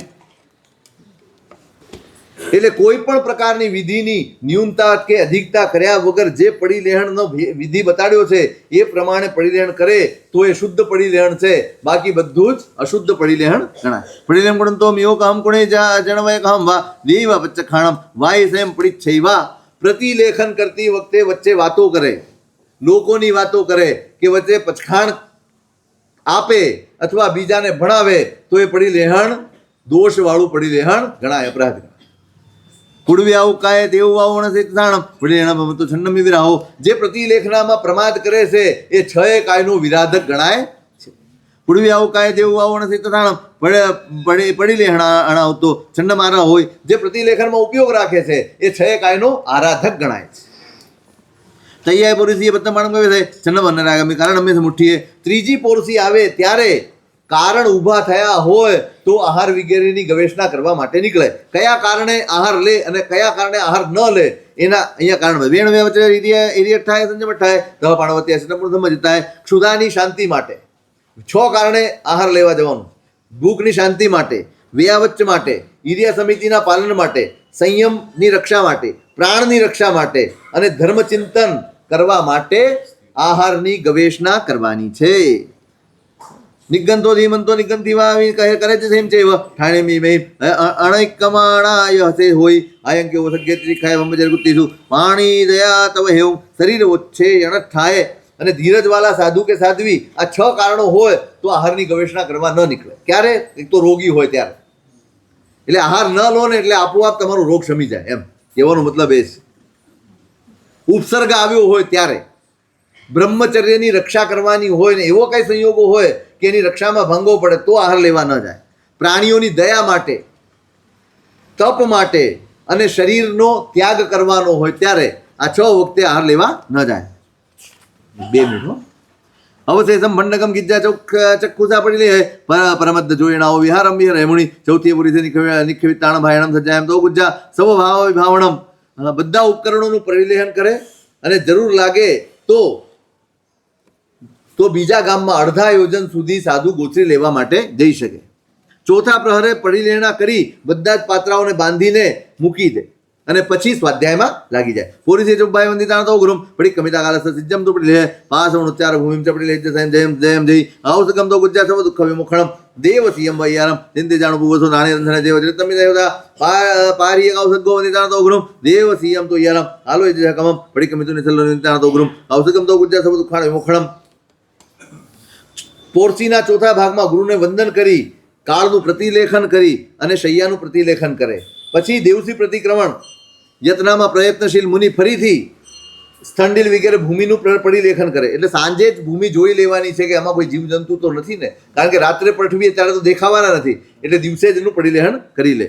એટલે કોઈ પણ પ્રકારની વિધિની ન્યૂનતા કે અધિકતા કર્યા વગર જે પરિલેહનનો વિધિ બતાડ્યો છે એ પ્રમાણે પરિલેહન કરે તો એ શુદ્ધ પરિલેહન છે, બાકી બધું જ અશુદ્ધ પરિલેહન ગણાય. પરિલેહન ગુણ તો મિયો કામ કોણે જણવાય કામ વા દેવા વચ્ચે ખાણમ વાય સેમ પડિચ્છૈવા. પ્રતિલેખન કરતી વખતે વચ્ચે વાતો કરે લોકોની વાતો કરે કે વચ્ચે પચખાણ આપે અથવા બીજાને ભણાવે તો એ પડી લેહણ દોષવાળું પડી લેહણ ગણાય, અપરાધ ગણાય. કુડવી આવું કાય તેવું આવું શેતાણ પડી લેણા તો છન્નમી વિરાહો. જે પ્રતિલેખનામાં પ્રમાદ કરે છે એ છ કાયનો વિરાધક ગણાય છે. કુડવી આવું કાય તેવું આવું શેતાણ પડી લેહણા અણાવતો છન્ન મારા હોય. જે પ્રતિલેખનમાં ઉપયોગ રાખે છે એ છ કાયનો આરાધક ગણાય છે. તૈયાર પોરુષી બધા માણસ કહે છે છન્ન વન આગામી કારણ હંમેશા મુઠ્ઠીએ. ત્રીજી પોરુષી આવે ત્યારે કારણ ઊભા થયા હોય તો આહાર વગેરેની ગવેષણા કરવા માટે નીકળે. કયા કારણે આહાર લે અને કયા કારણે આહાર ન લે એના અહીંયા કારણ વેણ વચ્ચે એરિયટ થાય, સંજમટ થાય, દવા પાણવતી સમજ થાય. ક્ષુધાની શાંતિ માટે 6 કારણે આહાર લેવા જવાનું. ભૂખની શાંતિ માટે, વ્યાવચ્ચ માટે, ઈર્યા સમિતિના પાલન માટે, સંયમની રક્ષા માટે, પ્રાણની રક્ષા માટે અને ધર્મચિંતન કરવા માટે આહારની ગવેષણા કરવાની છે. નિગંતો ધીમંતો નિગંતી વાવી કહે કરે છે સેમ છે ઠાણે મી મે અણૈકમાણાય હસે હોય આયં કે ઓસગ્યત્રી ખાય વમજર ગુત્તીસુ પાણી દયા તવ હેવ શરીર ઓછે અણઠ થાય અને ધીરજવાલા સાધુ કે સાધ્વી આ 6 કારણો હોય તો આહારની ગવેષણા કરવા ન નીકળે. ક્યારે? એક તો રોગી હોય ત્યારે. એટલે આહાર ન લો ને એટલે આપોઆપ તમારો રોગ શમી જાય, એમ કહેવાનો મતલબ એ છે. ઉપસર્ગ આવ્યો હોય ત્યારે, બ્રહ્મચર્યની રક્ષા કરવાની હોય ને એવો કઈ સંયોગો હોય કે એની રક્ષામાં ભંગો પડે તો આહાર લેવા ન જાય. પ્રાણીઓની દયા માટે, તપ માટે અને શરીરનો ત્યાગ કરવાનો હોય ત્યારે આ 6 વખતે આહાર લેવા ન જાય. 2 મિનિટ અવશેષમ ભંડકમ ગીજા ચક્ષુષા પડી લે પરમદ્દ જોયણાઓ વિહારમ વિહર હેમુણી. ચૌથી પુરી નિક્ષેપિત તાણ ભાયણમ સજ્જાયમ તો ગુજ્જા સવ ભાવ વિભાવણમ. બધા ઉપકરણોનું પરિલેહન કરે અને જરૂર લાગે તો બીજા ગામમાં અડધા યોજન સુધી સાધુ ગોચરી લેવા માટે જઈ શકે. ચોથા પ્રહરે પરિલેહણા કરી બધા જ પાત્રાઓને બાંધીને મૂકી દે અને પછી સ્વાધ્યાયમાં લાગી જાય. પોલીસે ચોભાઈ વંદિતા તો ગુરુમ પડી કમિતા કાલ સિજ્જમ તો પડી લે પાસવણ ઉચ્ચાર ભૂમિ ચપડી લે જયમ જયમ જય આવસકમ તો ગુજ્જા સવ દુઃખ વિમુખણમ દેવ સિયમ વૈયારમ દિંદે જાણુ ભુવસો નાણે રંધન દેવ તમે દેવતા પારી આવસકો વંદિતા તો ગુરુમ દેવ સિયમ તો યારમ હાલો એ કમમ પડી કમિતુ નિસલ્લો વંદિતા તો ગુરુમ આવસકમ તો ગુજ્જા સવ દુઃખાણ વિમુખણમ. પોરસીના ચોથા ભાગમાં ગુરુને વંદન કરી કાળનું પ્રતિલેખન કરી અને શૈયાનું પ્રતિલેખન કરે. પછી દેવસી પ્રતિક્રમણ યત્નામાં પ્રયત્નશીલ મુનિ ફરીથી સ્થંડિલ વગેરે ભૂમિનું પરિલેખન કરે. એટલે સાંજે જ ભૂમિ જોઈ લેવાની છે કે આમાં કોઈ જીવજંતુ તો નથી ને, કારણ કે રાત્રે પઠવીએ ત્યારે તો દેખાવાના નથી. એટલે દિવસે જ એનું પરિલેહન કરી લે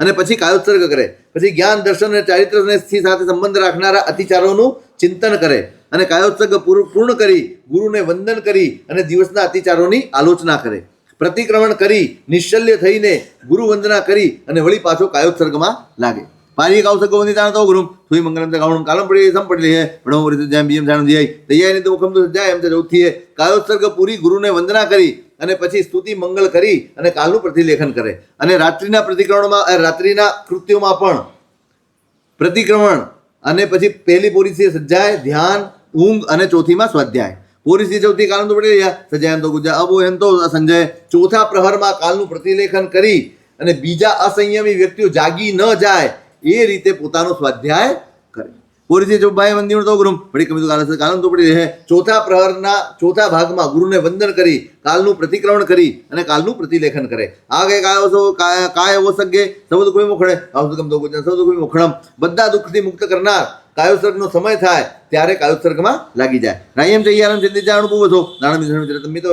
અને પછી કાયોત્સર્ગ કરે. પછી જ્ઞાન દર્શન અને ચારિત્રથી સાથે સંબંધ રાખનારા અતિચારોનું ચિંતન કરે અને કાયોત્સર્ગ પૂર્ણ કરી ગુરુને વંદન કરી અને દિવસના અતિચારોની આલોચના કરે. પ્રતિક્રમણ કરી નિશ્ચલ્ય થઈને ગુરુ વંદના કરી અને વળી પાછો કાયોત્સર્ગમાં લાગે. પારી કાઉસર્ગો વંદિતા તો ગુરુ સુઈ મંગલમ ગાવણમ કાલમ પડી સમ પડી હે ભણો વરી જેમ બીમ જાણ દિયાઈ તૈયારી તો મુખમ તો જાય એમ ચૌથી હે કાયોત્સર્ગ પૂરી ગુરુને વંદના કરી અને પછી સ્તુતિ મંગલ કરી અને કાલનું પ્રતિલેખન કરે. અને રાત્રિના પ્રતિક્રમણમાં રાત્રિના કૃત્યોમાં પણ પ્રતિક્રમણ અને પછી પહેલી પોરીથી સજ્જાય ધ્યાન ઊંઘ અને ચોથીમાં સ્વાધ્યાય. પોરીથી ચૌથી કાલમ તો પડી રહ્યા સજ્જાયમ તો ગુજા અબો એમ તો સંજય. ચોથા પ્રહરમાં કાલનું પ્રતિલેખન કરી અને બીજા અસંયમી વ્યક્તિઓ જાગી ન જાય એ રીતે પોતાનો સ્વાધ્યાય કરે. પોરીથી ચોભાઈ વંદિણ તો ગુરુ પડી કમિતું કાલમ તો પડી રહે. ચોથા પ્રહરના ચોથા ભાગમાં ગુરુને વંદન કરી કાલનું પ્રતિક્રમણ કરી અને કાલનું પ્રતિલેખન કરે. આગે કાય એવો સગે સૌદ કોઈ મોખડે આવસકમ તો ગુજ્જા સૌદ કોઈ મોખડમ. બધા દુઃખથી મુક્ત કરનાર કાયોત્સર્ગનો સમય થાય ત્યારે કાયોત્સર્ગમાં લાગી જાય. રાયમ જૈયારમ ચિંતિત જાણું પૂછો નાણમિત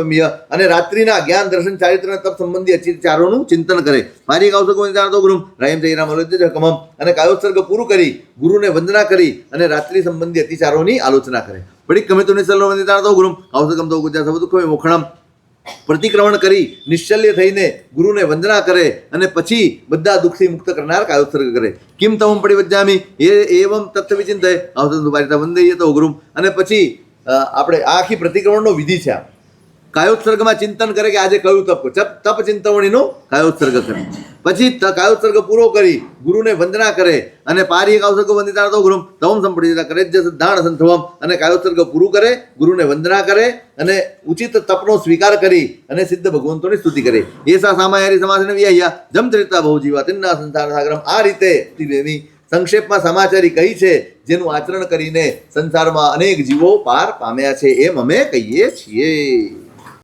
અને રાત્રિના જ્ઞાન દર્શન ચારિત્ર તપ સંબંધી અતિચારોનું ચિંતન કરે. મારી કાયોત્સર્ગ જાણતો ગુરુ રાયમ જૈરામ કમમ અને કાયોત્સર્ગ પૂરું કરી ગુરુને વંદના કરી અને રાત્રિ સંબંધી અતિચારોની આલોચના કરે. પડી કમે તો નિસલ્લો વંદિતા તો ગુરુ કાયોત્સર્ગમ તો ગુજ્જા સબ દુઃખ મોખણમ. પ્રતિક્રમણ કરી નિશ્ચલ્ય થઈને ગુરુને વંદના કરે અને પછી બધા દુઃખથી મુક્ત કરનાર કાયોત્સર્ગ કરે. કિમ તમમ પડી વજ્જામી એવમ તથ્ય વિચિંતય આવસંતુ વંદય તો ગુરુ. અને પછી આપણે આ આખી પ્રતિક્રમણનો વિધિ છે. કાયોત્સર્ગમાં ચિંતન કરે કે આજે કયું તપ ચિંતવણીનું કાયોત્સર્ગ કરે. પછી કાયોત્સર્ગ પૂરો કરી ગુરુને વંદના કરે અને પારી કાયોત્સર્ગ વંદિતા તો ગુરુ તમ સંપડિતા કરે જ સિદ્ધાણ સંથવમ. અને કાયોત્સર્ગ પૂરું કરે ગુરુને વંદના કરે અને ઉચિત તપનો સ્વીકાર કરી અને સિદ્ધ ભગવંતોની સ્તુતિ કરે. એસા સામાયારી સમાસને વ્યાયા જમ ચરિતા બહુ જીવા તિન્ના સંસાર સાગરમ. આ રીતે દેવી સંક્ષેપમાં સમાચારી કહી છે, જેનું આચરણ કરીને સંસારમાં અનેક જીવો પાર પામ્યા છે, એમ અમે કહીએ છીએ.